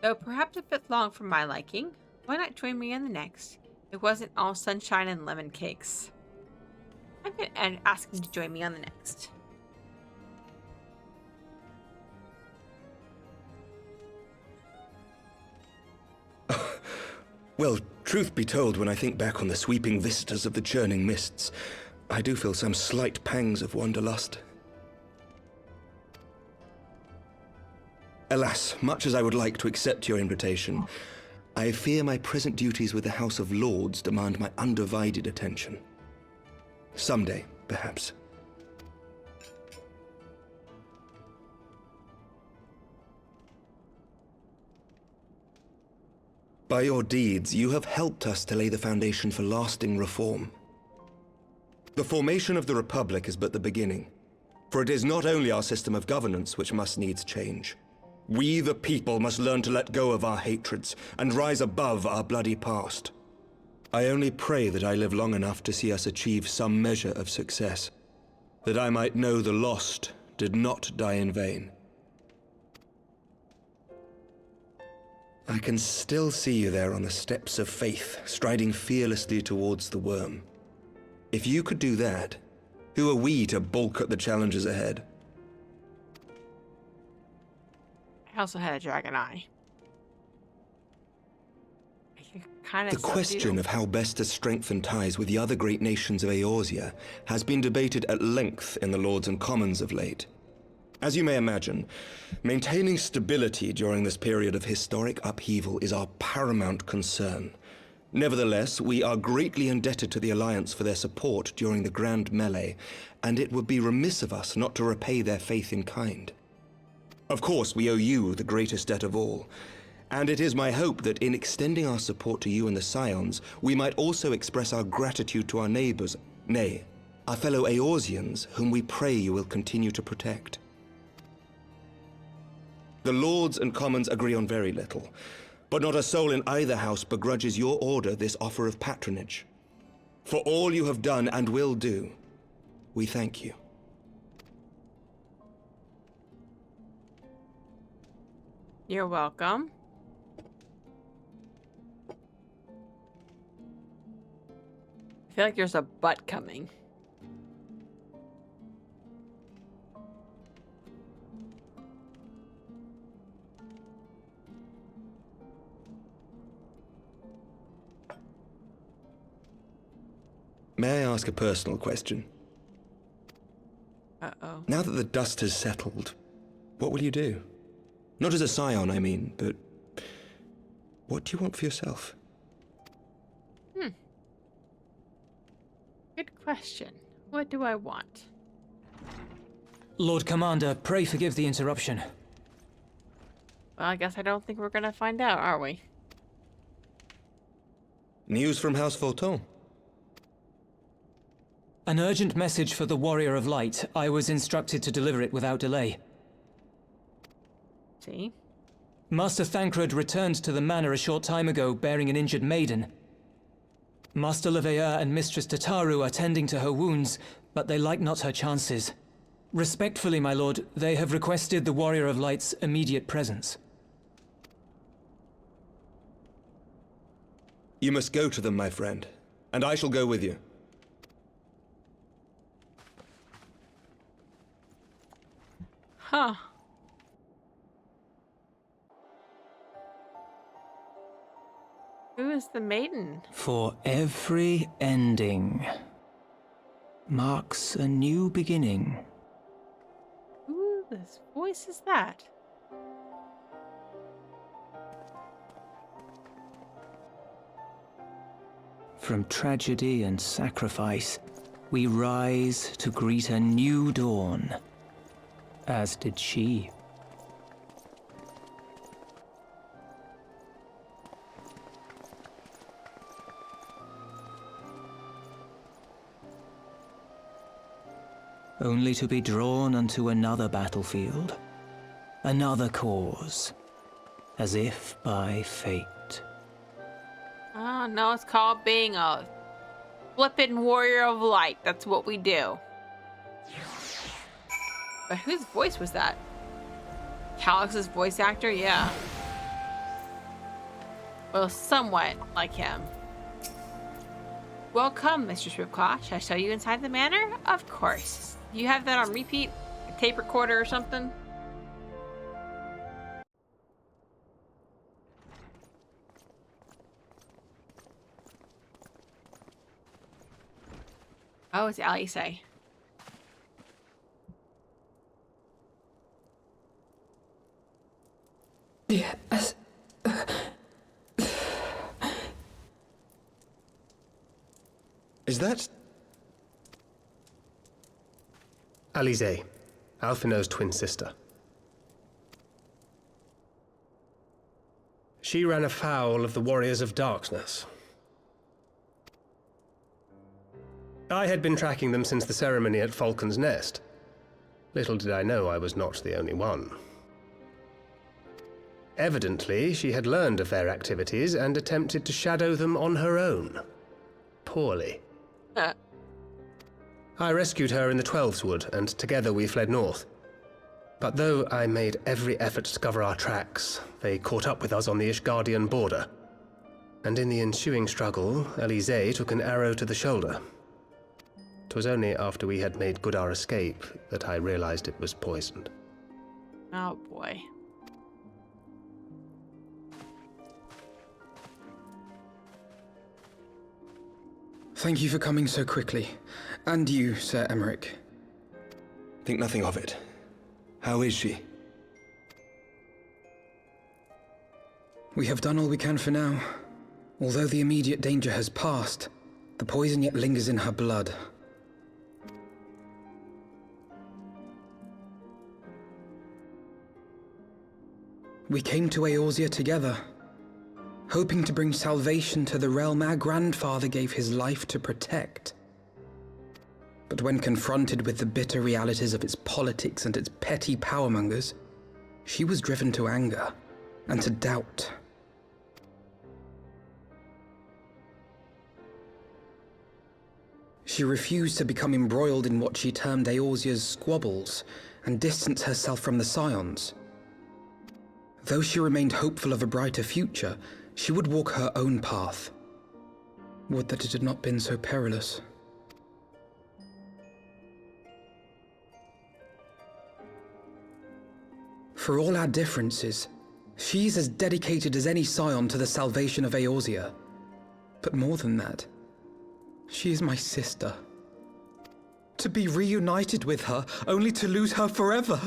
Though perhaps a bit long for my liking, why not join me on the next? It wasn't all sunshine and lemon cakes. I'm going to ask him to join me on the next. Well, truth be told, when I think back on the sweeping vistas of the churning mists, I do feel some slight pangs of wanderlust. Alas, much as I would like to accept your invitation, I fear my present duties with the House of Lords demand my undivided attention. Someday, perhaps. By your deeds, you have helped us to lay the foundation for lasting reform. The formation of the Republic is but the beginning, for it is not only our system of governance which must needs change. We, the people, must learn to let go of our hatreds and rise above our bloody past. I only pray that I live long enough to see us achieve some measure of success, that I might know the lost did not die in vain. I can still see you there on the steps of faith, striding fearlessly towards the worm. If you could do that, who are we to balk at the challenges ahead? I also had a dragon eye. The question of how best to strengthen ties with the other great nations of Eorzea has been debated at length in the Lords and Commons of late. As you may imagine, maintaining stability during this period of historic upheaval is our paramount concern. Nevertheless, we are greatly indebted to the Alliance for their support during the Grand Melee, and it would be remiss of us not to repay their faith in kind. Of course, we owe you the greatest debt of all, and it is my hope that in extending our support to you and the Scions, we might also express our gratitude to our neighbors, nay, our fellow Eorzeans, whom we pray you will continue to protect. The Lords and Commons agree on very little, but not a soul in either house begrudges your order this offer of patronage. For all you have done and will do, we thank you. You're welcome. I feel like there's a butt coming. May I ask a personal question? Uh-oh. Now that the dust has settled, what will you do? Not as a scion, I mean, but what do you want for yourself? Good question. What do I want? Lord Commander, pray forgive the interruption. Well, I guess I don't think we're gonna find out, are we? News from House Fulton? An urgent message for the Warrior of Light. I was instructed to deliver it without delay. See? Master Thancred returned to the manor a short time ago, bearing an injured maiden. Master Leveilleur and Mistress Tataru are tending to her wounds, but they like not her chances. Respectfully, my lord, they have requested the Warrior of Light's immediate presence. You must go to them, my friend, and I shall go with you. Huh. Who is the maiden? For every ending marks a new beginning. Whose voice is that? From tragedy and sacrifice, we rise to greet a new dawn, as did she. Only to be drawn unto another battlefield, another cause, as if by fate. Oh, no, it's called being a flippin' warrior of light. That's what we do. But whose voice was that? Calix's voice actor? Yeah. Well, somewhat like him. Welcome, Mr. Swiftclaw. Should I show you inside the manor? Of course. You have that on repeat? A tape recorder or something? Oh, it's Alice. Yes. Is that... Alize, Alphinaud's twin sister. She ran afoul of the Warriors of Darkness. I had been tracking them since the ceremony at Falcon's Nest. Little did I know I was not the only one. Evidently, she had learned of their activities and attempted to shadow them on her own. Poorly. I rescued her in the Twelveswood, and together we fled north. But though I made every effort to cover our tracks, they caught up with us on the Ishgardian border. And in the ensuing struggle, Alize took an arrow to the shoulder. 'Twas only after we had made good our escape that I realized it was poisoned. Oh boy. Thank you for coming so quickly. And you, Sir Emmerich. Think nothing of it. How is she? We have done all we can for now. Although the immediate danger has passed, the poison yet lingers in her blood. We came to Eorzea together, hoping to bring salvation to the realm our grandfather gave his life to protect. But when confronted with the bitter realities of its politics and its petty powermongers, she was driven to anger and to doubt. She refused to become embroiled in what she termed Eorzea's squabbles and distance herself from the Scions. Though she remained hopeful of a brighter future, she would walk her own path. Would that it had not been so perilous. For all our differences, she's as dedicated as any Scion to the salvation of Eorzea. But more than that, she is my sister. To be reunited with her, only to lose her forever.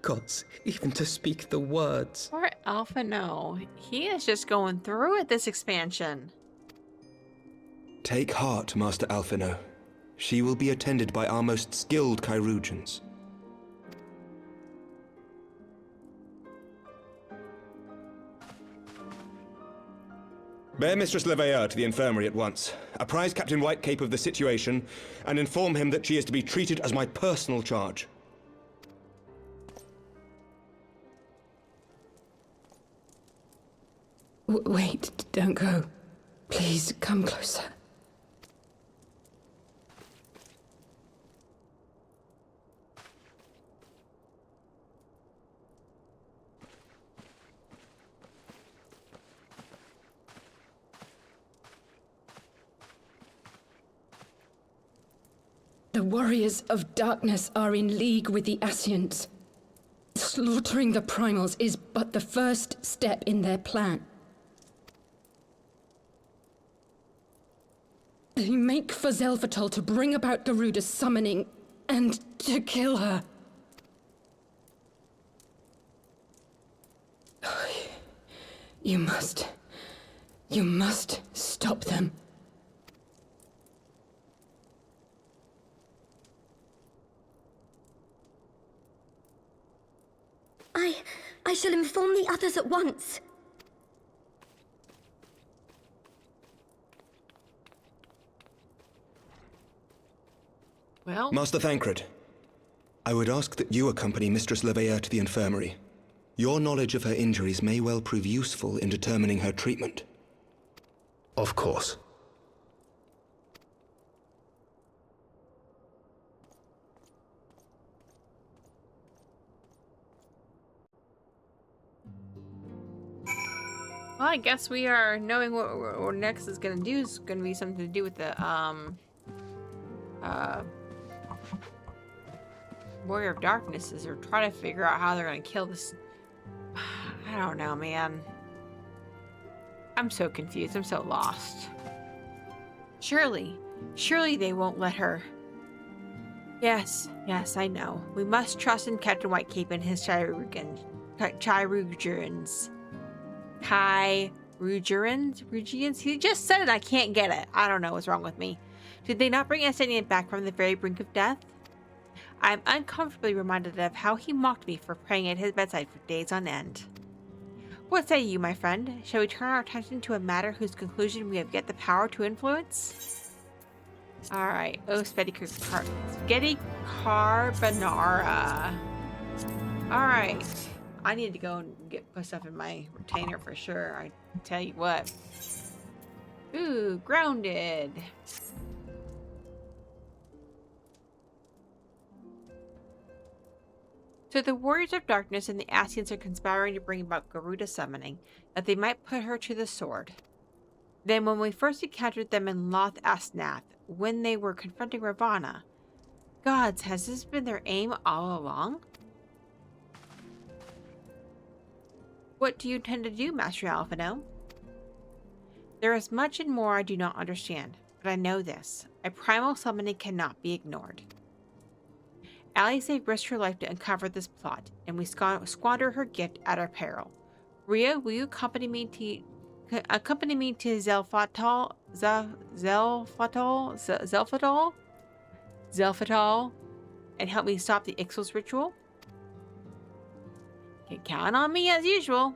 Gods, even to speak the words. Poor Alpha, no. He is just going through it this expansion. Take heart, Master Alphinaud. She will be attended by our most skilled Chirurgeons. Bear Mistress Leveilleur to the infirmary at once. Apprise Captain Whitecape of the situation, and inform him that she is to be treated as my personal charge. Wait, don't go. Please, come closer. The Warriors of Darkness are in league with the Ascients. Slaughtering the Primals is but the first step in their plan. They make for Zelvatol to bring about Garuda's summoning and to kill her. You must stop them. I shall inform the others at once. Well, Master Thancred, I would ask that you accompany Mistress Leveilleur to the infirmary. Your knowledge of her injuries may well prove useful in determining her treatment. Of course. well, I guess we are knowing what next is going to do is going to be something to do with the Warrior of Darknesses, or try to figure out how they're going to kill this. I don't know, man. I'm so confused. I'm so lost. Surely they won't let her. Yes, I know. We must trust in Captain Whitecape and his Chirurgians. Chirurgians? He just said it, I can't get it. I don't know what's wrong with me. Did they not bring Estinian back from the very brink of death? I am uncomfortably reminded of how he mocked me for praying at his bedside for days on end. What say you, my friend? Shall we turn our attention to a matter whose conclusion we have yet the power to influence? Alright. Oh, spaghetti carbonara. Alright. I need to go and put stuff in my retainer for sure. I tell you what. Ooh, grounded. So the Warriors of Darkness and the Ascians are conspiring to bring about Garuda's summoning, that they might put her to the sword. Then when we first encountered them in Loth Asnath, when they were confronting Ravana, gods, has this been their aim all along? What do you intend to do, Master Alphino? There is much and more I do not understand, but I know this. A primal summoning cannot be ignored. Alice risked her life to uncover this plot, and we squander her gift at our peril. Rhea, will you accompany me to Zelfatal, and help me stop the Ixal's ritual? You can count on me as usual.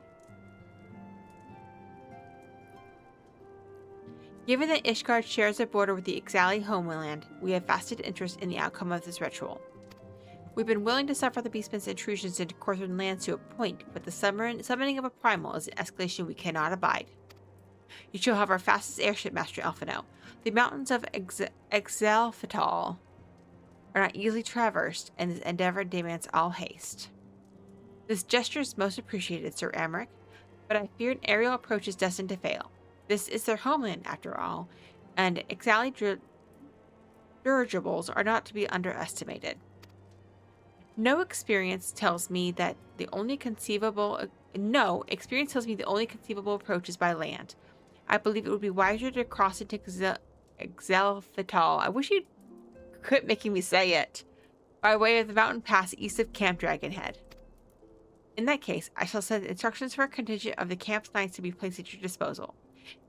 Given that Ishgard shares a border with the Ixali homeland, we have vested interest in the outcome of this ritual. We've been willing to suffer the Beastman's intrusions into Corthran lands to a point, but the summoning of a primal is an escalation we cannot abide. You shall have our fastest airship, Master Alphino. The mountains of Exalfatal are not easily traversed, and this endeavor demands all haste. This gesture is most appreciated, Sir Amric, but I fear an aerial approach is destined to fail. This is their homeland, after all, and Ixali dirigibles are not to be underestimated. No experience tells me the only conceivable approach is by land. I believe it would be wiser to cross into Exalfatal. I wish you'd quit making me say it. By way of the mountain pass east of Camp Dragonhead. In that case, I shall send instructions for a contingent of the camp's knights to be placed at your disposal.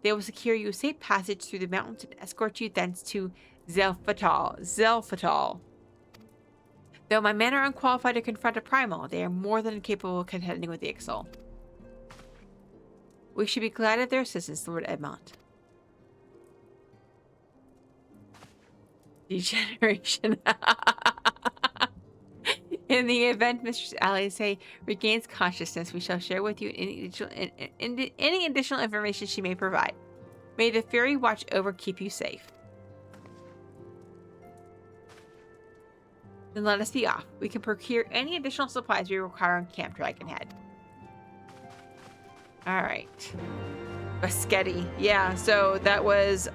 They will secure you a safe passage through the mountains and escort you thence to Zelfatal. Though my men are unqualified to confront a primal, they are more than capable of contending with the Ixal. We should be glad of their assistance, Lord Edmont. Degeneration. In the event Mistress Alice regains consciousness, we shall share with you any additional information she may provide. May the Fairy watch over keep you safe. Then let us be off. We can procure any additional supplies we require on Camp Dragonhead. Alright. Baschetti. Yeah, so that was, the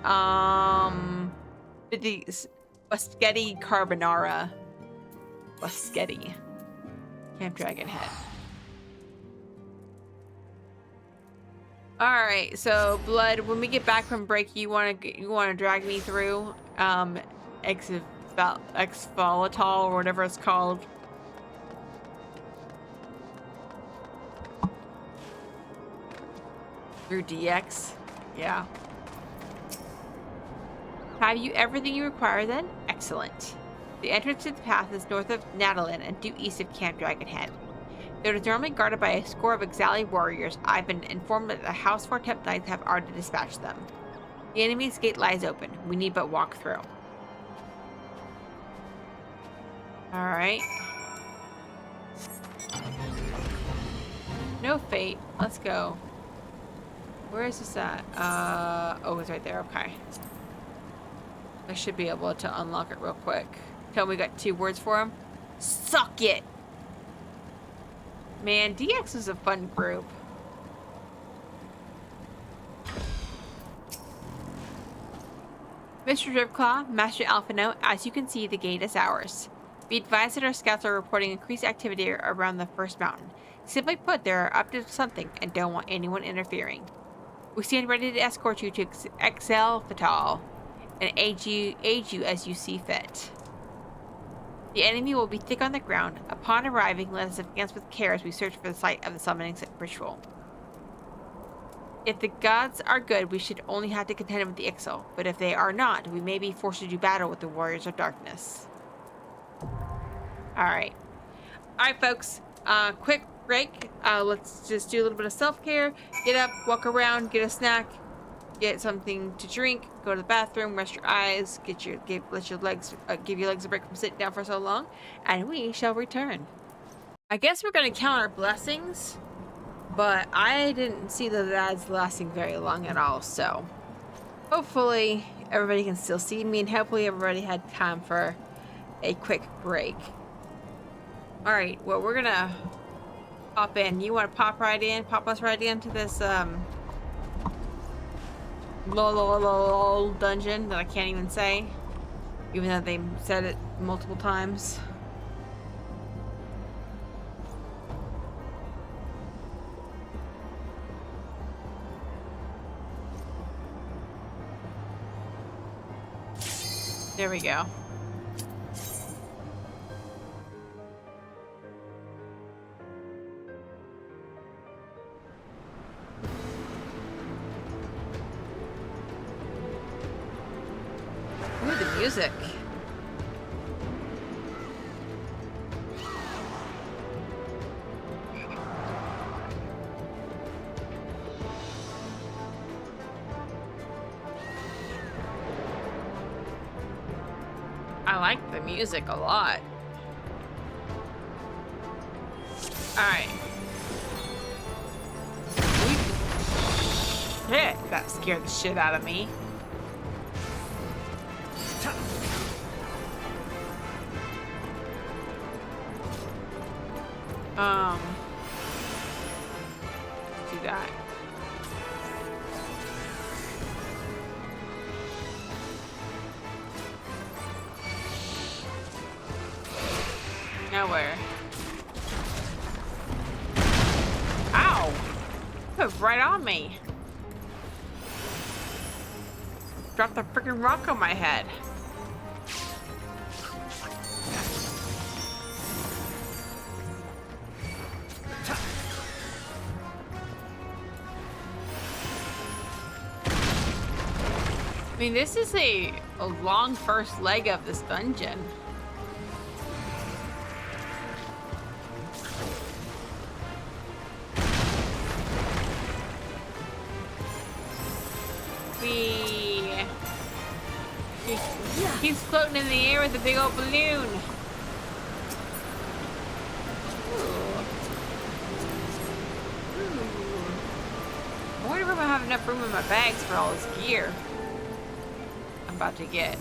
Baschetti Carbonara. Baschetti. Camp Dragonhead. Alright, so Blood, when we get back from break, you wanna drag me through Exfolital or whatever it's called. Through DX. Yeah. Have you everything you require then? Excellent. The entrance to the path is north of Nadalin and due east of Camp Dragonhead. Though it is normally guarded by a score of Ixali warriors, I've been informed that the House Fortemp Knights have already dispatched them. The enemy's gate lies open. We need but walk through. Alright. No fate. Let's go. Where is this at? Oh, it's right there. Okay. I should be able to unlock it real quick. Tell me we got 2 words for him. Suck it! Man, DX is a fun group. Mr. Dripclaw, Master Alphino, as you can see, the gate is ours. Be advised that our scouts are reporting increased activity around the first mountain. Simply put, they are up to something and don't want anyone interfering. We stand ready to escort you to Exalfatal. and aid you as you see fit. The enemy will be thick on the ground. Upon arriving, let us advance with care as we search for the site of the summoning ritual. If the gods are good, we should only have to contend with the Ixal, but if they are not, we may be forced to do battle with the warriors of darkness. Alright. Alright, folks. Quick break. Let's just do a little bit of self-care. Get up, walk around, get a snack, get something to drink, go to the bathroom, rest your eyes, give your legs a break from sitting down for so long, and we shall return. I guess we're gonna count our blessings, but I didn't see the ads lasting very long at all, so hopefully everybody can still see me, and hopefully everybody had time for a quick break. Alright, well, we're gonna pop in. You want to pop us right into this dungeon that I can't even say, even though they said it multiple times. There we go. Ooh, the music. I like the music a lot. Alright. Shit, that scared the shit out of me. Do that. Nowhere. Ow! Put right on me. Dropped a freaking rock on my head. I mean, this is a long first leg of this dungeon. He's floating in the air with a big old balloon. I wonder if I have enough room in my bags for all this gear I'm about to get.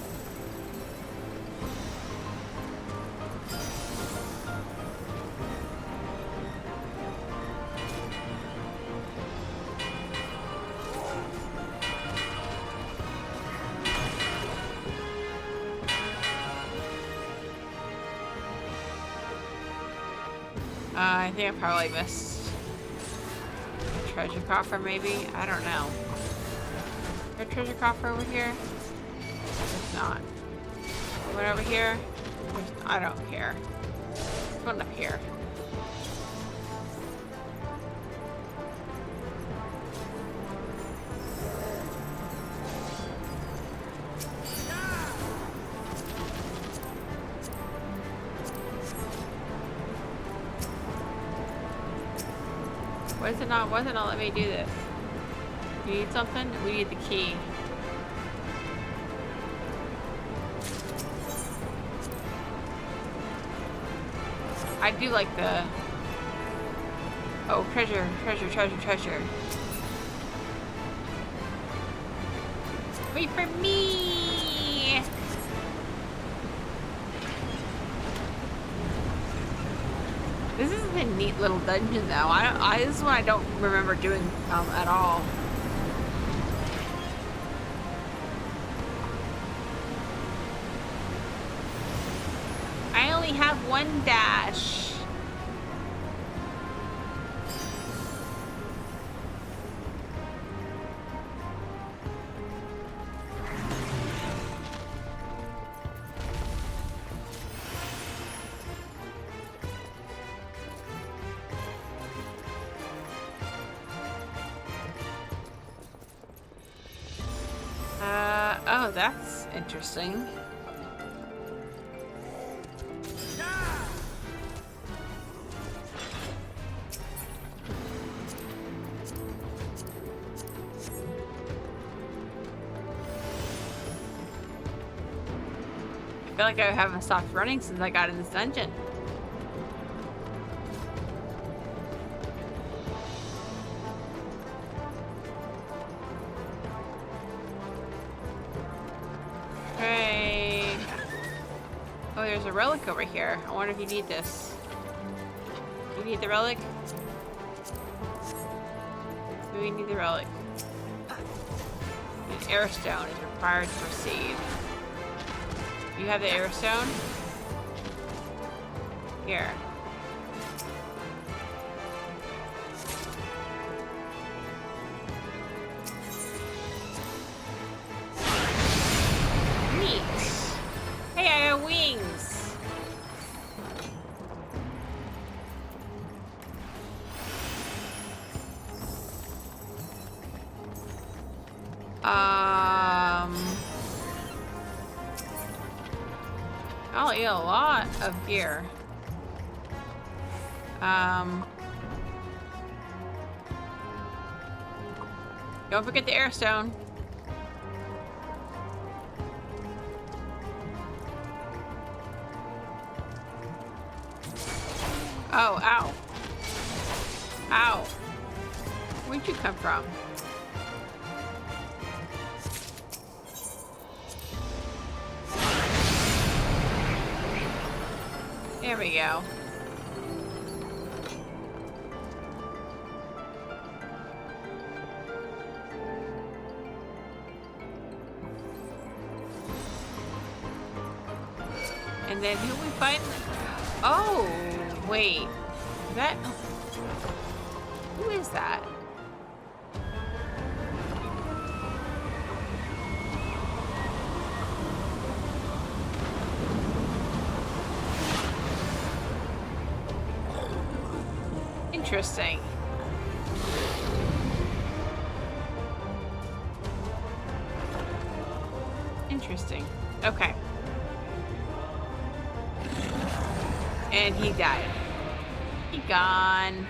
I think I probably missed a treasure coffer, maybe? I don't know. Is there a treasure coffer over here? There's not. What over here? I don't care. There's one up here. Why is it not let me do this? You need something? We need the key. I do like the... Oh, treasure. Wait for me! This is a neat little dungeon, though. This is one I don't remember doing at all. I only have one dash. Oh, that's interesting. I feel like I haven't stopped running since I got in this dungeon. Okay. Oh, there's a relic over here. I wonder if you need this. You need the relic? Do we need the relic? An air stone is required to proceed. You have the air stone? Here. Neat. Hey, I got wings. I'll eat a lot of gear. Don't forget the air stone. Oh, ow. Ow. Where'd you come from? There we go. And then who we fight? Oh, wait. That... Who is that? Interesting. Interesting. Okay. And he died. He gone.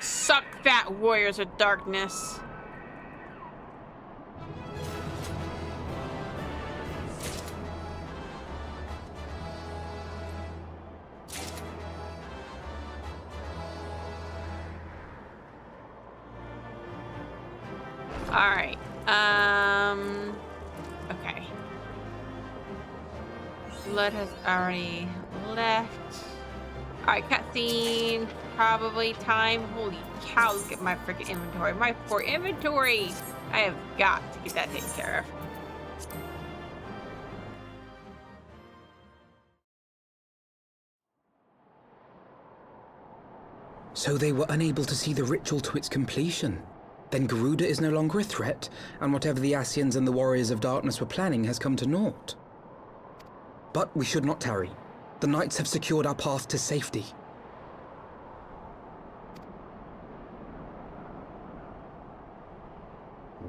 Suck that, warriors of darkness. All right. Okay. Blood has already left. All right, cutscene. Probably time. Holy cow! Look at my freaking inventory. My poor inventory. I have got to get that taken care of. So they were unable to see the ritual to its completion. Then Garuda is no longer a threat, and whatever the Ascians and the Warriors of Darkness were planning has come to naught. But we should not tarry. The knights have secured our path to safety.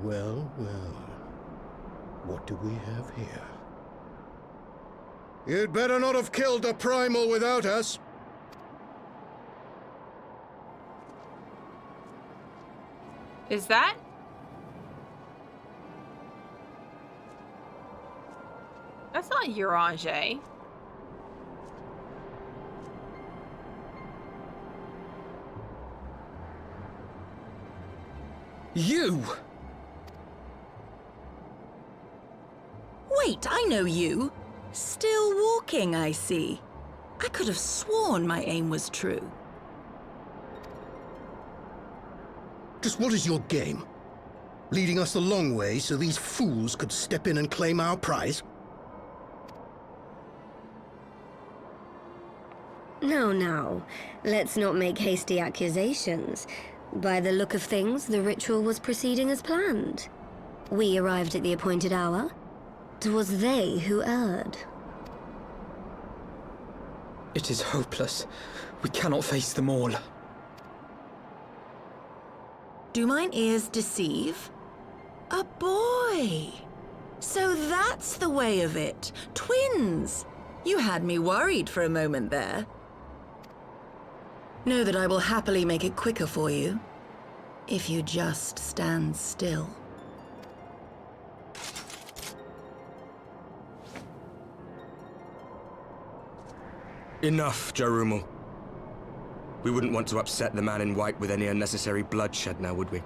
Well, well. What do we have here? You'd better not have killed the Primal without us. Is that? That's not Uranger. You! Wait, I know you. Still walking, I see. I could have sworn my aim was true. Just what is your game? Leading us the long way so these fools could step in and claim our prize? No. Let's not make hasty accusations. By the look of things, the ritual was proceeding as planned. We arrived at the appointed hour. 'Twas they who erred. It is hopeless. We cannot face them all. Do mine ears deceive? A boy! So that's the way of it. Twins! You had me worried for a moment there. Know that I will happily make it quicker for you, if you just stand still. Enough, Jarumul. We wouldn't want to upset the man in white with any unnecessary bloodshed now, would we?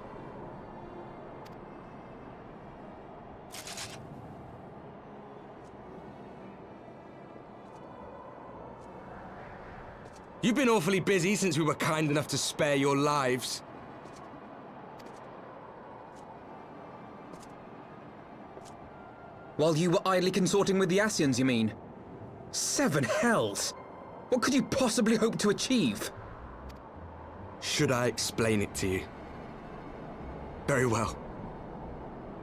You've been awfully busy since we were kind enough to spare your lives. While you were idly consorting with the Ascians, you mean? 7 hells! What could you possibly hope to achieve? Should I explain it to you? Very well.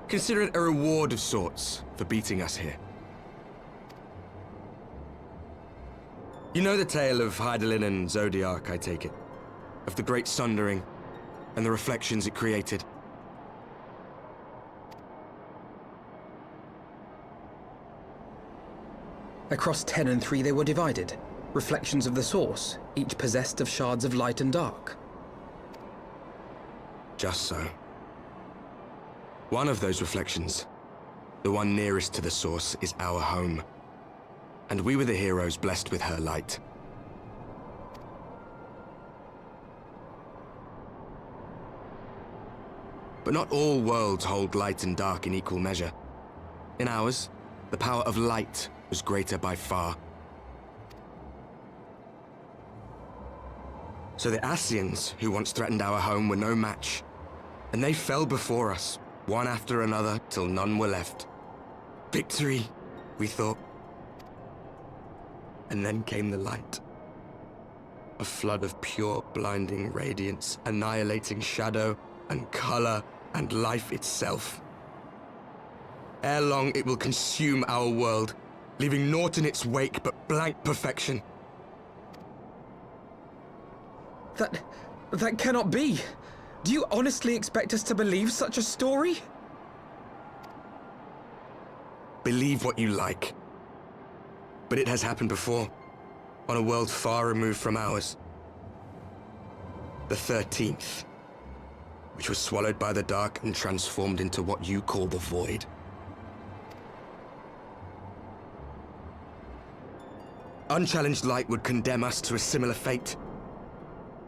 Consider it a reward of sorts for beating us here. You know the tale of Hydaelyn and Zodiac, I take it? Of the Great Sundering and the reflections it created? Across 10 and 3 they were divided. Reflections of the source, each possessed of shards of light and dark. Just so. One of those reflections, the one nearest to the source, is our home. And we were the heroes blessed with her light. But not all worlds hold light and dark in equal measure. In ours, the power of light was greater by far. So the Ascians, who once threatened our home, were no match. And they fell before us, one after another, till none were left. Victory, we thought. And then came the light. A flood of pure, blinding radiance, annihilating shadow and color and life itself. Ere long, it will consume our world, leaving naught in its wake but blank perfection. That cannot be. Do you honestly expect us to believe such a story? Believe what you like. But it has happened before, on a world far removed from ours. The 13th, which was swallowed by the dark and transformed into what you call the Void. Unchallenged light would condemn us to a similar fate.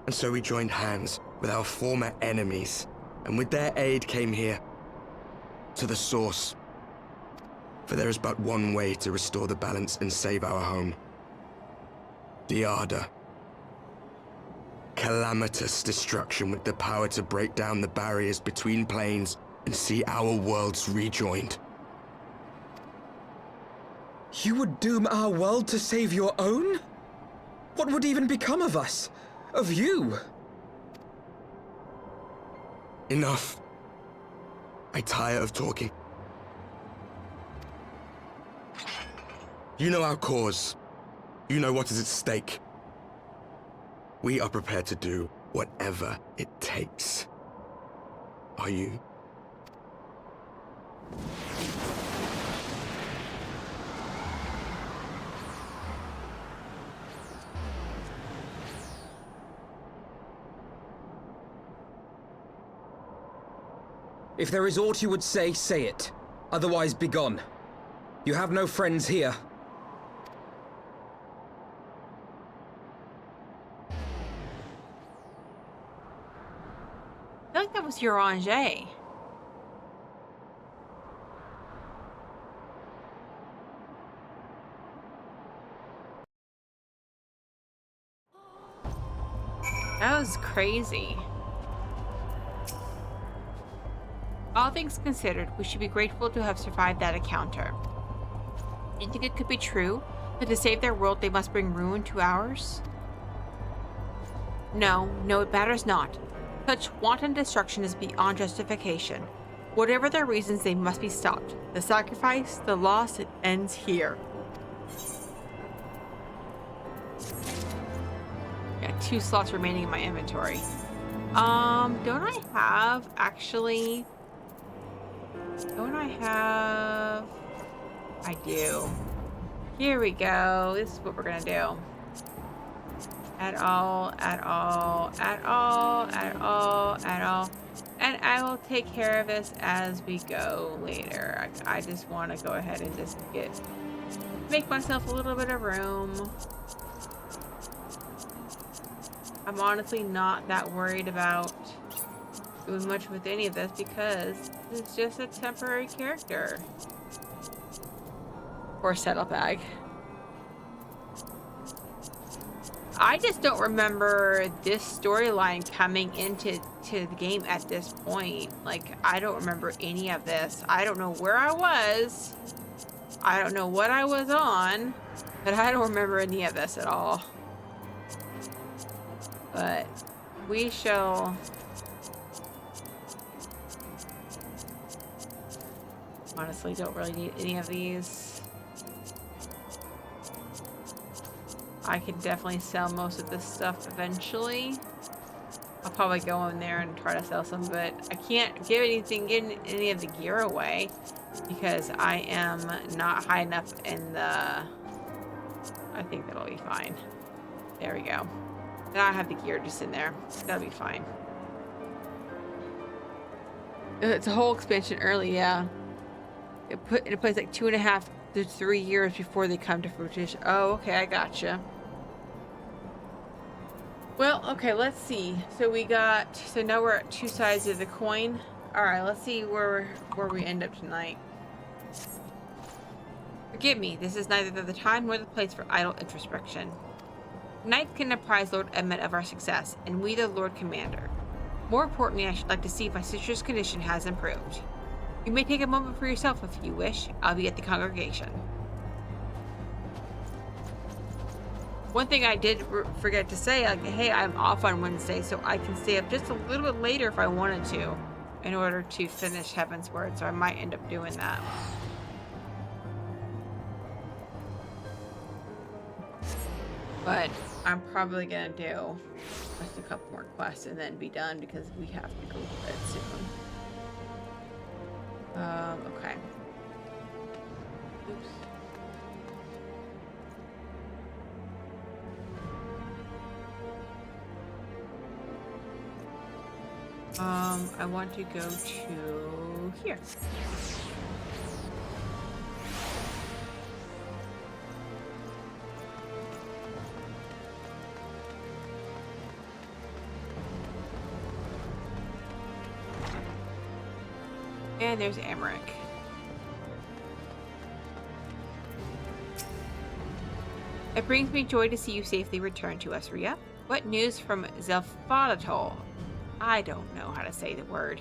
And so we joined hands with our former enemies, and with their aid came here, to the source. For there is but one way to restore the balance and save our home. The Ardor. Calamitous destruction with the power to break down the barriers between planes and see our worlds rejoined. You would doom our world to save your own? What would even become of us? Of you? Enough. I tire of talking. You know our cause. You know what is at stake. We are prepared to do whatever it takes. Are you? If there is aught you would say, say it. Otherwise, begone. You have no friends here. I feel like that was your Angers. That was crazy. All things considered, we should be grateful to have survived that encounter. Do you think it could be true that to save their world they must bring ruin to ours? No, it matters not. Such wanton destruction is beyond justification. Whatever their reasons, they must be stopped. The sacrifice, the loss, it ends here. Yeah, 2 slots remaining in my inventory. Don't I have, actually... Don't I have... I do. Here we go. This is what we're gonna do. At all. And I will take care of this as we go later. I just want to go ahead and just make myself a little bit of room. I'm honestly not that worried about doing much with any of this because it's just a temporary character. Or saddlebag. I just don't remember this storyline coming into the game at this point. Like, I don't remember any of this. I don't know where I was. I don't know what I was on. But I don't remember any of this at all. But we shall... Honestly, don't really need any of these. I can definitely sell most of this stuff eventually. I'll probably go in there and try to sell some, but I can't give any of the gear away because I am not high enough in the... I think that'll be fine. There we go. Now I have the gear just in there. That'll be fine. It's a whole expansion early, yeah. It plays like 2.5 to 3 years before they come to fruition. Oh, okay, I gotcha. Well, okay, let's see. So now we're at two sides of the coin. Alright, let's see where we end up tonight. Forgive me, this is neither the time nor the place for idle introspection. Tonight can apprise Lord Edmund of our success, and we the Lord Commander. More importantly, I should like to see if my sister's condition has improved. You may take a moment for yourself if you wish. I'll be at the congregation. One thing I did forget to say, like, hey, I'm off on Wednesday, so I can stay up just a little bit later if I wanted to, in order to finish Heavensward, so I might end up doing that. But I'm probably gonna do just a couple more quests and then be done because we have to go to bed soon. Okay. Oops. I want to go to here. And there's Amric. It brings me joy to see you safely return to us, Rhea. What news from Zelfadatol? I don't know how to say the word.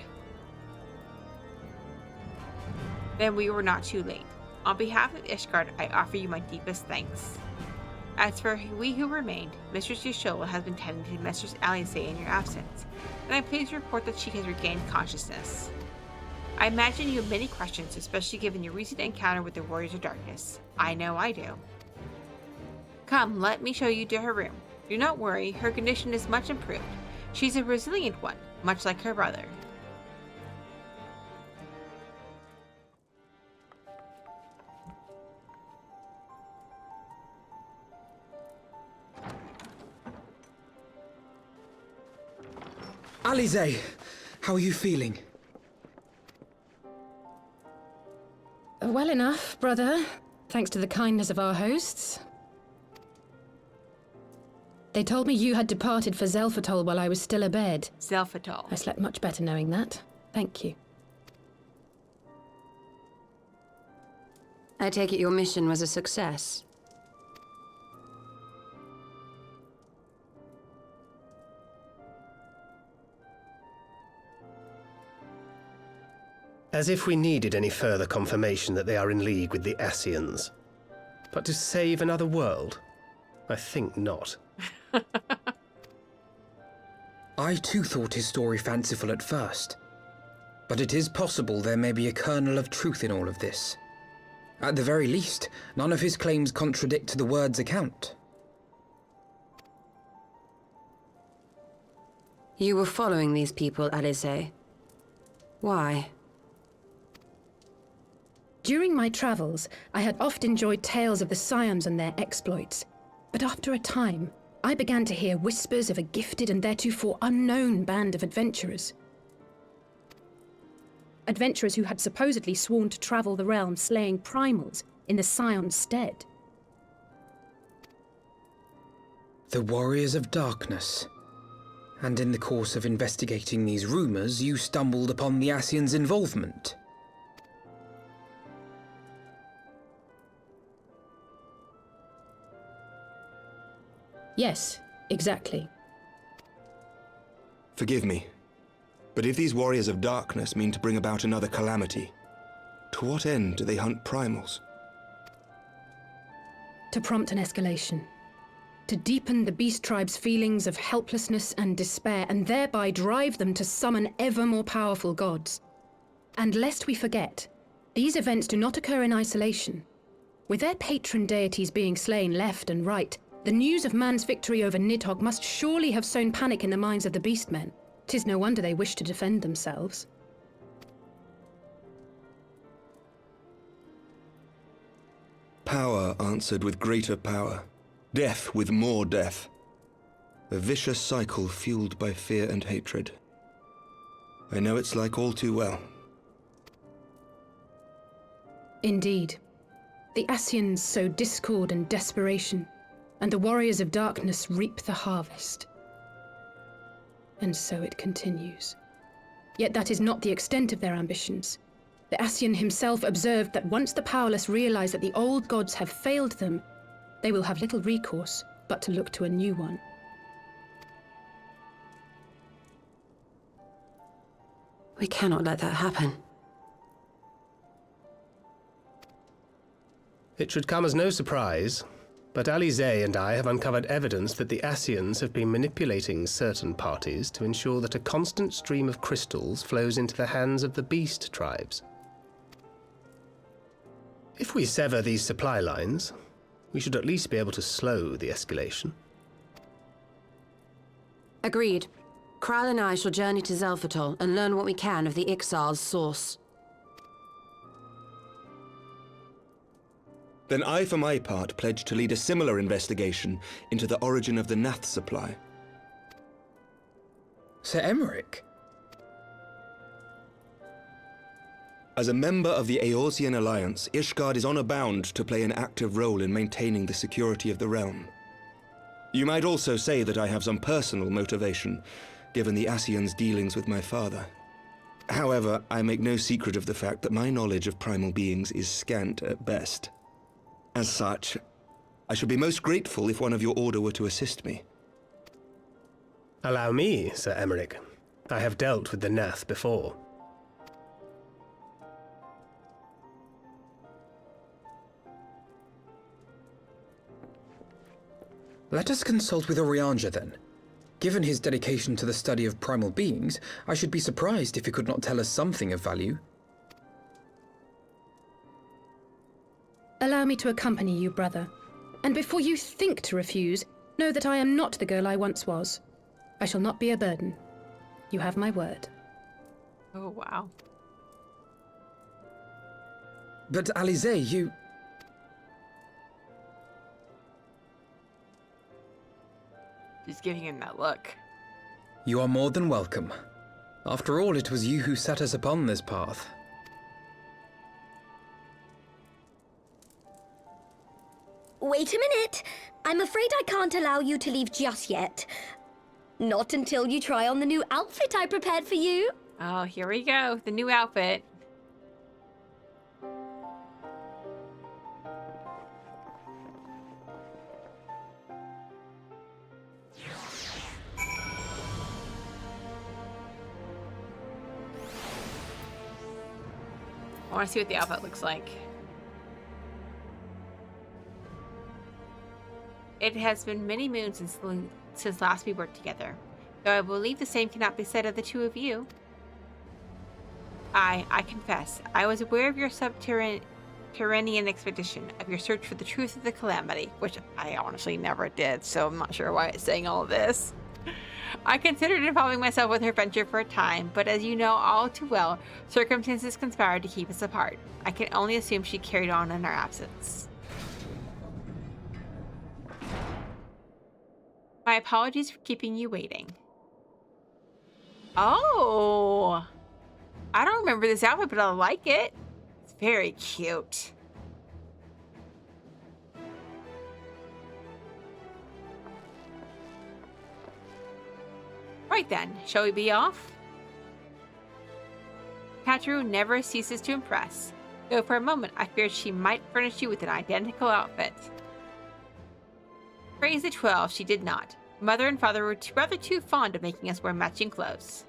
Then we were not too late. On behalf of Ishgard, I offer you my deepest thanks. As for we who remained, Mistress Yashola has been tending to Mistress Alice in your absence, and I'm pleased to report that she has regained consciousness. I imagine you have many questions, especially given your recent encounter with the Warriors of Darkness. I know I do. Come, let me show you to her room. Do not worry, her condition is much improved. She's a resilient one, much like her brother. Alize, how are you feeling? Well enough, brother. Thanks to the kindness of our hosts. They told me you had departed for Zelfatol while I was still abed. Zelfatol. I slept much better knowing that. Thank you. I take it your mission was a success. As if we needed any further confirmation that they are in league with the Ascians. But to save another world? I think not. I too thought his story fanciful at first. But it is possible there may be a kernel of truth in all of this. At the very least, none of his claims contradict the word's account. You were following these people, Alice. Why? During my travels, I had oft enjoyed tales of the Scions and their exploits. But after a time, I began to hear whispers of a gifted and theretofore unknown band of adventurers. Adventurers who had supposedly sworn to travel the realm slaying primals in the Scion's stead. The Warriors of Darkness. And in the course of investigating these rumors, you stumbled upon the Ascians' involvement. Yes, exactly. Forgive me, but if these Warriors of Darkness mean to bring about another calamity, to what end do they hunt primals? To prompt an escalation. To deepen the beast tribe's feelings of helplessness and despair, and thereby drive them to summon ever more powerful gods. And lest we forget, these events do not occur in isolation. With their patron deities being slain left and right, the news of man's victory over Nidhogg must surely have sown panic in the minds of the beastmen. 'Tis no wonder they wish to defend themselves. Power answered with greater power. Death with more death. A vicious cycle fueled by fear and hatred. I know it's like all too well. Indeed. The Ascians sow discord and desperation, and the Warriors of Darkness reap the harvest. And so it continues. Yet that is not the extent of their ambitions. The Ascian himself observed that once the powerless realize that the old gods have failed them, they will have little recourse but to look to a new one. We cannot let that happen. It should come as no surprise, but Alice and I have uncovered evidence that the Ascians have been manipulating certain parties to ensure that a constant stream of crystals flows into the hands of the beast tribes. If we sever these supply lines, we should at least be able to slow the escalation. Agreed. Kral and I shall journey to Zelphatol and learn what we can of the Ixal's source. Then I, for my part, pledge to lead a similar investigation into the origin of the Nath supply. Sir Emmerich? As a member of the Eorzean Alliance, Ishgard is honor bound to play an active role in maintaining the security of the realm. You might also say that I have some personal motivation, given the Ascians' dealings with my father. However, I make no secret of the fact that my knowledge of primal beings is scant at best. As such, I should be most grateful if one of your order were to assist me. Allow me, Sir Emmerich. I have dealt with the Nath before. Let us consult with Orianja then. Given his dedication to the study of primal beings, I should be surprised if he could not tell us something of value. Allow me to accompany you, brother. And before you think to refuse, know that I am not the girl I once was. I shall not be a burden. You have my word. Oh, wow. But Alice, you... She's giving him that look. You are more than welcome. After all, it was you who set us upon this path. Wait a minute! I'm afraid I can't allow you to leave just yet. Not until you try on the new outfit I prepared for you. Oh, here we go. The new outfit. I want to see what the outfit looks like. It has been many moons since last we worked together, though I believe the same cannot be said of the two of you. I confess, I was aware of your subterranean expedition, of your search for the truth of the calamity, which I honestly never did, so I'm not sure why it's saying all of this. I considered involving myself with her venture for a time, but as you know all too well, circumstances conspired to keep us apart. I can only assume she carried on in our absence. My apologies for keeping you waiting. Oh! I don't remember this outfit, but I like it. It's very cute. Right then, shall we be off? Katru never ceases to impress, though for a moment I feared she might furnish you with an identical outfit. Praise the 12, she did not. Mother and father were rather too fond of making us wear matching clothes.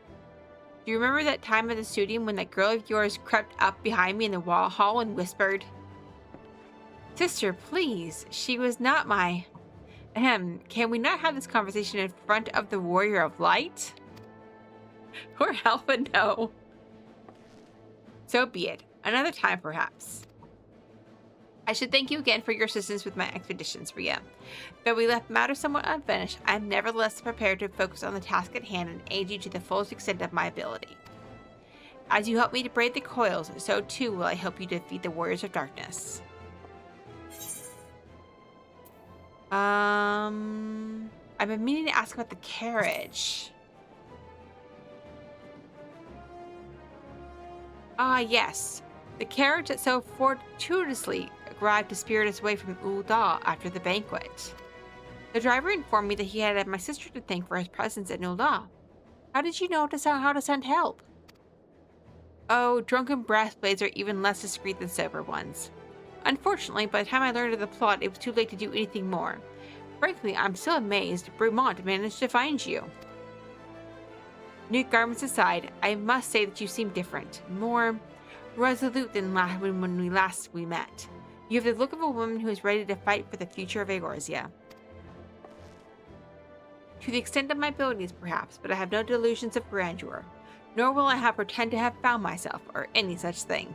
Do you remember that time at the studio when that girl of yours crept up behind me in the hall and whispered, "Sister, please, she was not my... can we not have this conversation in front of the Warrior of Light?" Or Alpha, no. So be it. Another time, perhaps. I should thank you again for your assistance with my expeditions, Ria. Though we left matters somewhat unfinished, I am nevertheless prepared to focus on the task at hand and aid you to the fullest extent of my ability. As you help me to braid the coils, so too will I help you defeat the Warriors of Darkness. I've been meaning to ask about the carriage. Ah, yes. The carriage that so fortuitously arrived to spirit us away from Ul'dah after the banquet. The driver informed me that he had my sister to thank for his presence at Ul'dah. How did you know how to send help? Oh, drunken brass blades are even less discreet than sober ones. Unfortunately, by the time I learned of the plot, it was too late to do anything more. Frankly, I'm still amazed Brumont managed to find you. New garments aside, I must say that you seem different, more resolute than when we last met. You have the look of a woman who is ready to fight for the future of Eorzea. To the extent of my abilities, perhaps, but I have no delusions of grandeur, nor will I pretend to have found myself, or any such thing.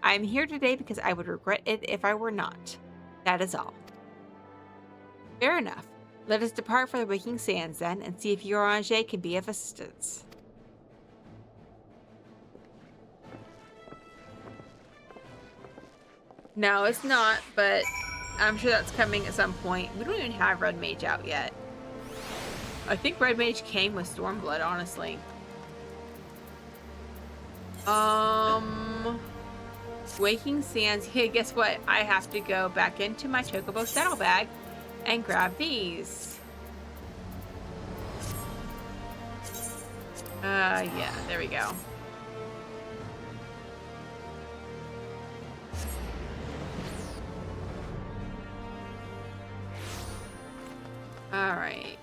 I am here today because I would regret it if I were not. That is all. Fair enough. Let us depart for the Waking Sands, then, and see if Urianger can be of assistance. No, it's not, but I'm sure that's coming at some point. We don't even have Red Mage out yet. I think Red Mage came with Stormblood, honestly. Waking Sands. Hey, guess what? I have to go back into my Chocobo saddlebag and grab these. Yeah, there we go. Alright.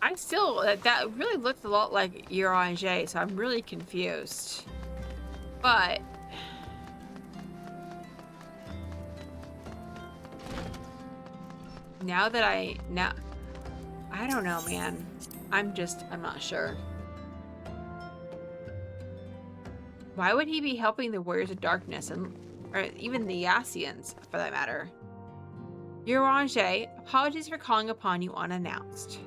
I still, that really looked a lot like Urianger, so I'm really confused. But now that I don't know, man. I'm not sure. Why would he be helping the Warriors of Darkness or even the Yassians, for that matter? Urianger, apologies for calling upon you unannounced.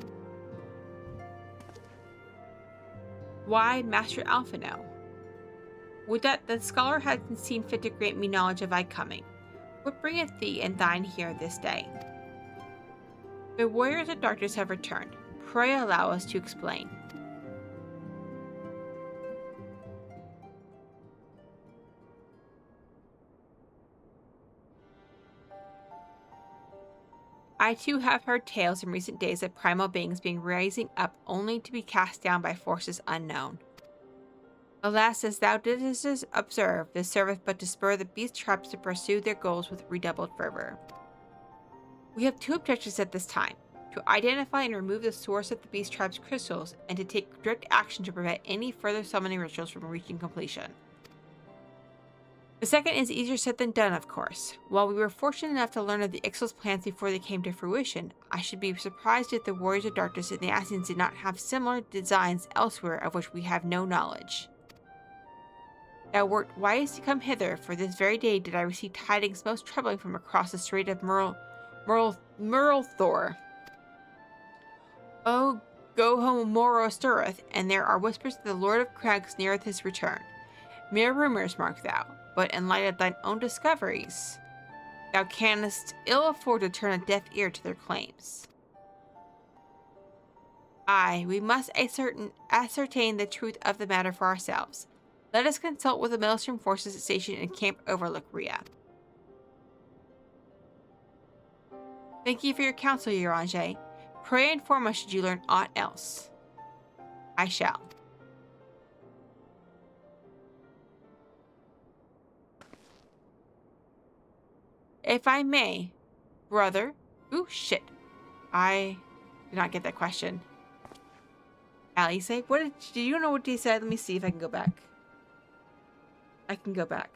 Why, Master Alphino? Would that the scholar had seen fit to grant me knowledge of thy coming. What bringeth thee and thine here this day? The Warriors of Darkness have returned. Pray allow us to explain. I too have heard tales in recent days of primal beings being rising up only to be cast down by forces unknown. Alas, as thou didst observe, this serveth but to spur the beast tribes to pursue their goals with redoubled fervor. We have two objectives at this time: to identify and remove the source of the beast tribe's crystals, and to take direct action to prevent any further summoning rituals from reaching completion. The second is easier said than done, of course. While we were fortunate enough to learn of the Ixal's plans before they came to fruition, I should be surprised if the Warriors of Darkness and the Ascians did not have similar designs elsewhere of which we have no knowledge. Thou wert wise to come hither, for this very day did I receive tidings most troubling from across the Strait of Murlthor. Oh, go home, Moro stirreth, and there are whispers that the Lord of Crags neareth his return. Mere rumors, mark thou, but in light of thine own discoveries, thou canst ill afford to turn a deaf ear to their claims. Aye, we must ascertain the truth of the matter for ourselves. Let us consult with the Maelstrom forces stationed in Camp Overlook, Rhea. Thank you for your counsel, Uranger. Pray inform us should you learn aught else. I shall. If I may, brother. Ooh, shit. I did not get that question. Allie say, do you know what he said? Let me see if I can go back. I can go back.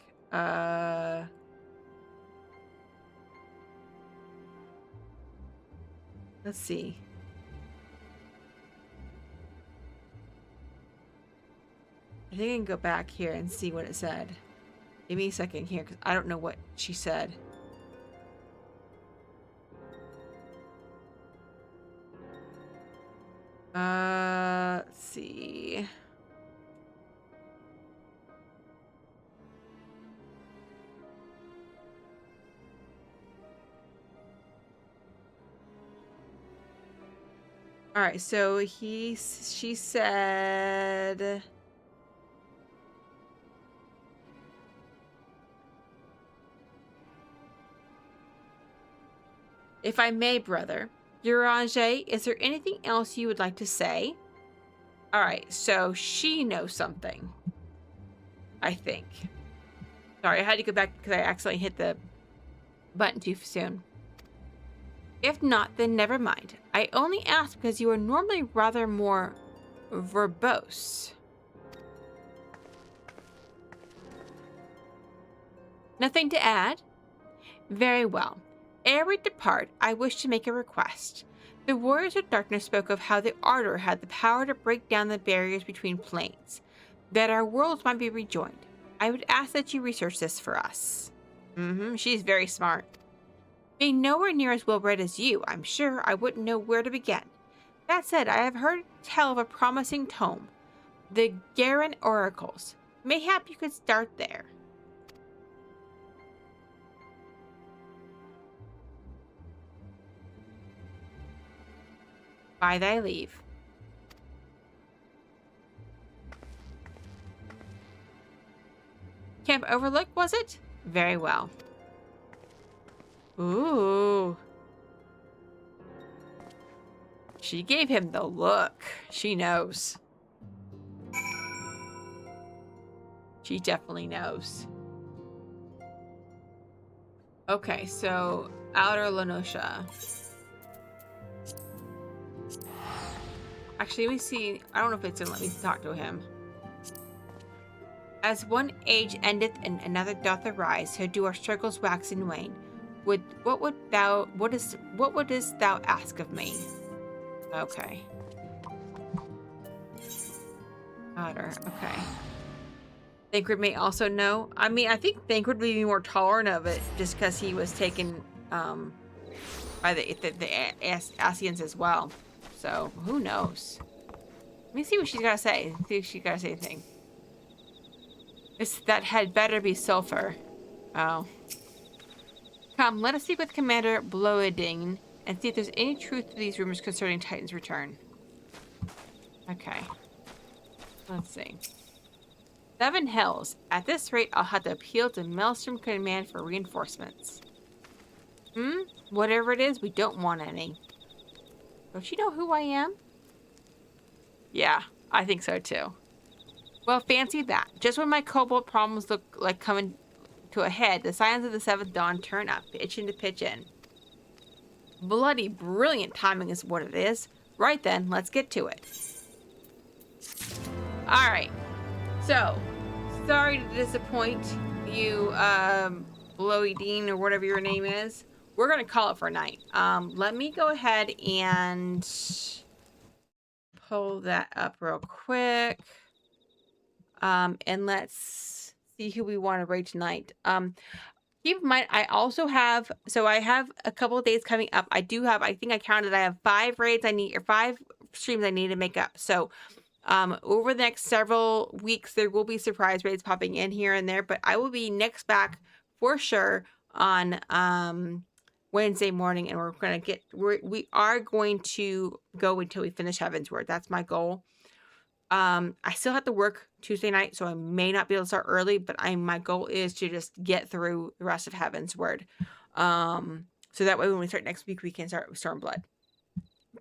Let's see. I think I can go back here and see what it said. Give me a second here, because I don't know what she said. Let's see. All right, so she said, if I may, brother, Uranger, is there anything else you would like to say? All right, so she knows something, I think. Sorry, I had to go back because I accidentally hit the button too soon. If not, then never mind. I only ask because you are normally rather more verbose. Nothing to add? Very well. Ere we depart, I wish to make a request. The Warriors of Darkness spoke of how the Ardor had the power to break down the barriers between planes, that our worlds might be rejoined. I would ask that you research this for us. She's very smart. Being nowhere near as well-read as you, I'm sure I wouldn't know where to begin. That said, I have heard tell of a promising tome, the Garen Oracles. Mayhap you could start there. By thy leave. Camp Overlook, was it? Very well. Ooh. She gave him the look. She knows. She definitely knows. Okay, so Outer Lenosha. Actually, let me see. I don't know if it's gonna let me talk to him. As one age endeth and another doth arise, so do our struggles wax and wane. What wouldst thou ask of me? Okay. Otter, okay. Thancred may also know. I mean, I think Thancred would be more tolerant of it just because he was taken by the Asians as well. So, who knows? Let me see what she's got to say. See if she's got to say anything. That had better be sulfur. Oh. Come, let us speak with Commander Bloeding and see if there's any truth to these rumors concerning Titan's return. Okay. Let's see. 7 hells. At this rate, I'll have to appeal to Maelstrom Command for reinforcements. Whatever it is, we don't want any. Don't you know who I am? Yeah, I think so too. Well, fancy that. Just when my kobold problems look like coming to a head, the Scions of the Seventh Dawn turn up, itching to pitch in. Bloody brilliant timing is what it is. Right then, let's get to it. Alright. So, sorry to disappoint you, Blowy Dean, or whatever your name is. We're going to call it for a night. Let me go ahead and pull that up real quick. And let's see who we want to raid tonight. Keep in mind, I also have, so I have a couple of days coming up. I think I counted, I have 5 raids I need, or 5 streams I need to make up. So over the next several weeks, there will be surprise raids popping in here and there, but I will be next back for sure on Wednesday morning, and we are going to go until we finish Heavensward. That's my goal. I still have to work Tuesday night, so I may not be able to start early, but my goal is to just get through the rest of Heavensward. So that way when we start next week, we can start Stormblood.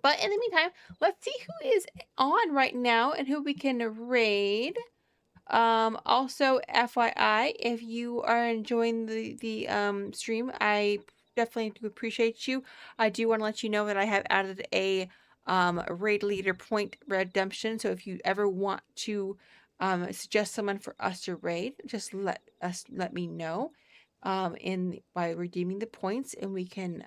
But in the meantime, let's see who is on right now and who we can raid. Also, FYI, if you are enjoying the stream, I definitely do appreciate you. I do want to let you know that I have added a raid leader point redemption. So if you ever want to suggest someone for us to raid, just let me know by redeeming the points, and we can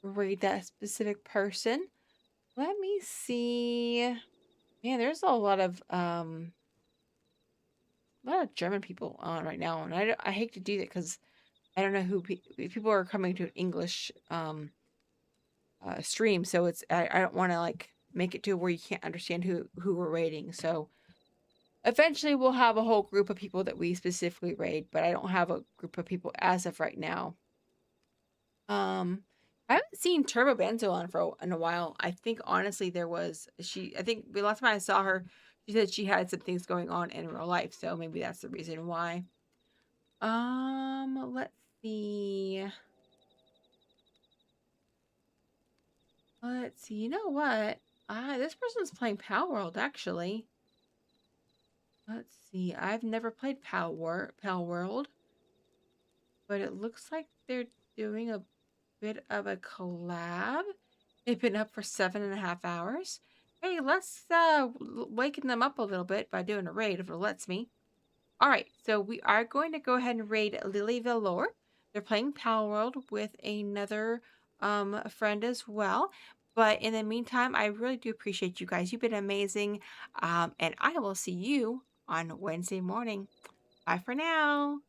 raid that specific person. Let me see. Man, there's a lot of German people on right now, and I hate to do that because I don't know who people are coming to an English stream, so I don't want to like make it to where you can't understand who we're raiding. So eventually we'll have a whole group of people that we specifically raid, but I don't have a group of people as of right now. I haven't seen Turbo Benzo on in a while. I think honestly I think the last time I saw her, she said she had some things going on in real life, so maybe that's the reason why. Let's see. Let's see. You know what? This person's playing Pal World, actually. Let's see. I've never played Pal World, but it looks like they're doing a bit of a collab. They've been up for 7.5 hours. Hey, let's waken them up a little bit by doing a raid if it lets me. All right, so we are going to go ahead and raid Lily Valor. They're playing Pal World with another friend as well. But in the meantime, I really do appreciate you guys. You've been amazing. And I will see you on Wednesday morning. Bye for now.